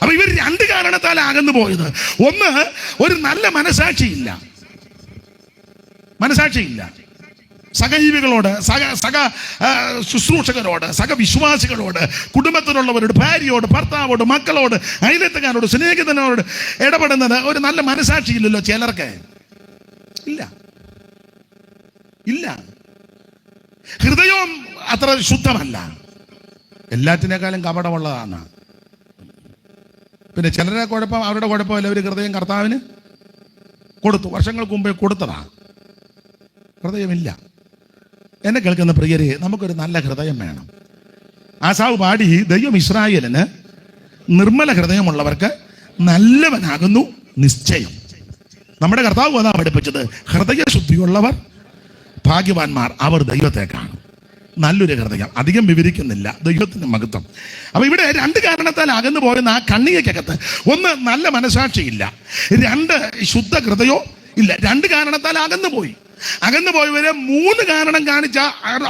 അപ്പൊ ഇവർ 2 കാരണത്താൽ അകന്നു പോയത്. ഒന്ന്, ഒരു നല്ല മനസാക്ഷിയില്ല. സഹജീവികളോട്, സഹ ശുശ്രൂഷകരോട്, സഹവിശ്വാസികളോട്, കുടുംബത്തിലുള്ളവരോട്, ഭാര്യയോട്, ഭർത്താവോട്, മക്കളോട്, അയലത്തുകാരോട്, സ്നേഹിതനോട് ഇടപെടുന്നത് ഒരു നല്ല മനസാക്ഷിയില്ലല്ലോ ചിലർക്ക്. ഇല്ല. ഹൃദയവും അത്ര ശുദ്ധമല്ല. എല്ലാറ്റിനേക്കാളും കപടമുള്ളതാണ്. പിന്നെ ചിലരെ കുഴപ്പം, അവരുടെ കുഴപ്പമല്ല, ഒരു ഹൃദയം കർത്താവിന് കൊടുത്തു. വർഷങ്ങൾക്ക് മുമ്പേ കൊടുത്തതാ. ഹൃദയമില്ല. എന്നെ കേൾക്കുന്ന പ്രിയരെ, നമുക്കൊരു നല്ല ഹൃദയം വേണം. ആസാവ് പാടി, ദൈവം ഇസ്രായേലിന് നിർമ്മല ഹൃദയമുള്ളവർക്ക് നല്ലവനാകുന്നു നിശ്ചയം. നമ്മുടെ കർത്താവ് അതാ പഠിപ്പിച്ചത്. ഹൃദയശുദ്ധിയുള്ളവർ ഭാഗ്യവാന്മാർ, അവർ ദൈവത്തെ കാണും. നല്ലൊരു ഹൃദയം. അധികം വിവരിക്കുന്നില്ല, ദൈവത്തിന്റെ മഹത്വം. അപ്പൊ ഇവിടെ 2 കാരണത്താൽ അകന്നു പോയെന്ന് ആ കണ്ണികക്കകത്ത്. ഒന്ന്, നല്ല മനസാക്ഷിയില്ല. 2, ശുദ്ധ ഹൃദയോ ഇല്ല. 2 കാരണത്താൽ അകന്നു പോയവരെ 3 കാരണം കാണിച്ച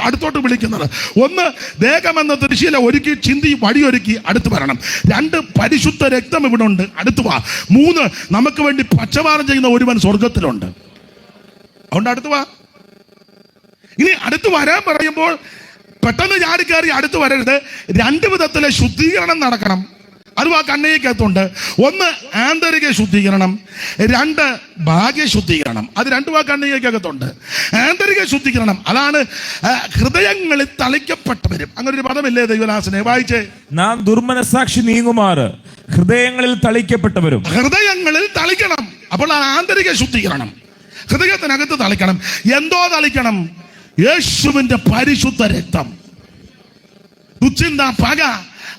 അടുത്തോട്ട് വിളിക്കുന്നത്. 1, ദേഹമെന്ന തിരശ്ശീല ഒരുക്കി ചിന്തി വടിയൊരുക്കി അടുത്ത് വരണം. 2, പരിശുദ്ധ രക്തം ഇവിടെ ഉണ്ട്, അടുത്ത് വാ. 3, നമുക്ക് വേണ്ടി പക്ഷപാതം ചെയ്യുന്ന ഒരുവൻ സ്വർഗത്തിലുണ്ട്, അതുകൊണ്ട് അടുത്ത് വാ. ഇനി അടുത്ത് വരാൻ പറയുമ്പോൾ പെട്ടെന്ന് ചാടിക്കയറി അടുത്ത് വരരുത്. 2 വിധത്തിലെ ശുദ്ധീകരണം നടക്കണം. അത് ആ കണ്ണയ്ക്കകത്തുണ്ട്. 1, ആന്തരിക ശുദ്ധീകരണം. 2, ഭാഗ്യ ശുദ്ധീകരണം. അത് 2 ആ കണ്ണയ്ക്കകത്തുണ്ട്. ആന്തരിക ശുദ്ധീകരണം, അതാണ് ഹൃദയങ്ങളിൽ തളിക്കപ്പെട്ടവരും. അങ്ങനെ ഒരു പദമില്ലേ ദൈവദാസനെ? വായിച്ചേ. നാം ദുർമനസാക്ഷി നീങ്ങുമാറ് ഹൃദയങ്ങളിൽ തളിക്കപ്പെട്ടവരും. ഹൃദയങ്ങളിൽ തളിക്കണം. അപ്പോൾ ആന്തരിക ശുദ്ധീകരണം ഹൃദയത്തിനകത്ത് തളിക്കണം. എന്തോ തളിക്കണം? യേശുവിന്റെ പരിശുദ്ധ രക്തം. ദുശ്ചിന്ത, പക,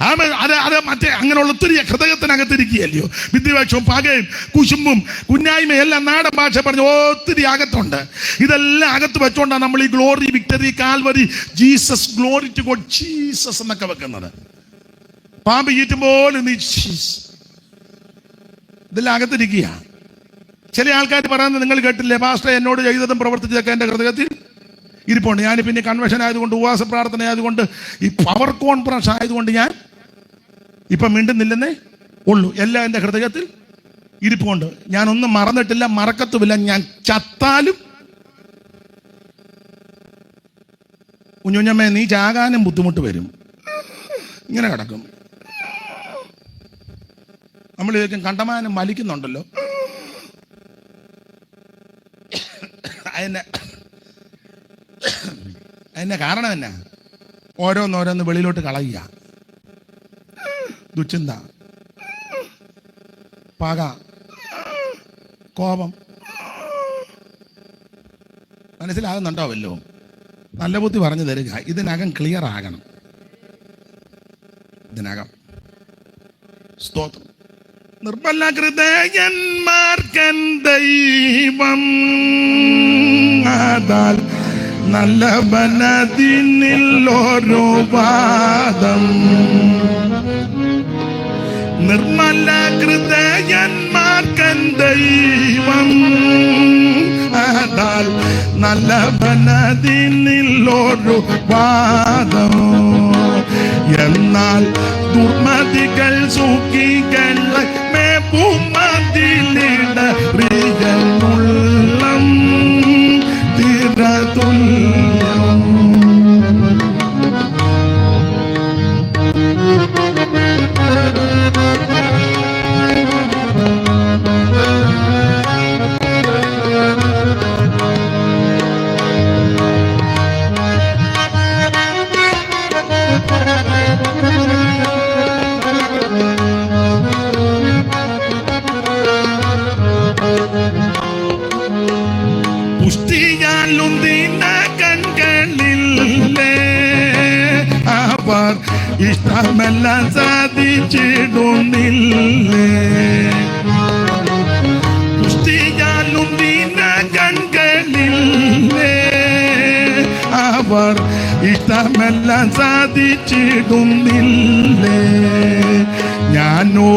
അത് മറ്റേ അങ്ങനെയുള്ള ഒത്തിരി ഹൃദയത്തിനകത്തിരിക്കുകയല്ലയോ. വിദ്വേഷവും പകയും കുശുമ്പും കുന്നായ്മയും എല്ലാം നാടൻ ഭാഷ പറഞ്ഞ് ഒത്തിരി അകത്തുണ്ട്. ഇതെല്ലാം അകത്ത് വെച്ചോണ്ടാണ് നമ്മൾ ഈ glory, victory, Calvary, Jesus, glory to God, Jesus എന്നൊക്കെ വെക്കുന്നത്. പാമ്പ് ഈറ്റുമ്പോൾ ഇതെല്ലാം അകത്തിരിക്കുക. ചില ആൾക്കാർ പറയുന്നത് നിങ്ങൾ കേട്ടില്ലേ, പാസ്റ്റർ എന്നോട് ചെയ്തതും പ്രവർത്തിച്ചതൊക്കെ എൻ്റെ ഹൃദയത്തിൽ ഇരിപ്പുണ്ട്. ഞാൻ പിന്നെ കൺവെൻഷൻ ആയതുകൊണ്ട്, ഉപവാസ പ്രാർത്ഥന ആയതുകൊണ്ട്, ഈ പവർ കോൺഫറൻസ് ആയതുകൊണ്ട് ഞാൻ ഇപ്പം മിണ്ടുന്നില്ലെന്നേ ഉള്ളൂ. എല്ലാം എൻ്റെ ഹൃദയത്തിൽ ഇരിപ്പുണ്ട്. ഞാനൊന്നും മറന്നിട്ടില്ല, മറക്കത്തുമില്ല. ഞാൻ ചത്താലും കുഞ്ഞുഞ്ഞമ്മേ നീ ചാകാനും ബുദ്ധിമുട്ട് വരും. ഇങ്ങനെ കിടക്കും. നമ്മൾ ചോദിക്കും, കണ്ടമാനം വലിക്കുന്നുണ്ടല്ലോ. അതിന്റെ കാരണം എന്നാ? ഓരോന്നോരോന്ന് വെളിയിലോട്ട് കളയുക. ദുശ്ചിന്ത, പക, കോപം. മനസ്സിലാകുന്നുണ്ടാവല്ലോ? നല്ല ബുദ്ധി പറഞ്ഞു തരിക. ഇതിനകം ക്ലിയർ ആകണം. ഇതിനകം. സ്തോത്രം. നിർമ്മല ഹൃദയന്മാർക്കൻ ദൈവം ആദാൽ നല്ലവനതിനില്ലൊരു വാദം. നിർമ്മല ഹൃദയന്മാർക്കൻ ദൈവം ആദാൽ നല്ലവനതിനില്ലൊരു വാദം. എന്നാൽ ദുർമതികൾ സുഖികളെ മേപ്പുമതിലിടറിയുള്ളം തിരതുല്യം. പുഷ്ടിയാലുന്തിന കൺകളില്ലേ അവർ ഇഷ്ടമെല്ലാം സാധിച്ചിടുന്നില്ലേ. പുഷ്ടിയാലുന്തിന കൺകളില്ലേ അവർ ഇഷ്ടമെല്ലാം സാധിച്ചിടുന്നില്ലേ. ഞാനോ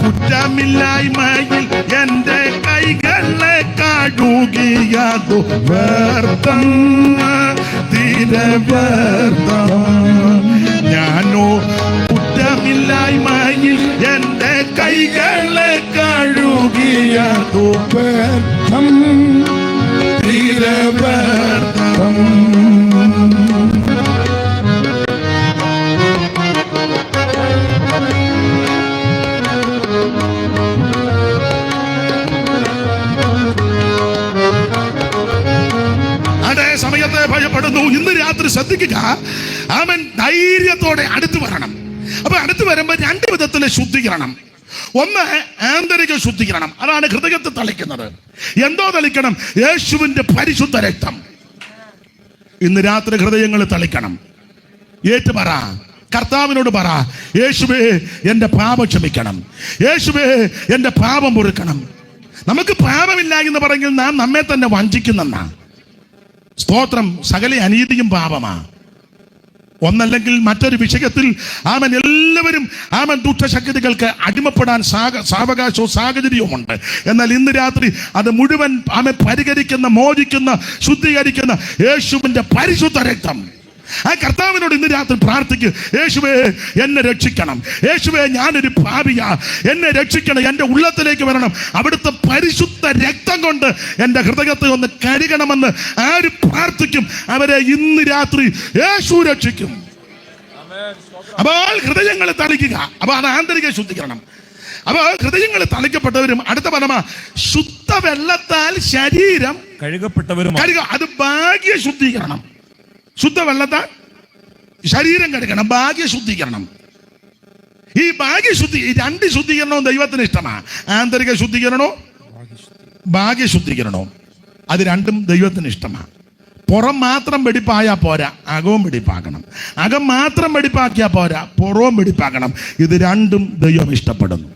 കുറ്റമില്ലായ്മയിൽ എൻ്റെ കൈകളെ കഴുകിയതു വ്യർത്ഥം, തീരെ വ്യർത്ഥം. ഞാനോ കുറ്റമില്ലായ്മയിൽ എൻ്റെ കൈകളെ കഴുകിയതു വ്യർത്ഥം, തീരെ വ്യർത്ഥം. സമയത്തെ ഭയപ്പെടുന്നു. ഇന്ന് രാത്രി ശ്രദ്ധിക്കുക. അവൻ ധൈര്യത്തോടെ അടുത്ത് വരണം. അപ്പൊ അടുത്ത് വരുമ്പോ രണ്ട് വിധത്തിലെ ശുദ്ധീകരണം. ഒന്ന് ആന്തരിക ശുദ്ധീകരണം, അതാണ് ഹൃദയത്തെ തളിക്കുന്നത്. എന്തോ തളിക്കണം? യേശുവിന്റെ പരിശുദ്ധ രക്തം. ഇന്ന് രാത്രി ഹൃദയങ്ങൾ തളിക്കണം. ഏറ്റു പറ, കർത്താവിനോട് പറ, യേശുവേ എന്റെ പാപം ക്ഷമിക്കണം, യേശുവേ എന്റെ പാപം പൊറുക്കണം. നമുക്ക് പാപമില്ല എന്ന് പറഞ്ഞെങ്കിൽ നാം നമ്മെ തന്നെ വഞ്ചിക്കുന്നെന്നാ. സ്തോത്രം. സകല അനീതിയും പാപമാ. ഒന്നല്ലെങ്കിൽ മറ്റൊരു വിഷയത്തിൽ ആമൻ എല്ലാവരും ആമൻ ദുഷ്ടശക്തികൾക്ക് അടിമപ്പെടാൻ സാവകാശവും സാഹചര്യവുമുണ്ട്. എന്നാൽ ഇന്ന് രാത്രി അത് മുഴുവൻ ആമൻ പരിഹരിക്കുന്ന, മോചിക്കുന്ന, ശുദ്ധീകരിക്കുന്ന യേശുവിന്റെ പരിശുദ്ധ രക്തം. ആ കർത്താവിനോട് ഇന്ന് രാത്രി പ്രാർത്ഥിക്കുക. യേശുവേ എന്നെ രക്ഷിക്കണം, യേശുവേ ഞാനൊരു പാപിയാ, എന്നെ രക്ഷിക്കണം, എൻ്റെ ഉള്ളത്തിലേക്ക് വരണം, അവിടുത്തെ പരിശുദ്ധ രക്തം കൊണ്ട് എൻ്റെ ഹൃദയത്തെ ഒന്ന് കഴുകണമെന്ന് ആര് പ്രാർത്ഥിക്കും അവരെ ഇന്ന് രാത്രി യേശു രക്ഷിക്കും. അപ്പോൾ ഹൃദയങ്ങളെ തളിക്കുക. അപ്പൊ അത് ആന്തരിക ശുദ്ധീകരണം. അപ്പൊ ഹൃദയങ്ങൾ തളിക്കപ്പെട്ടവരും അടുത്ത പദമാ ശുദ്ധ വെള്ളത്താൽ ശരീരം കഴുകപ്പെട്ടവരും. അത് ഭാഗ്യ ശുദ്ധീകരണം. ശുദ്ധ വെള്ളത്താൽ ശരീരം കഴുകണം, ഭാഗ്യ ശുദ്ധീകരണം. ഈ ഭാഗ്യശുദ്ധി, ഈ രണ്ട് ശുദ്ധീകരണവും ദൈവത്തിന് ഇഷ്ടമാണ്. ആന്തരിക ശുദ്ധീകരണോ ഭാഗ്യ ശുദ്ധീകരണോ, അത് രണ്ടും ദൈവത്തിന് ഇഷ്ടമാണ്. പുറം മാത്രം വെടിപ്പായാൽ പോരാ, അകവും വെടിപ്പാക്കണം. അകം മാത്രം വെടിപ്പാക്കിയാൽ പോരാ, പുറവും വെടിപ്പാക്കണം. ഇത് രണ്ടും ദൈവം ഇഷ്ടപ്പെടുന്നു.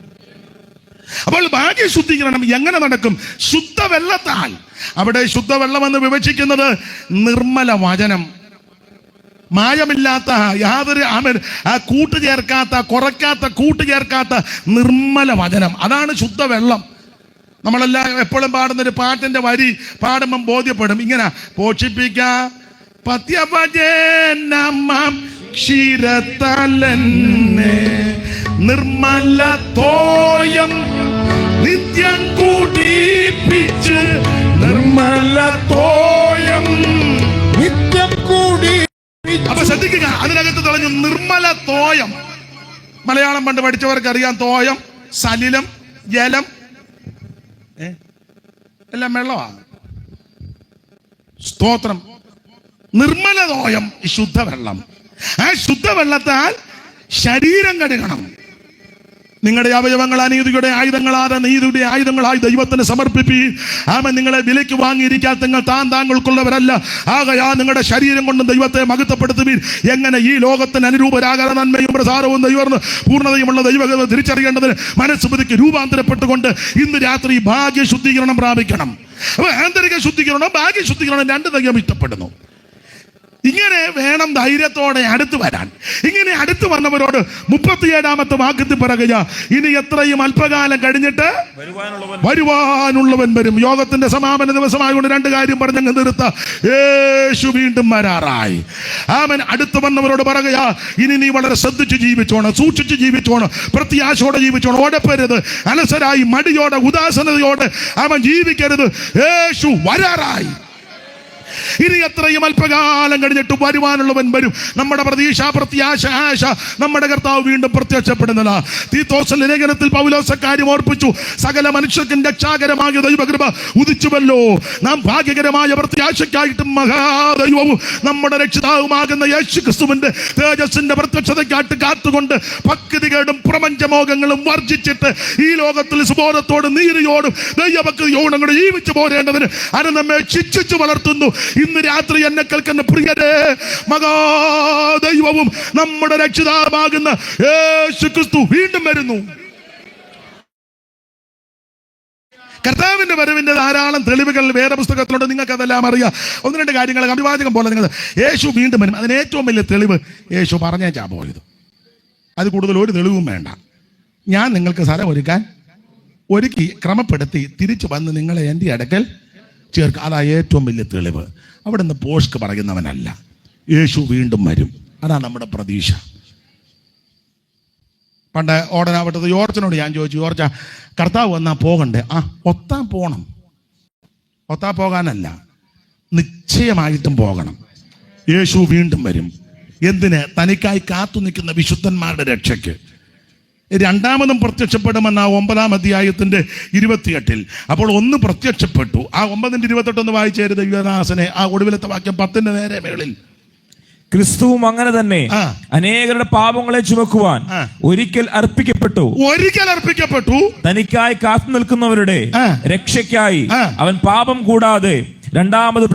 അപ്പോൾ ഭാഗ്യ ശുദ്ധീകരണം എങ്ങനെ നടക്കും? ശുദ്ധ വെള്ളത്താൽ. അവിടെ ശുദ്ധവെള്ളം എന്ന് വിവക്ഷിക്കുന്നത് നിർമ്മല വചനം, മായമില്ലാത്ത, യാതൊരു കൂട്ടുചേർക്കാത്ത, കുറയ്ക്കാത്ത, കൂട്ടുചേർക്കാത്ത നിർമ്മല വചനം. അതാണ് ശുദ്ധവെള്ളം. നമ്മളെല്ലാം എപ്പോഴും പാടുന്നൊരു പാട്ടിന്റെ വരി പാടുമ്പം ബോധ്യപ്പെടും. ഇങ്ങനെ പോഷിപ്പിക്ക പത്യപജനമം ക്ഷീരത്താലെന്നെ നിർമ്മല തോയം നിത്യം കൂടിപ്പിച്ച്, നിർമ്മല തോയം നിത്യം കൂടി. അപ്പൊ ശ്രദ്ധിക്കുക, അതിനകത്ത് തെളിഞ്ഞു നിർമ്മല തോയം. മലയാളം പണ്ട് പഠിച്ചവർക്ക് അറിയാം. തോയം, സലിലം, ജലം എല്ലാം വെള്ളമാണ്. സ്തോത്രം. നിർമ്മല തോയം, ശുദ്ധവെള്ളം. ആ ശുദ്ധവെള്ളത്താൽ ശരീരം കഴുകണം. നിങ്ങളുടെ അവയവങ്ങൾ അനീതിയുടെ ആയുധങ്ങളാതെ നീതിയുടെ ആയുധങ്ങളായി ദൈവത്തിന് സമർപ്പിപ്പീൻ. ആമേൻ. നിങ്ങളെ വിലയ്ക്ക് വാങ്ങിയിരിക്കാൻ നിങ്ങൾ താങ്കൾക്കുള്ളവരല്ല. ആകയാ നിങ്ങളുടെ ശരീരം കൊണ്ട് ദൈവത്തെ മഹത്വപ്പെടുത്തുവീൻ. എങ്ങനെ ഈ ലോകത്തിന് അനുരൂപരാകാതെ നന്മയും പ്രസാരവും ദൈവം പൂർണ്ണതയുമുള്ള ദൈവത്തെ തിരിച്ചറിയേണ്ടതിന് മനസ്സുബുദ്ധിക്ക് രൂപാന്തരപ്പെട്ടുകൊണ്ട് ഇന്ന് രാത്രി ഭാഗ്യ ശുദ്ധീകരണം പ്രാപിക്കണം. അപ്പൊ ആന്തരിക ശുദ്ധീകരണം ഭാഗ്യ ശുദ്ധീകരണം രണ്ട് ദൈവം ഇഷ്ടപ്പെടുന്നു. ഇങ്ങനെ വേണം ധൈര്യത്തോടെ അടുത്ത് വരാൻ. ഇങ്ങനെ അടുത്ത് വന്നവരോട് 37-ാമത്തെ വാക്യത്തിൽ പറയുക, ഇനി എത്രയും അല്പകാലം കഴിഞ്ഞിട്ട് വരുവാനുള്ളവൻ വരും. യോഗത്തിന്റെ സമാപന ദിവസമായതുകൊണ്ട് രണ്ട് കാര്യം പറഞ്ഞങ്ങ് നിർത്ത. യേശു വീണ്ടും വരാറായി. ആമേൻ. അടുത്ത് വന്നവരോട് പറയുക, ഇനി നീ വളരെ ശ്രദ്ധിച്ച് ജീവിച്ചോണം, സൂക്ഷിച്ച് ജീവിച്ചോണം, പ്രത്യാശയോടെ ജീവിച്ചോണം. ഓടപ്പരുത്, അലസരായി മടിയോടെ ഉദാസനതയോടെ അവൻ ജീവിക്കരുത്. യേശു വരാറായി. ഇനി എത്രയും അല്പകാലം കഴിഞ്ഞിട്ട് വരുവാനുള്ളവൻ വരും. നമ്മുടെ പ്രതീക്ഷ, പ്രത്യാശ, ആശ നമ്മുടെ കർത്താവ് വീണ്ടും പ്രത്യക്ഷപ്പെടുന്നതാ. തീത്തോസിന്റെ ലേഖനത്തിൽ പൗലോസ് കാര്യം ഓർപ്പിച്ചു. സകല മനുഷ്യർക്കും രക്ഷാകരമായ ദൈവകൃപ ഉദിച്ചുവല്ലോ. നാം ഭാഗ്യകരമായ പ്രത്യാശയ്ക്കായിട്ടും മഹാദൈവവും നമ്മുടെ രക്ഷിതാവുമാകുന്ന യേശു ക്രിസ്തുവിന്റെ തേജസ്സിന്റെ പ്രത്യക്ഷതയ്ക്കായിട്ട് കാത്തുകൊണ്ട് ഭക്തികേടും പ്രപഞ്ചമോഹങ്ങളും വർജിച്ചിട്ട് ഈ ലോകത്തിൽ സുബോധത്തോടും നീതിയോടും ദൈവഭക്തിയോടും കൂടെ ജീവിച്ചു പോരേണ്ടതിന് അത് നമ്മെ ശിക്ഷിച്ചു വളർത്തുന്നു. ഇന്ന് രാത്രി എന്നെ കേൾക്കുന്ന പ്രിയരെ, മഹാദൈവവും നമ്മുടെ രക്ഷിതാവാകുന്ന യേശു ക്രിസ്തു വീണ്ടും വരുന്നു. കർത്താവിന്റെ വരവിന്റെ ധാരാളം തെളിവുകൾ വേദപുസ്തകത്തിലുണ്ട്. നിങ്ങൾക്ക് അതെല്ലാം അറിയാം. ഒന്ന് രണ്ട് കാര്യങ്ങൾ അഭിവാചകം പോലെ നിങ്ങൾ യേശു വീണ്ടും വരും. അതിന് ഏറ്റവും വലിയ തെളിവ് യേശു പറഞ്ഞേച്ചാ പോയത്. അത് കൂടുതൽ ഒരു തെളിവും വേണ്ട. ഞാൻ നിങ്ങൾക്ക് സ്ഥലം ഒരുക്കി ക്രമപ്പെടുത്തി തിരിച്ചു വന്ന് നിങ്ങളെ എൻ്റെ അടുക്കൽ ചേർക്കുക. അതാ ഏറ്റവും വലിയ തെളിവ്. അവിടെ നിന്ന് പോഷ്ക്ക് പറയുന്നവനല്ല. യേശു വീണ്ടും വരും. അതാണ് നമ്മുടെ പ്രതീക്ഷ. പണ്ട് ഓടനാവട്ടത്ത് യോർച്ചനോട് ഞാൻ ചോദിച്ചു, യോർച്ച കർത്താവ് വന്നാൽ പോകണ്ടേ? ഒത്താൻ പോകണം. ഒത്താ പോകാനല്ല, നിശ്ചയമായിട്ടും പോകണം. യേശു വീണ്ടും വരും. എന്തിന്? തനിക്കായി കാത്തു നിൽക്കുന്ന വിശുദ്ധന്മാരുടെ രക്ഷയ്ക്ക്. രണ്ടാമതും പ്രത്യക്ഷപ്പെടുമെന്ന 9-ാം അധ്യായത്തിന്റെ 28. അപ്പോൾ ഒന്ന് പ്രത്യക്ഷപ്പെട്ടു. ആ 9:28 വായിച്ചേരുത് യുവദാസനെ. ആ ഒടുവിലത്തെ വാക്യം 10 നേരെ മേളിൽ. ക്രിസ്തുവും അങ്ങനെ തന്നെ അനേകരുടെ പാപങ്ങളെ ചുമക്കുവാൻ ഒരിക്കൽ അർപ്പിക്കപ്പെട്ടു. തനിക്കായി കാത്തു നിൽക്കുന്നവരുടെ രക്ഷയ്ക്കായി അവൻ പാപം കൂടാതെ രണ്ടാമത്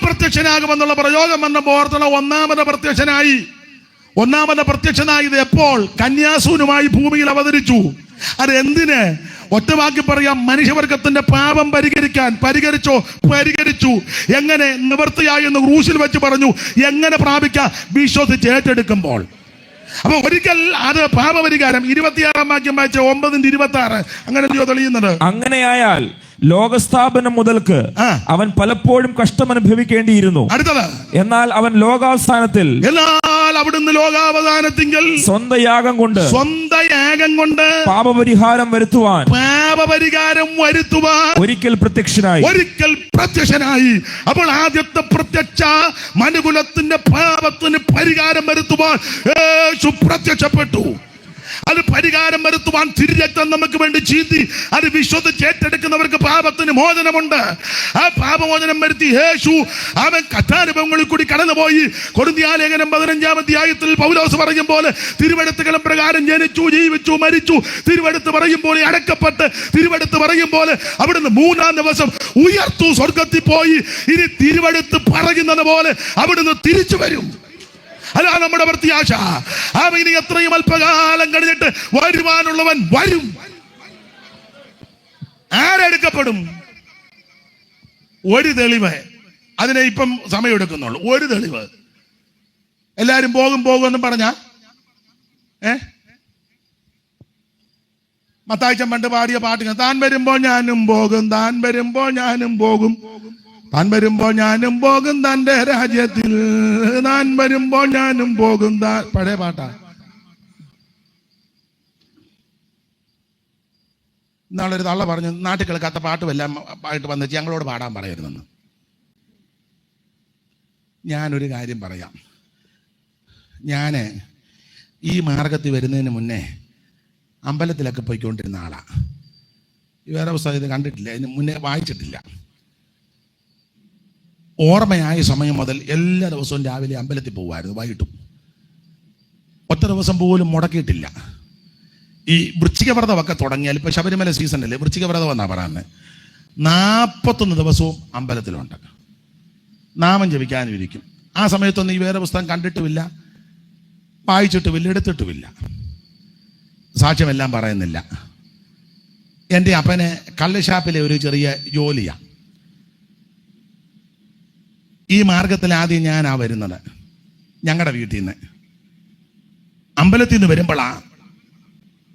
പ്രത്യക്ഷനാകുമെന്നുള്ള പ്രയോഗം വന്നപ്പോൾ ഓർത്തണം. ഒന്നാമത് പ്രത്യക്ഷനായത് എപ്പോൾ? കന്യാസൂനുമായി ഭൂമിയിൽ അവതരിച്ചു. അത് എന്തിന്? ഒറ്റവാക്കി പറയാം, മനുഷ്യവർഗത്തിന്റെ പാപം പരിഹരിച്ചു. എങ്ങനെ? നിവൃത്തിയായി എന്ന് ക്രൂശിൽ വെച്ച് പറഞ്ഞു. എങ്ങനെ പ്രാപിക്കാം? വിശ്വസിച്ച് ഏറ്റെടുക്കുമ്പോൾ. അപ്പൊ ഒരിക്കൽ അത് പാപപരിഹാരം. 26-ാം വാക്യം വായിച്ച 9:26 അങ്ങനെ തെളിയുന്നത്. അങ്ങനെയായാൽ ലോകസ്ഥാപനം മുതൽക്ക് അവൻ പലപ്പോഴും കഷ്ടം അനുഭവിക്കേണ്ടിയിരുന്നു. അടുത്തത്, എന്നാൽ അവൻ ലോകാവസാനത്തിൽ അവിടുന്ന് ലോകാവസാനത്തിങ്കൽ സ്വന്തം യാഗം കൊണ്ട് പാപപരിഹാരം വരുത്തുവാൻ ഒരിക്കൽ പ്രത്യക്ഷനായി. അപ്പോൾ ആദ്യത്തെ പ്രത്യക്ഷ മനുകുലത്തിന്റെ പാപത്തിന് പരിഹാരം വരുത്തുവാൻ യേശു പ്രത്യക്ഷപ്പെട്ടു. അത് പരിഹാരം വരുത്തുവാൻ തിരുരക്തം നമുക്ക് വേണ്ടി ചീന്തി. അത് വിശ്വസിച്ച് ഏറ്റെടുക്കുന്നവർക്ക് പാപത്തിന് മോചനമുണ്ട്. ആ പാപമോചനം വരുത്തി യേശു അവൻ കഥാനുഭവങ്ങളിൽ കൂടി കടന്നുപോയി. കൊരിന്ത്യലേഖനം 15-ാം അധ്യായത്തിൽ പൗലോസ് പറയും പോലെ തിരുവെഴുത്തുകളും പ്രകാരം ജനിച്ചു, ജീവിച്ചു, മരിച്ചു. തിരുവെഴുത്ത് പറയും പോലെ അടക്കപ്പെട്ട്, തിരുവെഴുത്ത് പറയും പോലെ അവിടുന്ന് 3-ാം ദിവസം ഉയർത്തു, സ്വർഗത്തിൽ പോയി. ഇനി തിരുവെഴുത്ത് പറയുന്നത് പോലെ അവിടുന്ന് തിരിച്ചു വരും. അതാണ് നമ്മുടെ പ്രത്യാശ. ഇനി എത്രയും അല്പകാലം കഴിഞ്ഞിട്ട് വരുവാനുള്ളവൻ വരും. ആരെടുക്കപ്പെടും? ഒരു തെളിവ്. അതിനെ ഇപ്പം സമയമെടുക്കുന്നുള്ളൂ. ഒരു തെളിവ്. എല്ലാരും പോകുമെന്നും പറഞ്ഞ മത്തായിച്ചൻ പണ്ട് പാടിയ പാട്ട്, താൻ വരുമ്പോൾ ഞാനും പോകും, താൻ വരുമ്പോൾ ഞാനും പോകും, താൻ വരുമ്പോൾ ഞാനും പോകും തന്റെ രാജ്യത്തിൽ, താൻ വരുമ്പോൾ ഞാനും പോകും. പഴയ പാട്ടാ. ഇന്നാളൊരു തള്ള പറഞ്ഞു, നാട്ടിൽ കേൾക്കാത്ത പാട്ടും എല്ലാം ആയിട്ട് വന്നിട്ട് ഞങ്ങളോട് പാടാൻ പറയരുതെന്ന്. ഞാനൊരു കാര്യം പറയാം. ഞാൻ ഈ മാർഗത്തിൽ വരുന്നതിന് മുന്നേ അമ്പലത്തിലൊക്കെ പോയിക്കൊണ്ടിരുന്ന ആളാണ്. വേറെ പുസ്തകം ഇത് കണ്ടിട്ടില്ല, ഇതിന് മുന്നേ വായിച്ചിട്ടില്ല. ഓർമ്മയായ സമയം മുതൽ എല്ലാ ദിവസവും രാവിലെ അമ്പലത്തിൽ പോകുമായിരുന്നു, വൈകിട്ടും. ഒറ്റ ദിവസം പോലും മുടക്കിയിട്ടില്ല. ഈ വൃശ്ചികവ്രതമൊക്കെ തുടങ്ങിയാൽ, ഇപ്പൊ ശബരിമല സീസണല്ലേ, വൃശ്ചികവ്രതം എന്നാ പറയുന്നത്. 41 ദിവസവും അമ്പലത്തിലുണ്ട്, നാമം ജപിക്കാനും ഇരിക്കും. ആ സമയത്തൊന്നും ഈ വേദപുസ്തകം കണ്ടിട്ടുമില്ല, വായിച്ചിട്ടുമില്ല, എടുത്തിട്ടുമില്ല, സാക്ഷ്യമെല്ലാം പറയുന്നില്ല. എൻ്റെ അപ്പന് കള്ളുഷാപ്പിലെ ഒരു ചെറിയ ജോലിയാണ്. ഈ മാർഗത്തിൽ ആദ്യം ഞാനാ വരുന്നത്. ഞങ്ങളുടെ വീട്ടിൽ നിന്ന് അമ്പലത്തിൽ നിന്ന് വരുമ്പോഴാണ്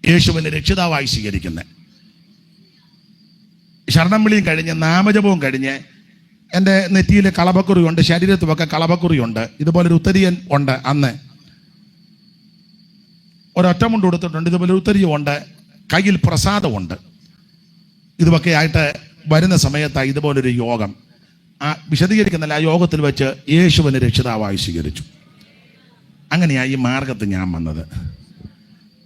യേശുവിനെ രക്ഷിതാവായി സ്വീകരിക്കുന്നത്. ശരണം വിളിയും കഴിഞ്ഞ് നാമജപവും കഴിഞ്ഞ് എൻ്റെ നെറ്റിയിൽ കളഭക്കുറിയുണ്ട്, ശരീരത്തുമൊക്കെ കളഭക്കുറിയുണ്ട്, ഇതുപോലൊരു ഉത്തരിയൻ ഉണ്ട്. അന്ന് ഒരൊറ്റമുണ്ട് കൊടുത്തിട്ടുണ്ട്, ഇതുപോലെ ഉത്തരിയുമുണ്ട്, കയ്യിൽ പ്രസാദമുണ്ട്. ഇതുമൊക്കെ ആയിട്ട് വരുന്ന സമയത്താണ് ഇതുപോലൊരു യോഗം. ആ വിശദീകരിക്കുന്നില്ല, ആ യോഗത്തിൽ വെച്ച് യേശുവിനെ രക്ഷിതാവായി സ്വീകരിച്ചു. അങ്ങനെയാണ് ഈ മാർഗത്തിൽ ഞാൻ വന്നത്.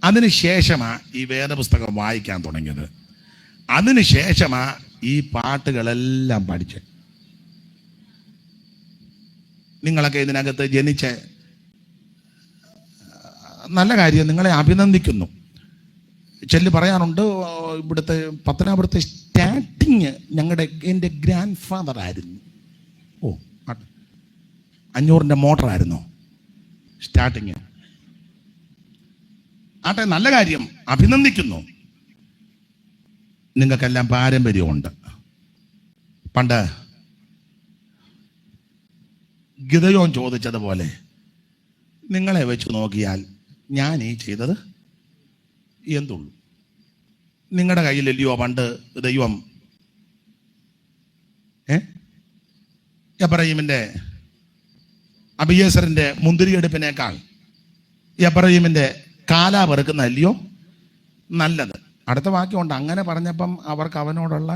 അതിനുശേഷമാണ് ഈ വേദപുസ്തകം വായിക്കാൻ തുടങ്ങിയത്. അതിനുശേഷമാണ് ഈ പാട്ടുകളെല്ലാം പഠിച്ചത്. നിങ്ങളൊക്കെ ഇതിനകത്ത് ജനിച്ച നല്ല കാര്യം, നിങ്ങളെ അഭിനന്ദിക്കുന്നു. ചെല്ലി പറയാനുണ്ട്, ഇവിടുത്തെ പത്തനാപുരത്തെ സ്റ്റാർട്ടിങ് എൻ്റെ ഗ്രാൻഡ് ഫാദർ ആയിരുന്നു. 500-ൻ്റെ മോട്ടറായിരുന്നു സ്റ്റാർട്ടിങ്. ആട്ടെ, നല്ല കാര്യം, അഭിനന്ദിക്കുന്നു. നിങ്ങൾക്കെല്ലാം പാരമ്പര്യമുണ്ട്. പണ്ട് ഗിദയോൻ ചോദിച്ചതുപോലെ നിങ്ങളെ വെച്ച് നോക്കിയാൽ ഞാൻ ഈ ചെയ്തത് എന്തുള്ളൂ? നിങ്ങളുടെ കയ്യിലല്ലയോ പണ്ട് ദൈവം എബ്രാഹിമിൻ്റെ അബിയേസറിൻ്റെ മുന്തിരിയെടുപ്പിനേക്കാൾ എബ്രാഹിമിൻ്റെ കാലാ പെറുക്കുന്നതല്ലയോ നല്ലത്? അടുത്ത വാക്യമുണ്ട്, അങ്ങനെ പറഞ്ഞപ്പം അവർക്ക് അവനോടുള്ള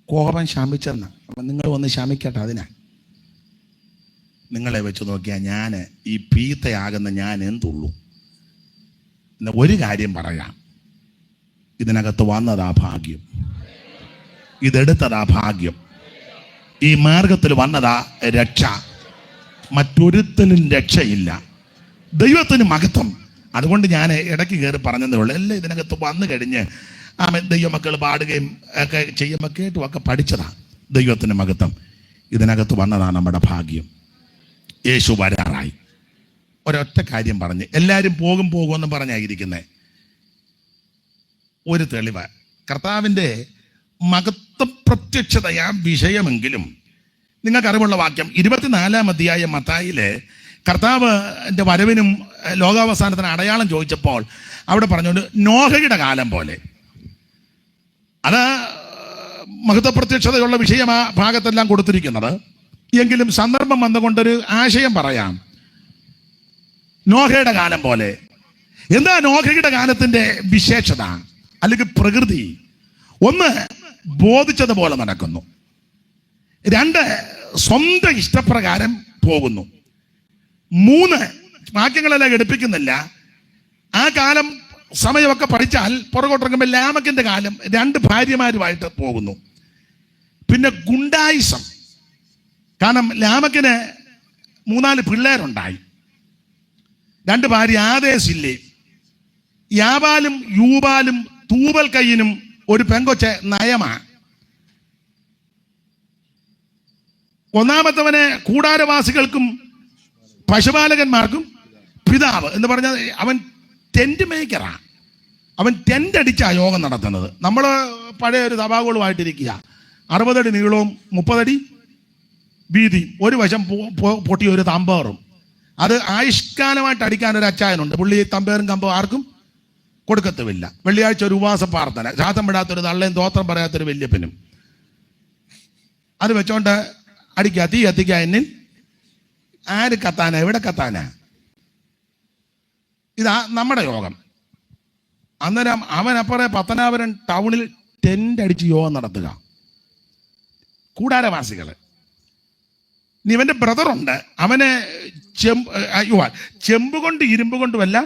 കോപം ശമിച്ചെന്ന്. അപ്പം നിങ്ങൾ ഒന്ന് ശമിക്കട്ടെ. അതിനാ നിങ്ങളെ വെച്ച് നോക്കിയാൽ ഞാൻ ഈ പീത്തയാകുന്ന ഞാൻ എന്തുള്ളൂ? എന്ന ഒരു കാര്യം പറയാം, ഇതിനകത്ത് വന്നതാ ഭാഗ്യം, ഇതെടുത്തതാ ഭാഗ്യം, ഈ മാർഗത്തിൽ വന്നതാ രക്ഷ. മറ്റൊരുത്തനും രക്ഷയില്ല. ദൈവത്തിന് മഹത്വം. അതുകൊണ്ട് ഞാൻ ഇടയ്ക്ക് കയറി പറഞ്ഞതേ ഉള്ളൂ. എല്ലാം ഇതിനകത്ത് വന്നു കഴിഞ്ഞ് ദൈവമക്കൾ പാടുകയും ഒക്കെ ചെയ്യുമ്പോൾ കേട്ടും ഒക്കെ പഠിച്ചതാ. ദൈവത്തിന് മഹത്വം. ഇതിനകത്ത് വന്നതാ നമ്മുടെ ഭാഗ്യം. യേശു വരാറായി. ഒരൊറ്റ കാര്യം പറഞ്ഞ് എല്ലാവരും പോകുമെന്ന് പറഞ്ഞായിരിക്കുന്നത്. ഒരു തെളിവ്, കർത്താവിൻ്റെ മഹത്വ പ്രത്യക്ഷതയാ വിഷയമെങ്കിലും നിങ്ങൾക്കറിവുള്ള വാക്യം 24-ാം അധ്യായം മത്തായിലെ കർത്താവിൻ്റെ വരവിനും ലോകാവസാനത്തിന് അടയാളം ചോദിച്ചപ്പോൾ അവിടെ പറഞ്ഞു നോഹയുടെ കാലം പോലെ. അത് മഹത്വ പ്രത്യക്ഷതയുള്ള വിഷയം ആ ഭാഗത്തെല്ലാം കൊടുത്തിരിക്കുന്നത്. എങ്കിലും സന്ദർഭം വന്നുകൊണ്ടൊരു ആശയം പറയാം. നോഹയുടെ കാലം പോലെ. എന്താ നോഹയുടെ കാലത്തിന്റെ വിശേഷത അല്ലെങ്കിൽ പ്രകൃതി? ഒന്ന്, ബോധിച്ചതുപോലെ നടക്കുന്നു. 2, സ്വന്തം ഇഷ്ടപ്രകാരം പോകുന്നു. 3, വാക്യങ്ങളെല്ലാം എടുപ്പിക്കുന്നില്ല. ആ കാലം സമയമൊക്കെ പഠിച്ചാൽ പുറകോട്ടിറങ്ങുമ്പോൾ ലാമക്കിന്റെ കാലം 2 ഭാര്യമാരുമായിട്ട് പോകുന്നു. പിന്നെ ഗുണ്ടായിസം. കാരണം ലാമക്കിന് 3-4 പിള്ളേരുണ്ടായി. 2 ഭാര്യ ആദേശില്ലേ. യാബാലും യൂബാലും തൂബൽ കയ്യനും ഒരു പെങ്കൊച്ച് നയമാ. 1-ാമത്തവന് കൂടാരവാസികൾക്കും പശുപാലകന്മാർക്കും പിതാവ് എന്ന് പറഞ്ഞാൽ അവൻ ടെന്റ് മേക്കറാ. അവൻ ടെന്റ് അടിച്ചാ യോഗം നടത്തുന്നത്. നമ്മൾ പഴയ ഒരു സഭാഗോളുമായിട്ടിരിക്കുക. 60 അടി നീളവും 30 അടി വീതി, ഒരു വശം പൊട്ടിയ ഒരു തമ്പേറും. അത് ആയുഷ്കാലമായിട്ട് അടിക്കാൻ ഒരു അച്ചായനുണ്ട്. പുള്ളി തമ്പേറും കമ്പും ആർക്കും കൊടുക്കത്തുമില്ല. വെള്ളിയാഴ്ച ഒരു ഉപവാസ പ്രാർത്ഥന, ശ്വാസം വിടാത്തൊരു തള്ളയും തോത്രം പറയാത്തൊരു വല്യപ്പനും. അത് വെച്ചോണ്ട് അടിക്കുക, തീ കത്തിക്കുക. എന്നിൽ ആര് കത്താനാ? എവിടെ കത്താനാ? ഇതാ നമ്മുടെ യോഗം. അന്നേരം അവനപ്പുറം പത്തനാപുരം ടൗണിൽ ടെന്റ് അടിച്ച് യോഗം നടത്തുക. കൂടാരവാസികൾ. ഇവന്റെ ബ്രദറുണ്ട്, അവന് ചെമ്പ് കൊണ്ട് ഇരുമ്പ് കൊണ്ടുമല്ല,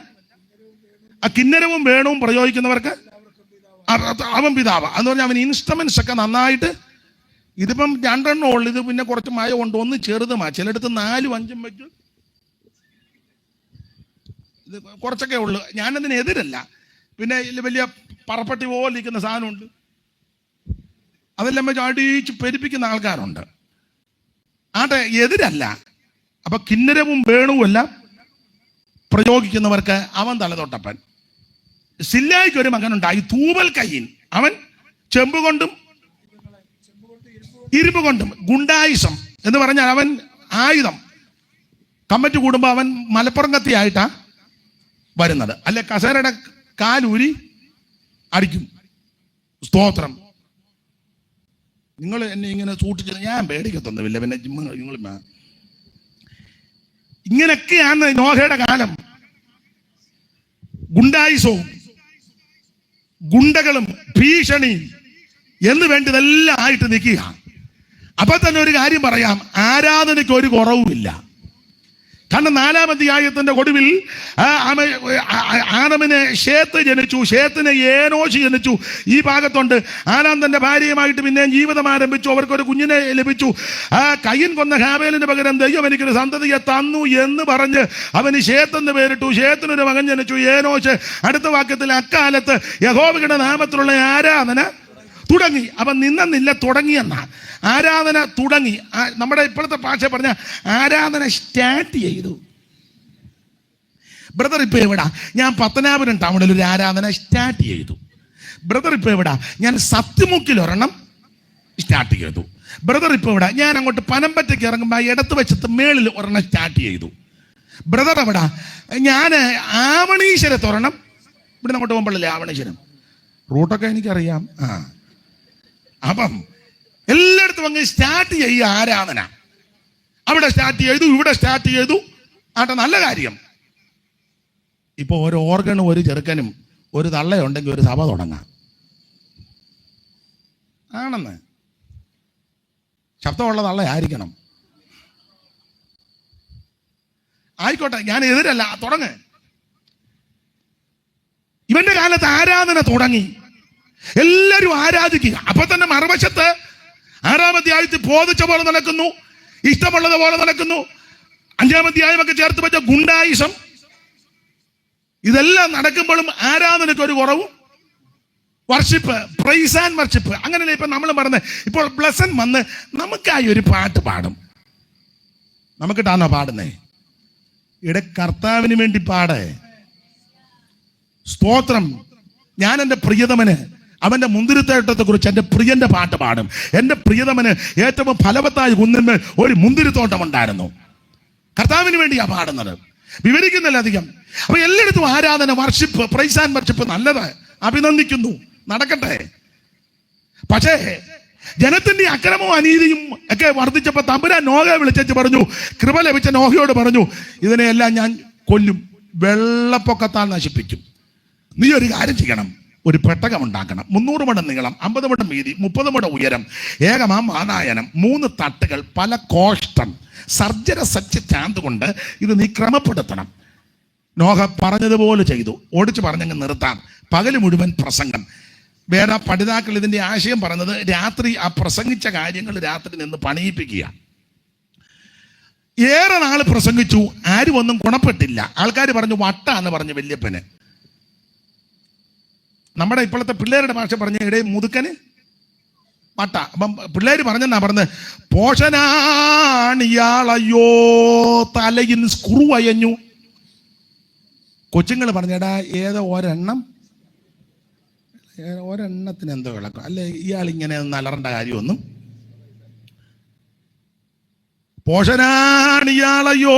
ആ കിന്നരവും വേണവും പ്രയോഗിക്കുന്നവർക്ക് അവൻ പിതാവ് എന്ന് പറഞ്ഞാൽ അവൻ ഇൻസ്ട്രുമെന്റ്സ് ഒക്കെ നന്നായിട്ട്. ഇതിപ്പം 2 എണ്ണം ഉള്ളു. ഇത് പിന്നെ കുറച്ച് മഴ കൊണ്ട് ഒന്ന് ചെറുതുമാ. ചിലയിടത്ത് 4, 5 വെച്ച് ഇത് കുറച്ചൊക്കെ ഉള്ളു. ഞാനതിന് എതിരല്ല. പിന്നെ ഇതിൽ വലിയ പറപ്പട്ടി പോലെ ഇരിക്കുന്ന സാധനമുണ്ട്, അതെല്ലാം വെച്ച് അടിച്ച് പെരുപ്പിക്കുന്ന ആൾക്കാരുണ്ട്. ആട്ടെ, എതിരല്ല. അപ്പൊ കിന്നരവും വേണുവും എല്ലാം പ്രയോഗിക്കുന്നവർക്ക് അവൻ തലതൊട്ടപ്പൻ. സില്ലായിക്ക് ഒരു മകനുണ്ടായി, തൂബൽ കയ്യൻ. അവൻ ചെമ്പ് കൊണ്ടും ഇരുമ്പ് കൊണ്ടും, ഗുണ്ടായുസം എന്ന് പറഞ്ഞാൽ അവൻ ആയുധം. കമ്മറ്റ് കൂടുമ്പോ അവൻ മലപ്പുറം കത്തിയായിട്ടാ വരുന്നത്, അല്ലെ കസേരയുടെ കാലൂരി അടിക്കും. സ്തോത്രം. നിങ്ങൾ എന്നെ ഇങ്ങനെ സൂക്ഷിച്ചത് ഞാൻ പേടിക്കത്തൊന്നുമില്ല. പിന്നെ നിങ്ങൾ ഇങ്ങനെയൊക്കെയാണ് നോഹയുടെ കാലം. ഗുണ്ടായുസവും ഗുണ്ടകളും ഭീഷണി എന്ന് വേണ്ടതെല്ലാം ആയിട്ട് നിൽക്കുക. അപ്പൊ തന്നെ ഒരു കാര്യം പറയാം, ആരാധനയ്ക്ക് ഒരു കുറവുമില്ല. കാരണം 4-ാം അധ്യായത്തിന്റെ ഒടുവിൽ ആദമിനെ ശേത്ത് ജനിച്ചു, ശേത്തിനെ ഏനോശ് ജനിച്ചു. ഈ ഭാഗത്തുണ്ട്. ആദാം തന്റെ ഭാര്യയുമായിട്ട് പിന്നെ ജീവിതം ആരംഭിച്ചു, അവർക്കൊരു കുഞ്ഞിനെ ലഭിച്ചു. കയ്യൻ കൊന്ന ഹാബേലിന് പകരം ദൈവം എനിക്കൊരു സന്തതിയെ തന്നു എന്ന് പറഞ്ഞ് അവന് ശേത്തെന്ന് പേരിട്ടു. ശേത്തിനൊരു മകൻ ജനിച്ചു, ഏനോശ്. അടുത്ത വാക്യത്തിൽ അക്കാലത്ത് യഹോവയുടെ നാമത്തിലുള്ള ആരാധന തുടങ്ങി. അവൻ നിന്നില്ല, തുടങ്ങിയെന്ന ആരാധന തുടങ്ങി. നമ്മുടെ ഇപ്പോഴത്തെ ഭാഷ പറഞ്ഞ ആരാധന സ്റ്റാർട്ട് ചെയ്തു. ബ്രദർ ഇപ്പൊ എവിടാ? ഞാൻ പത്തനാപുരം ടൗണിൽ ഒരു ആരാധന സ്റ്റാർട്ട് ചെയ്തു. ബ്രദർ ഇപ്പൊ എവിടാ? ഞാൻ സത്യമുക്കിൽ ഒരെണ്ണം സ്റ്റാർട്ട് ചെയ്തു. ബ്രദർ ഇപ്പൊ എവിടാ? ഞാൻ അങ്ങോട്ട് പനമ്പറ്റയ്ക്ക് ഇറങ്ങുമ്പോൾ ഇടത്ത് വശത്ത് മേളിൽ ഒരെണ്ണം സ്റ്റാർട്ട് ചെയ്തു. ബ്രദർ എവിടാ? ഞാൻ ആവണീശ്വരത്ത് ഒരെണ്ണം, ഇവിടെ അങ്ങോട്ട് പോകുമ്പോഴല്ലേ ആവണീശ്വരം, റൂട്ടൊക്കെ എനിക്കറിയാം. അപ്പം എല്ലായിടത്തും അങ്ങ് സ്റ്റാർട്ട് ചെയ്യുക ആരാധന. അവിടെ സ്റ്റാർട്ട് ചെയ്തു, ഇവിടെ സ്റ്റാർട്ട് ചെയ്തു. ആട്ടെ, നല്ല കാര്യം. ഇപ്പൊ ഒരു ഓർഗനും ഒരു ചെറുക്കനും ഒരു തള്ളയുണ്ടെങ്കിൽ ഒരു സഭ തുടങ്ങാം. ആണെന്ന് ശബ്ദമുള്ള തള്ളയായിരിക്കണം. ആയിക്കോട്ടെ, ഞാൻ എതിരല്ല, തുടങ്ങ്. ഇവന്റെ കാലത്ത് ആരാധന തുടങ്ങി, എല്ലാവരും ആരാധിക്കുക. അപ്പൊ തന്നെ മറുവശത്ത് 6-ാം അധ്യായത്തിൽ ബോധിച്ച പോലെ നടക്കുന്നു, ഇഷ്ടമുള്ളത് പോലെ നടക്കുന്നു. 5-ാം അധ്യായമൊക്കെ ചേർത്ത് വെച്ച ഗുണ്ടായുസം. ഇതെല്ലാം നടക്കുമ്പോഴും ആരാധനയ്ക്ക് ഒരു കുറവും. Worship, praise and worship. അങ്ങനെയല്ലേ ഇപ്പൊ നമ്മൾ പറഞ്ഞത്. ഇപ്പോൾ ബ്ലസൻ വന്ന് നമുക്കായി ഒരു പാട്ട് പാടും. നമുക്കിട്ടാണോ പാടുന്നേ? ഇവിടെ കർത്താവിന് വേണ്ടി പാടേ. സ്തോത്രം. ഞാൻ എൻ്റെ പ്രിയതമന് അവന്റെ മുന്തിരിത്തോട്ടത്തെ കുറിച്ച് എൻ്റെ പ്രിയന്റെ പാട്ട് പാടും. എൻ്റെ പ്രിയതമന് ഏറ്റവും ഫലവത്തായ കുന്നിന്മേൽ ഒരു മുന്തിരിത്തോട്ടം ഉണ്ടായിരുന്നു. കർത്താവിന് വേണ്ടിയാ പാടുന്നത്, വിവരിക്കുന്നില്ല അധികം. അപ്പൊ എല്ലായിടത്തും ആരാധന, വർഷിപ്പ്, പ്രൈസ് ആൻഡ് വർഷിപ്പ്. നല്ലത്, അഭിനന്ദിക്കുന്നു, നടക്കട്ടെ. പക്ഷേ ജനത്തിന്റെ അക്രമവും അനീതിയും ഒക്കെ വർദ്ധിച്ചപ്പോ തമ്പുരാൻ നോഹയെ വിളിച്ചു പറഞ്ഞു, കൃപ ലഭിച്ച നോഹയോട് പറഞ്ഞു, ഇതിനെയെല്ലാം ഞാൻ കൊല്ലും, വെള്ളപ്പൊക്കത്താൽ നശിപ്പിക്കും. നീ ഒരു കാര്യം ചെയ്യണം, ഒരു പെട്ടകം ഉണ്ടാക്കണം. 300 മുഴം നീളം, 50 മുഴം വീതി, 30 മുഴം ഉയരം, ഏകമാം വാതായനം, 3 തട്ടുകൾ, പല കോഷ്ടം, സർജര സച്ച് ചാന്ത് കൊണ്ട് ഇത് നീ ക്രമപ്പെടുത്തണം. നോഹ പറഞ്ഞതുപോലെ ചെയ്തു. ഓടിച്ചു പറഞ്ഞങ്ങ് നിർത്താം. പകല് മുഴുവൻ പ്രസംഗം. വേറെ പഠിതാക്കൾ ഇതിന്റെ ആശയം പറഞ്ഞത്, രാത്രി ആ പ്രസംഗിച്ച കാര്യങ്ങൾ രാത്രി നിന്ന് പണിയിപ്പിക്കുക. ഏറെ നാൾ പ്രസംഗിച്ചു, ആരും ഒന്നും ഗുണപ്പെട്ടില്ല. ആൾക്കാർ പറഞ്ഞു വട്ടാന്ന് പറഞ്ഞു വല്യപ്പന്. നമ്മുടെ ഇപ്പോഴത്തെ പിള്ളേരുടെ ഭാഷ പറഞ്ഞ ഇടേ മുതുക്കന് വട്ട. അപ്പം പിള്ളേര് പറഞ്ഞെന്നാ പറഞ്ഞത്, പോഷനാണിയാളയ്യോ തലയിൽ സ്ക്രൂ അയഞ്ഞു. കൊച്ചുങ്ങൾ പറഞ്ഞടാ, ഏതോ ഒരെണ്ണത്തിന് എന്തോ വിളക്കം, അല്ലെ ഇയാൾ ഇങ്ങനെ അലറേണ്ട കാര്യമൊന്നും. പോഷനാണിയാളയ്യോ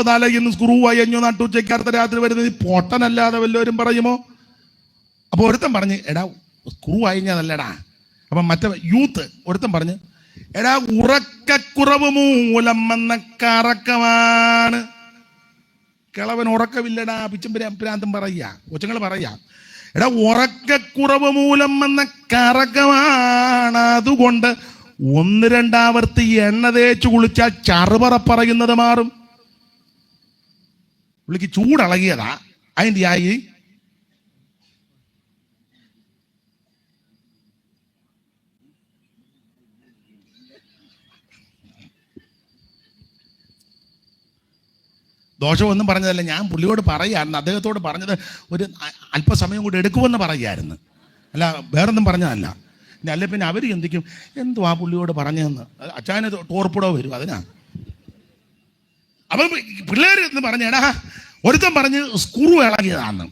തലയിൽ സ്ക്രൂ അയഞ്ഞു. നട്ടുച്ചയ്ക്ക് അടുത്ത രാത്രി വരുന്നത് പൊട്ടനല്ലാതെ വല്ലവരും പറയുമോ? അപ്പൊ ഒരുത്തൻ പറഞ്ഞ്, എടാ സ്ക്രൂ അയഞ്ഞതല്ലടാ. അപ്പൊ മറ്റേ യൂത്ത് ഒരുത്തൻ പറഞ്ഞ്, എടാ ഉറക്കക്കുറവ് മൂലം വന്ന കറക്കമാണ്. കിളവൻ ഉറക്കമില്ലടാ, പിച്ചും പ്രാന്തം പറയുക, കൊച്ചുങ്ങൾ പറയുക. എടാ ഉറക്കക്കുറവ് മൂലം വന്ന കറക്കമാണ്, അതുകൊണ്ട് 1-2 ആവർത്തി എണ്ണ തേച്ച് കുളിച്ചാൽ ചറുപറ പറയുന്നത് മാറും. പുള്ളിക്ക് ചൂടളകിയതാ, അതിൻ്റെ ആയി. ദോഷമൊന്നും പറഞ്ഞതല്ല, ഞാൻ പുള്ളിയോട് പറയായിരുന്നു, അദ്ദേഹത്തോട് പറഞ്ഞത് ഒരു അല്പസമയം കൂടി എടുക്കുമെന്ന് പറയായിരുന്നു, അല്ല വേറൊന്നും പറഞ്ഞതല്ല. ഇനി അല്ലെ പിന്നെ അവർ ചിന്തിക്കും എന്തോ ആ പുള്ളിയോട് പറഞ്ഞതെന്ന്, അച്ചായന് ടോർപ്പിടോ വരും അതിനാ. അപ്പം പിള്ളേർ എന്ന് പറഞ്ഞേടാ ഒരുത്തൻ പറഞ്ഞ് സ്ക്രൂ ഇളകിയതാന്ന്.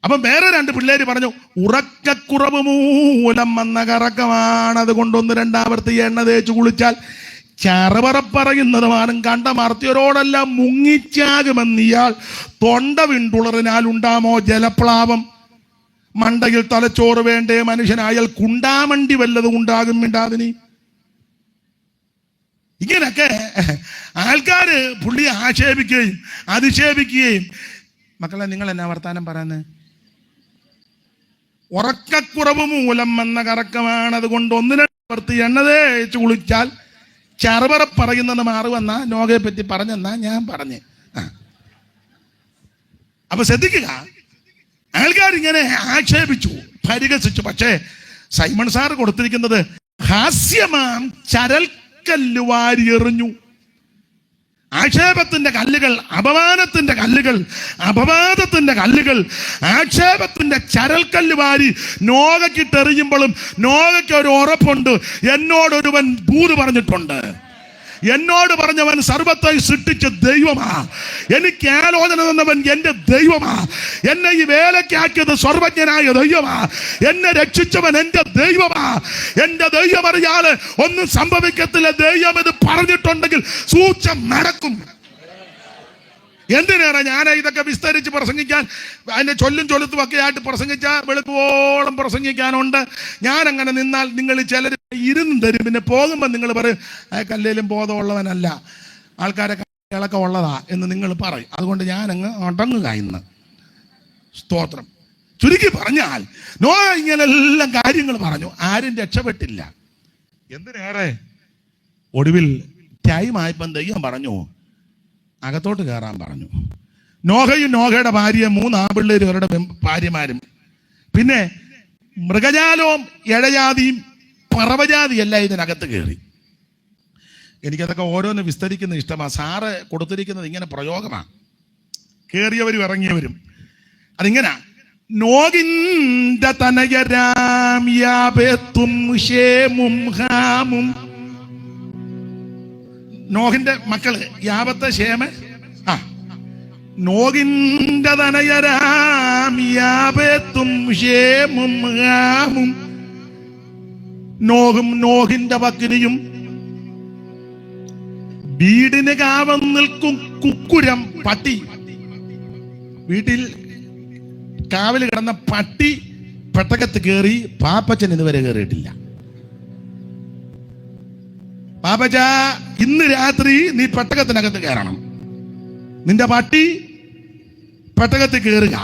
അപ്പം വേറെ രണ്ട് പിള്ളേര് പറഞ്ഞു ഉറക്കക്കുറവ് മൂലം വന്ന കറക്കമാണ്, അതുകൊണ്ട് 1-2 ആവർത്തി എണ്ണ തേച്ച് കുളിച്ചാൽ ചറപറപ്പറയുന്നതുമാനും കണ്ടമർത്തിയവരോടെല്ലാം മുങ്ങിച്ചാകുമെന്ന് ഇയാൾ തൊണ്ട വിണ്ടുളറിനാൽ ഉണ്ടാമോ ജലപ്ലാവം, മണ്ടയിൽ തലച്ചോറ് വേണ്ടേ മനുഷ്യനായാൽ കുണ്ടാമണ്ടി വല്ലതും ഉണ്ടാകും മിണ്ടാതിനി. ഇങ്ങനൊക്കെ ആൾക്കാര് പുള്ളിയെ ആക്ഷേപിക്കുകയും അധിക്ഷേപിക്കുകയും. മക്കളെ, നിങ്ങൾ എന്നാ വർത്താനം പറയുന്നത്? ഉറക്കക്കുറവ് മൂലം വന്ന കറക്കമാണ്, അതുകൊണ്ട് 1-2 ആവർത്തി എണ്ണ തേച്ച് കുളിച്ചാൽ ചറപറ പറയുന്നത് മാറുവെന്ന നോഗയെ പറ്റി പറഞ്ഞെന്നാ ഞാൻ പറഞ്ഞ്. അപ്പൊ ശ്രദ്ധിക്കുക, ആൾക്കാരിങ്ങനെ ആക്ഷേപിച്ചു, പരിഹസിച്ചു. പക്ഷേ സൈമൺ സാർ കൊടുത്തിരിക്കുന്നത് ഹാസ്യമാം ചരൽക്കല്ല് വാരി എറിഞ്ഞു. ആക്ഷേപത്തിന്റെ കല്ലുകൾ, അപമാനത്തിന്റെ കല്ലുകൾ, അപവാദത്തിന്റെ കല്ലുകൾ, ആക്ഷേപത്തിന്റെ ചരൽക്കല്ല് വാരി നോഗയ്ക്കിട്ടെറിയുമ്പോഴും നോഗയ്ക്ക് ഒരു ഉറപ്പുണ്ട്, എന്നോടൊരുവൻ ദൂത് പറഞ്ഞിട്ടുണ്ട്, എന്നോട് പറഞ്ഞവൻ സർവത്തെ സൃഷ്ടിച്ച ദൈവമാ, എനിക്ക് ആലോചന തന്നവൻ എന്റെ ദൈവമാ, എന്നെ ഈ വേലക്കാക്കിയത് സർവജ്ഞനായ ദൈവമാ, എന്നെ രക്ഷിച്ചവൻ എന്റെ ദൈവമാ, എന്റെ ദൈവം അറിയാതെ ഒന്നും സംഭവിക്കത്തില്ല, ദൈവം ഇത് പറഞ്ഞിട്ടുണ്ടെങ്കിൽ സൂക്ഷം നടക്കും. എന്തിനേറെ ഞാൻ ഇതൊക്കെ വിസ്തരിച്ച് പ്രസംഗിക്കാൻ, അതിന്റെ ചൊല്ലും ചൊലുത്തും ഒക്കെ ആയിട്ട് പ്രസംഗിച്ചാൽ വെളുപ്പോളം പ്രസംഗിക്കാനുണ്ട്. ഞാൻ അങ്ങനെ നിന്നാൽ നിങ്ങൾ ചിലർ ഇരുന്നും തരും, പിന്നെ പോകുമ്പോൾ നിങ്ങൾ പറയും കല്ലേലും ബോധമുള്ളവനല്ല, ആൾക്കാരെ ഇളക്കം ഉള്ളതാ എന്ന് നിങ്ങൾ പറയും. അതുകൊണ്ട് ഞാനങ്ങ് അടങ്ങുക ഇന്ന്. സ്തോത്രം. ചുരുക്കി പറഞ്ഞാൽ നോഹ ഇങ്ങനെല്ലാം കാര്യങ്ങൾ പറഞ്ഞു, ആരും രക്ഷപ്പെട്ടില്ല. എന്തിനേറെ ഒടുവിൽ ടൈമായപ്പം ദൈവം പറഞ്ഞു അകത്തോട്ട് കയറാൻ പറഞ്ഞു. നോഹയും നോഹയുടെ ഭാര്യ 3 ആൺപിള്ളേരും അവരുടെ ഭാര്യമാരും, പിന്നെ മൃഗജാലവും ഇഴജാതിയും പറവജാതിയെല്ലാം ഇതിനകത്ത് കയറി. എനിക്കതൊക്കെ ഓരോന്ന് വിസ്തരിക്കുന്ന ഇഷ്ടമാണ്. സാറ് കൊടുത്തിരിക്കുന്നത് ഇങ്ങനെ പ്രയോഗമാണ്, കയറിയവരും ഇറങ്ങിയവരും. അതിങ്ങനെ നോഹിന്റെ തനയരാം യാബേത്തും ശേമും ഹാമും. നോഹിന്റെ മക്കള് യാബത്ത് ശേമ്. നോഹിന്റെ തനയരാം യാബേത്തും ശേമും ഹാമും. നോഹും നോഹിന്റെ പത്നിയും വീടിന് കാവൽ നിൽക്കും കുക്കുരം പട്ടി. വീട്ടിൽ കാവല് കിടന്ന പട്ടി പെട്ടകത്ത് കയറി. പാപ്പച്ചൻ ഇതുവരെ കയറിയിട്ടില്ല. പാപ്പച്ച, ഇന്ന് രാത്രി നീ പെട്ടകത്തിനകത്ത് കയറണം, നിന്റെ പട്ടി പെട്ടകത്തിൽ കയറുക.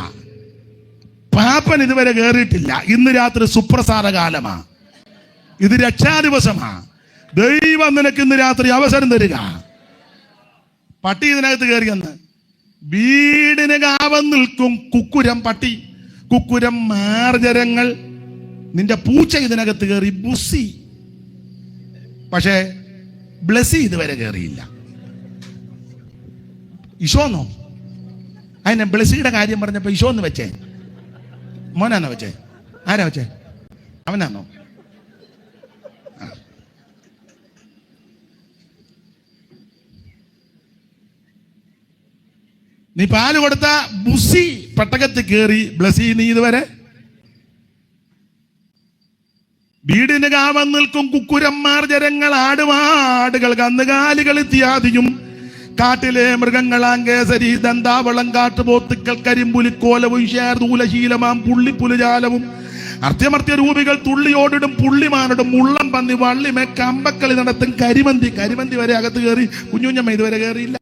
പാപ്പൻ ഇതുവരെ കയറിയിട്ടില്ല. ഇന്ന് രാത്രി സുപ്രസാദ കാലമാ, ഇത് രക്ഷാദിവസമാ. ദൈവം നിനക്ക് ഇന്ന് രാത്രി അവസരം തരിക. പട്ടി ഇതിനകത്ത് കയറിയെന്ന്. വീടിന് കാവൽ നിൽക്കും കുക്കുരം പട്ടി, കുക്കുരം മാർജരങ്ങൾ. നിന്റെ പൂച്ച ഇതിനകത്ത് കയറി ബുസി. പക്ഷേ ബ്ലസി ഇതുവരെ കയറിയില്ല. ഈശോന്നോ? അതിനെ ബ്ലസിയുടെ കാര്യം പറഞ്ഞപ്പോ ഈശോന്ന് വെച്ചേ? മോനാന്നോ വെച്ചേ? ആരാ വെച്ചേ? അവനാന്നോ? നീ പാല് കൊടുത്ത ബുസി പെട്ടകത്തിൽ കയറി. ബ്ലസി നീ ഇതുവരെ. വീടിന് കാവൽ നിൽക്കും കുക്കുരന്മാർ ജരങ്ങൾ ആടുമാടുകൾ കന്നുകാലികൾ ഇത്യാദിയും കാട്ടിലെ മൃഗങ്ങളാങ്കേസരി ദന്താവളം കാട്ടുപോത്തുക്കൾ കരിമ്പുലിക്കോലവും ശേർദൂലശീലമാം പുള്ളിപ്പുലുജാലവും അർത്ഥമർത്ഥ്യ രൂപികൾ തുള്ളിയോടിടും പുള്ളിമാനോടും മുള്ളം പന്നി വള്ളിമേ കമ്പക്കളി നടത്തും കരിമന്തി. കരിമന്തി വരെ അകത്ത് കയറി. കുഞ്ഞുഞ്ഞമ്മ ഇതുവരെ കയറിയില്ല.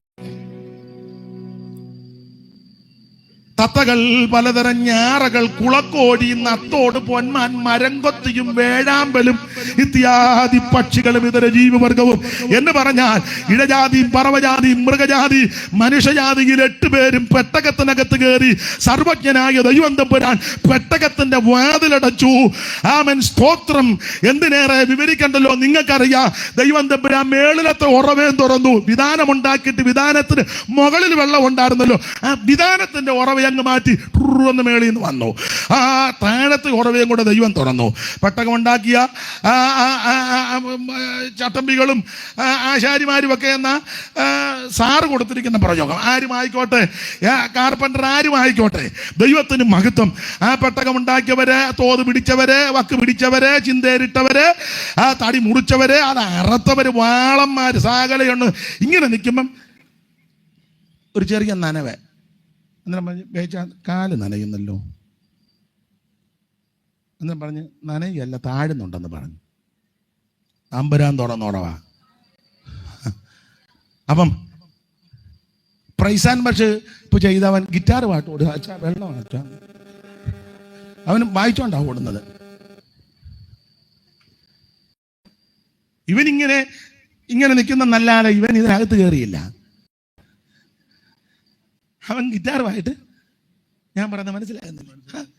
തത്തകൾ, പലതരം ഞാറകൾ, കുളക്കോടി, നത്തോട്, പൊന്മാൻ, മരംകൊത്തിയും വേഴാമ്പലും ഇത്യാദി പക്ഷികളും ഇതര ജീവിവർഗവും എന്ന് പറഞ്ഞാൽ ഇഴജാതിയും പറവജാതിയും മൃഗജാതി മനുഷ്യജാതിയിൽ 8 പേരും പെട്ടകത്തിനകത്ത് കയറി സർവജ്ഞനായ ദൈവം തമ്പുരാൻ പെട്ടകത്തിന്റെ വാതിലടച്ചു. ആമേൻ, സ്തോത്രം. എന്തിനേറെ വിവരിക്കണ്ടല്ലോ, നിങ്ങൾക്കറിയാം. ദൈവം തമ്പുരാൻ മേളിലത്തെ ഉറവേം തുറന്നു. വിധാനമുണ്ടാക്കിയിട്ട് വിധാനത്തിന് മുകളിൽ വെള്ളം ഉണ്ടായിരുന്നല്ലോ, ആ വിധാനത്തിന്റെ ഉറവ അങ്ങ് മാറ്റി ഒന്ന് മേളിൽ നിന്ന് വന്നു. ആ താഴത്തെ ഉറവയും കൂടെ ദൈവം തുറന്നു. പെട്ടകം ഉണ്ടാക്കിയ ചട്ടമ്പികളും ആശാരിമാരും ഒക്കെ എന്ന സാറ് കൊടുത്തിരിക്കുന്ന പ്രയോഗം. ആരുമായിക്കോട്ടെ, കാർപ്പൻ്റർ ആരുമായിക്കോട്ടെ, ദൈവത്തിന് മഹത്വം. ആ പെട്ടകം ഉണ്ടാക്കിയവരെ, തോത് പിടിച്ചവരെ, വക്ക് പിടിച്ചവരെ, ചിന്തേരിട്ടവരെ, ആ തടി മുറിച്ചവരെ, അത് അറുത്തവര്, വാളന്മാര്, സാകലയൊന്ന് ഇങ്ങനെ നിൽക്കുമ്പം ഒരു ചെറിയ നനവേ, അന്നേരം പറഞ്ഞ് വേച്ചാൽ കാല് നനയുന്നല്ലോ, അന്നേരം പറഞ്ഞ് നനയല്ല താഴുന്നുണ്ടെന്ന് പറഞ്ഞു. അമ്പരാൻ തുറന്നുറവാ. അപ്പം പ്രൈസാൻ പക്ഷേ ഇപ്പൊ ചെയ്തവൻ ഗിറ്റാർ പാട്ട് ഓടുക, അച്ഛാ വെള്ളം അച്ഛാ, അവന് വായിച്ചോണ്ടാ ഓടുന്നത്. ഇവനിങ്ങനെ നിൽക്കുന്ന നല്ലാതെ ഇവൻ ഇതിനകത്ത് കയറിയില്ല. അവൻ ഗിറ്റാറുമായിട്ട് ഞാൻ പറഞ്ഞ മനസ്സിലാകുന്നില്ല.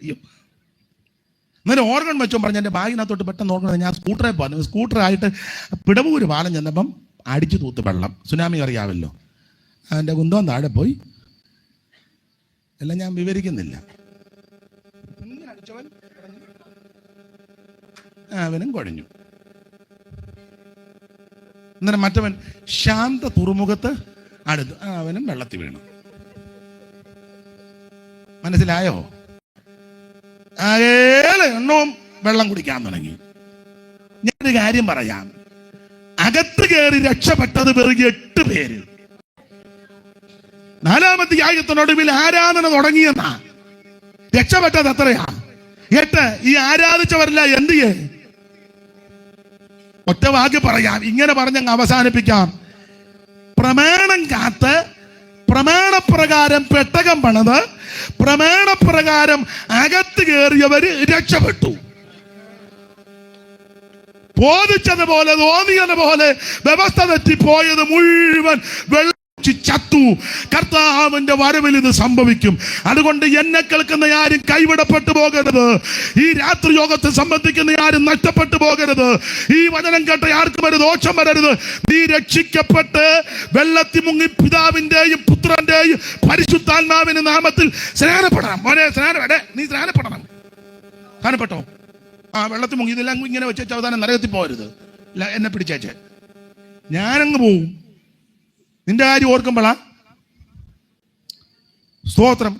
അയ്യോ, എന്നാലും ഓർഗൺ വെച്ചോ പറഞ്ഞ എൻ്റെ ബാഗിനകത്തോട്ട് പെട്ടെന്ന് ഓർഗൺ. ഞാൻ സ്കൂട്ടറെ പറഞ്ഞു. സ്കൂട്ടറായിട്ട് പിടവൂര് പാലം ചെന്നപ്പം അടിച്ചു തൂത്ത് വെള്ളം. സുനാമി അറിയാമല്ലോ. അതിൻ്റെ കുന്തവും താഴെ പോയി. എല്ലാം ഞാൻ വിവരിക്കുന്നില്ല. അടിച്ചവൻ അവനും കുഴഞ്ഞു. അന്നേരം മറ്റവൻ ശാന്ത തുറമുഖത്ത് അടുത്ത്, അവനും വെള്ളത്തിൽ വീണു. മനസ്സിലായോ? ഏഴ് എണ്ണവും വെള്ളം കുടിക്കാൻ തുടങ്ങി. ഞാനൊരു കാര്യം പറയാം. അകത്ത് കയറി രക്ഷപ്പെട്ടത് വെറും 8 പേര്. 4-ാമത്തെ ആയുധത്തിനൊടുവിൽ ആരാധന തുടങ്ങിയെന്നാ. രക്ഷപ്പെട്ടത് എത്രയാ? 8. ഈ ആരാധിച്ചവരല്ല എന്ത് ചെയ്യേ? ഒറ്റ വാക്ക് പറയാം, ഇങ്ങനെ പറഞ്ഞങ്ങ് അവസാനിപ്പിക്കാം. പ്രമാണം കാത്ത്, പ്രമാണപ്രകാരം പെട്ടകം പണിത്, പ്രമാണപ്രകാരം അകത്ത് കയറിയവര് രക്ഷപ്പെട്ടു. ബോധിച്ചതുപോലെ, തോന്നിയതുപോലെ വ്യവസ്ഥ തെറ്റിപ്പോയത് മുഴുവൻ വെള്ളം ചത്തു. കർത്താവിന്റെ വരവിൽ ഇത് സംഭവിക്കും. അതുകൊണ്ട് എന്നെ കേൾക്കുന്ന ആരും കൈവിടപ്പെട്ടു പോകരുത്. ഈ രാത്രി യോഗത്തെ സംബന്ധിക്കുന്ന ആരും നഷ്ടപ്പെട്ടു പോകരുത്. ഈ വചനം കേട്ട ആർക്കും ഒരു ദോഷം വരരുത്. നീ രക്ഷിക്കപ്പെട്ട് വെള്ളത്തിൽ മുങ്ങി പിതാവിന്റെയും പുത്രന്റെയും പരിശുദ്ധാത്മാവിന്റെ നാമത്തിൽ സ്നാനപ്പെടണം. മോനെ നീ സ്നാനപ്പെടണം. സ്നാനപ്പെട്ടോ? വെള്ളത്തിൽ മുങ്ങി ഇതെല്ലാം ഇങ്ങനെ വെച്ച അവസാനം നരകത്തിൽ പോകരുത്. എന്നെ പിടിച്ചേച്ച് ഞാനങ്ങ് പോവും. നിന്റെ കാര്യം ഓർക്കുമ്പോളാ സ്തോത്രം.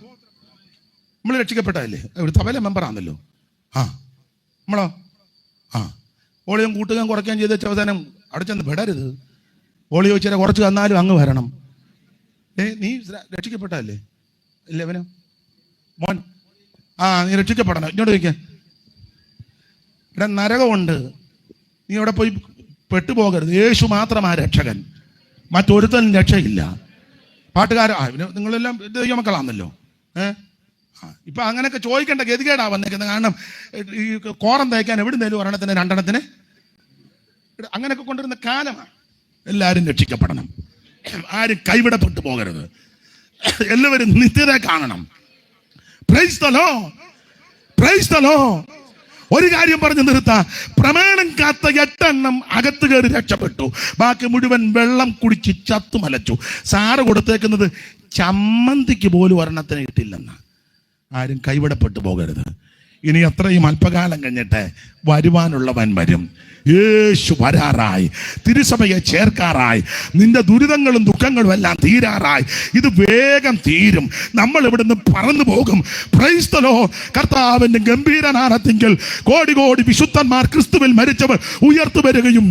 നമ്മൾ രക്ഷിക്കപ്പെട്ടതല്ലേ? ഇവിടെ തവല മെമ്പറാണല്ലോ. നമ്മളോ ഓളിയും കൂട്ടുകയും കുറയ്ക്കുകയും ചെയ്ത് അവസാനം അവിടെ ചെന്ന് പെടരുത്. ഓളി ചോദിച്ചാൽ കുറച്ച് തന്നാലും അങ്ങ് വരണം. നീ രക്ഷിക്കപ്പെട്ടതല്ലേ? ഇല്ല അവനോ മോൻ, നീ രക്ഷിക്കപ്പെടണം. ഇങ്ങോട്ട് ചോദിക്കാൻ. ഇവിടെ നരകമുണ്ട്. നീ അവിടെ പോയി പെട്ടുപോകരുത്. യേശു മാത്രമാ രക്ഷകൻ, മറ്റൊരുത്തനും രക്ഷയില്ല. പാട്ടുകാരൻ നിങ്ങളെല്ലാം ദൈവമക്കളാണല്ലോ. ഇപ്പൊ അങ്ങനെയൊക്കെ ചോദിക്കേണ്ട ഗതികേടാ വന്നേക്കുന്നത്. കാരണം ഈ കോറം തയ്ക്കാൻ എവിടുന്നേലും ഒരെണ്ണത്തിന് 2 എണ്ണത്തിന് അങ്ങനെയൊക്കെ കൊണ്ടുവരുന്ന കാലമാണ്. എല്ലാവരും രക്ഷിക്കപ്പെടണം. ആരും കൈവിടപ്പെട്ടു പോകരുത്. എല്ലാവരും നിത്യത കാണണം. Price the Lord, praise the Lord. ഒരു കാര്യം പറഞ്ഞു നിർത്താം. പ്രമാണം കാത്ത 8 എണ്ണം അകത്ത് കയറി രക്ഷപ്പെട്ടു. ബാക്കി മുഴുവൻ വെള്ളം കുടിച്ച് ചത്തുമലച്ചു. സാറ് കൊടുത്തേക്കുന്നത് ചമ്മന്തിക്ക് പോലും ഒരെണ്ണത്തിന് കിട്ടില്ലെന്ന. ആരും കൈവിടപ്പെട്ടു പോകരുത്. ഇനി അത്രയും അല്പകാലം കഴിഞ്ഞിട്ട് വരുവാനുള്ളവൻ വരും. യേശു വരാറായി, തിരുസഭയെ ചേർക്കാറായി, നിന്റെ ദുരിതങ്ങളും ദുഃഖങ്ങളും എല്ലാം തീരാറായി. ഇത് വേഗം തീരും. നമ്മൾ ഇവിടുന്ന് പറന്നു പോകും. Price the Lord. കർത്താവിന്റെ ഗംഭീരനാഥത്തിങ്കൽ കോടി കോടി വിശുദ്ധന്മാർ ക്രിസ്തുവിൽ മരിച്ചവർ ഉയർത്തു വരികയും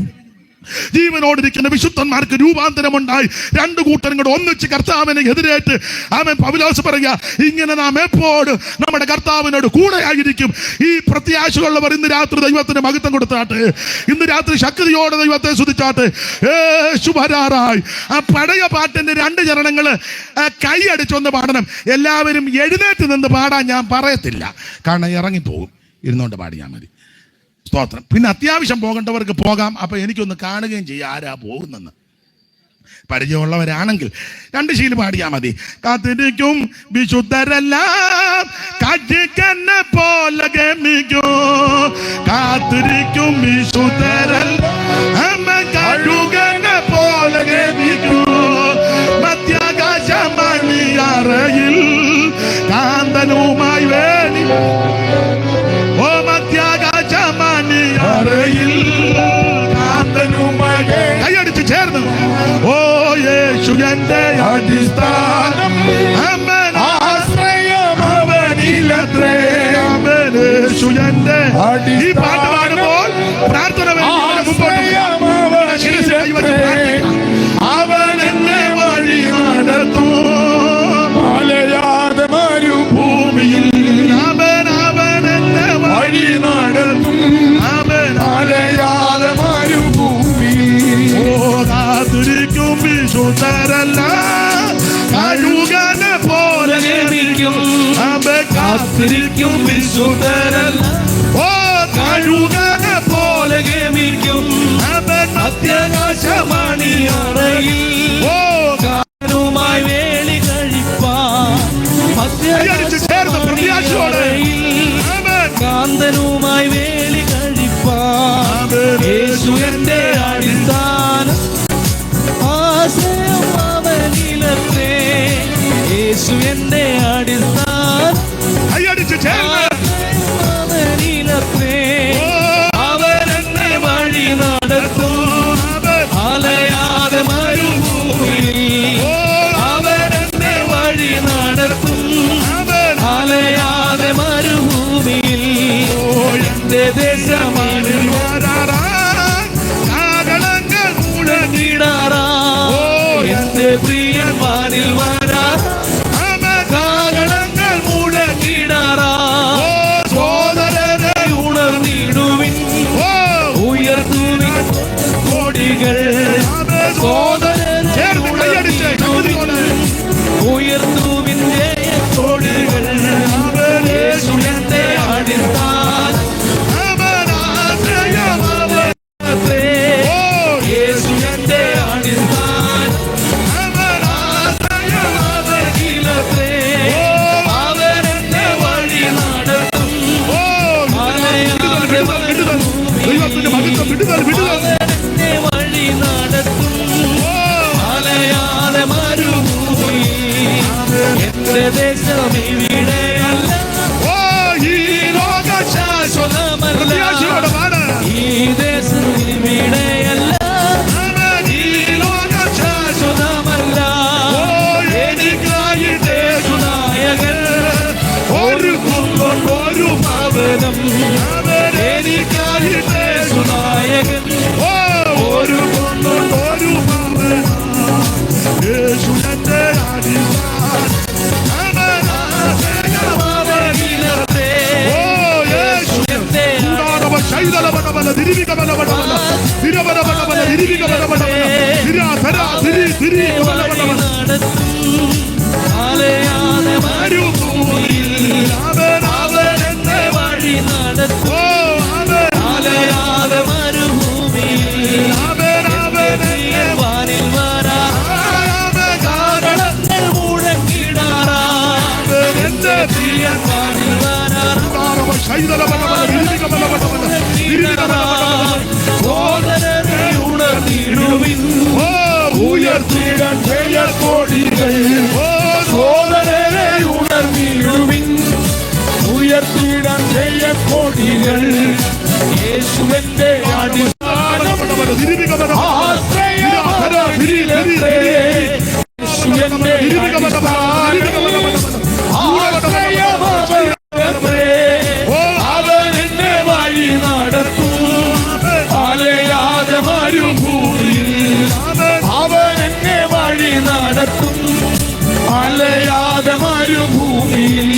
ജീവനോടിരിക്കുന്ന വിശുദ്ധന്മാർക്ക് രൂപാന്തരമുണ്ടായി. രണ്ടു കൂട്ടരും കൂടെ ഒന്നിച്ച് കർത്താവിനെ എതിരേറ്റ് ആമേൻ പൗലോസ് പറയുക, ഇങ്ങനെ നാം എപ്പോഴും നമ്മുടെ കർത്താവിനോട് കൂടെ ആയിരിക്കും. ഈ പ്രത്യാശയുള്ളവർ ഇന്ന് രാത്രി ദൈവത്തിന് മഹത്വം കൊടുത്താട്ടെ. ഇന്ന് രാത്രി ശക്തിയോടെ ദൈവത്തെ സ്തുതിച്ചാട്ടെ. യേശു വരാറായി. ആ പഴയ പാട്ടിന്റെ 2 ചരണങ്ങള് കൈ അടിച്ചൊന്ന് പാടണം. എല്ലാവരും എഴുന്നേറ്റ് നിന്ന് പാടാൻ ഞാൻ പറയത്തില്ല, കാരണം ഇറങ്ങിപ്പോകും. ഇരുന്നോണ്ട് പാടിയാൽ മതി. സ്തോത്രം. പിന്നെ അത്യാവശ്യം പോകേണ്ടവർക്ക് പോകാം. അപ്പൊ എനിക്കൊന്ന് കാണുകയും ചെയ്യാം ആരാ പോകുന്നെന്ന്. പരിചയമുള്ളവരാണെങ്കിൽ 2 ശീല് പാടിയാൽ മതി. കാത്തിരിക്കും വിശുദ്ധരെല്ലാം കാറ്റിക്കെന്നെ പോലെ ഗമിക്കും. കാത്തിരിക്കും വിശുദ്ധരെല്ലാം കഴുകനെ പോലെ ഗമിക്കും. മധ്യാകാശമണിയറയിൽ കാന്തനുമായി വേണി. ഓ മധ്യാകാശമണിയറയിൽ കാന്തനുമായി കൈയടിച്ച് ചേർന്ന്. ഓ യേശു എന്റെ അടിസ്ഥാനം, ആശ്രയം അവനിലത്രേ. യേശു എന്റെ ഈ പാട്ട് പാടുമ്പോൾ പ്രാർത്ഥന അവൻ എന്നെ വഴി നടത്തും. മലയാതെ മരുഭൂമിയിൽ അവൻ എന്നെ വഴി നടത്തും. അവൻ മലയാതെ മരുഭൂമിയിൽ. ഓ കാത്തിരിക്കും വിശുദ്ധരെല്ലാം കഴുകനെ പോലെ ഗമിക്കും. അവൻ കാത്തിരിക്കും വിശുദ്ധരെല്ലാം ഓ കഴുകനെ പോലെ ഗമിക്കും. അവൻ മധ്യാകാശമണിയറയിൽ ഓ കാനുമായി വേളി കഴിപ്പാൻ. കാന്തനുമായി വേളി കഴിപ്പാൻ. യേശു എന്റെ അടിസ്ഥാനം, ആശ്രയം അവനിലത്രേ. യേശു എന്റെ അടിസ്ഥാനം, അവനിലത്രേ. അവനെന്നെ വഴി നടത്തും. അലയാതെ മരുഭൂമിയിൽ അവനെന്നെ വഴി നടത്തും. അലയാതെ മരുഭൂമിയിൽ എന്റെ ദേശമാണ് കാകളങ്ങൾ മുഴങ്ങിടാറാ. എന്റെ പ്രിയൻ വാനിൽ വരാ. കാകളങ്ങൾ മുഴങ്ങിടാറാ. സോദരനെ ഉണർന്നിടുവിൻ, ഉയർത്തുവിൻ കൊടികൾ. സോദരനെ ഉയർത്തുവിൻ കൊടികൾ. യേശു എന്റെ അടിസ്ഥാനം, യേശു എന്റെ അടിസ്ഥാനം, അവനെന്നെ വഴി നടത്തും. അവനെന്നെ വഴി നടത്തും. അലയാതെ മരുഭൂമിയിൽ എന്റെ ദേശം ഇവിടെയല്ല. ഈ ലോക ശാശ്വതമല്ല. ഈ ദേശം ഇവിടെയല്ല. ഈ ലോക ശാശ്വതമല്ല. എനിക്കായി ദേശനായകൻ ഒരുക്കുമ്പോൾ ഒരു ഭവനം. എനിക്കായി ദേശനായകൻ ഒരുക്കുമ്പോൾ ഒരു ഭവനം. യേശു എന്റെ അടിസ്ഥാനം, അവനിലത്രേ. യേശു എന്റെ അലയാതെ മരുഭൂമിയിൽ അവനെന്നെ വഴി നടത്തും. അലയാതെ മരുഭൂമിയിൽ വാനിൽ വരാ. കാകളങ്ങൾ മുഴങ്ങിടാറാ. എന്റെ പ്രിയൻ വാനിൽ വരാ. സോദരനെ ഉണർന്നിടുവിൻ, ഉയർത്തിടാൻ ജയക്കൊടികൾ. സോദരനെ ഉണർന്നിടുവിൻ, ഉയർത്തിടാൻ ജയക്കൊടികൾ. യേശുവിന്റെ അടിസ്ഥാനം, ആശ്രയം അവനിലത്രേ. യേശുവിന്റെ ആശ്രയം അവനിലത്രേ. അവനെന്നെ വഴി നടത്തും. അലയാതെ മരുഭൂമിയിൽ അലയാതെ മരുഭൂമിയിൽ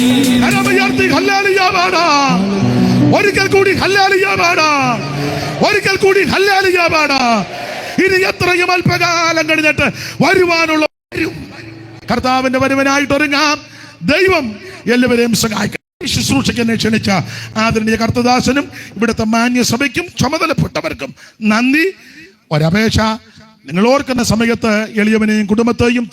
കരമുയർത്തി ഹല്ലേലൂയ പാടാം. ഒരിക്കൽ കൂടി ഹല്ലേലൂയ പാടാം. ഒരിക്കൽ കൂടി ഹല്ലേലൂയ പാടാം. ഇനി എത്രയും അല്പകാലം കഴിഞ്ഞിട്ട് വരുവാനുള്ള വരും. കർത്താവിന്റെ വരവിനായിട്ട് ഒരുങ്ങാം. ദൈവം എല്ലാവരെയും സഹായിക്കും. ശുശ്രൂഷയ്ക്ക് എന്നെ ക്ഷണിച്ച ആദരണീയ കർത്തദാസനും ഇവിടുത്തെ മാന്യസഭയ്ക്കും ചുമതലപ്പെട്ടവർക്കും നന്ദി. ഒരപേക്ഷ, നിങ്ങൾ ഓർക്കുന്ന സമയത്ത് എളിയവനെയും കുടുംബത്തെയും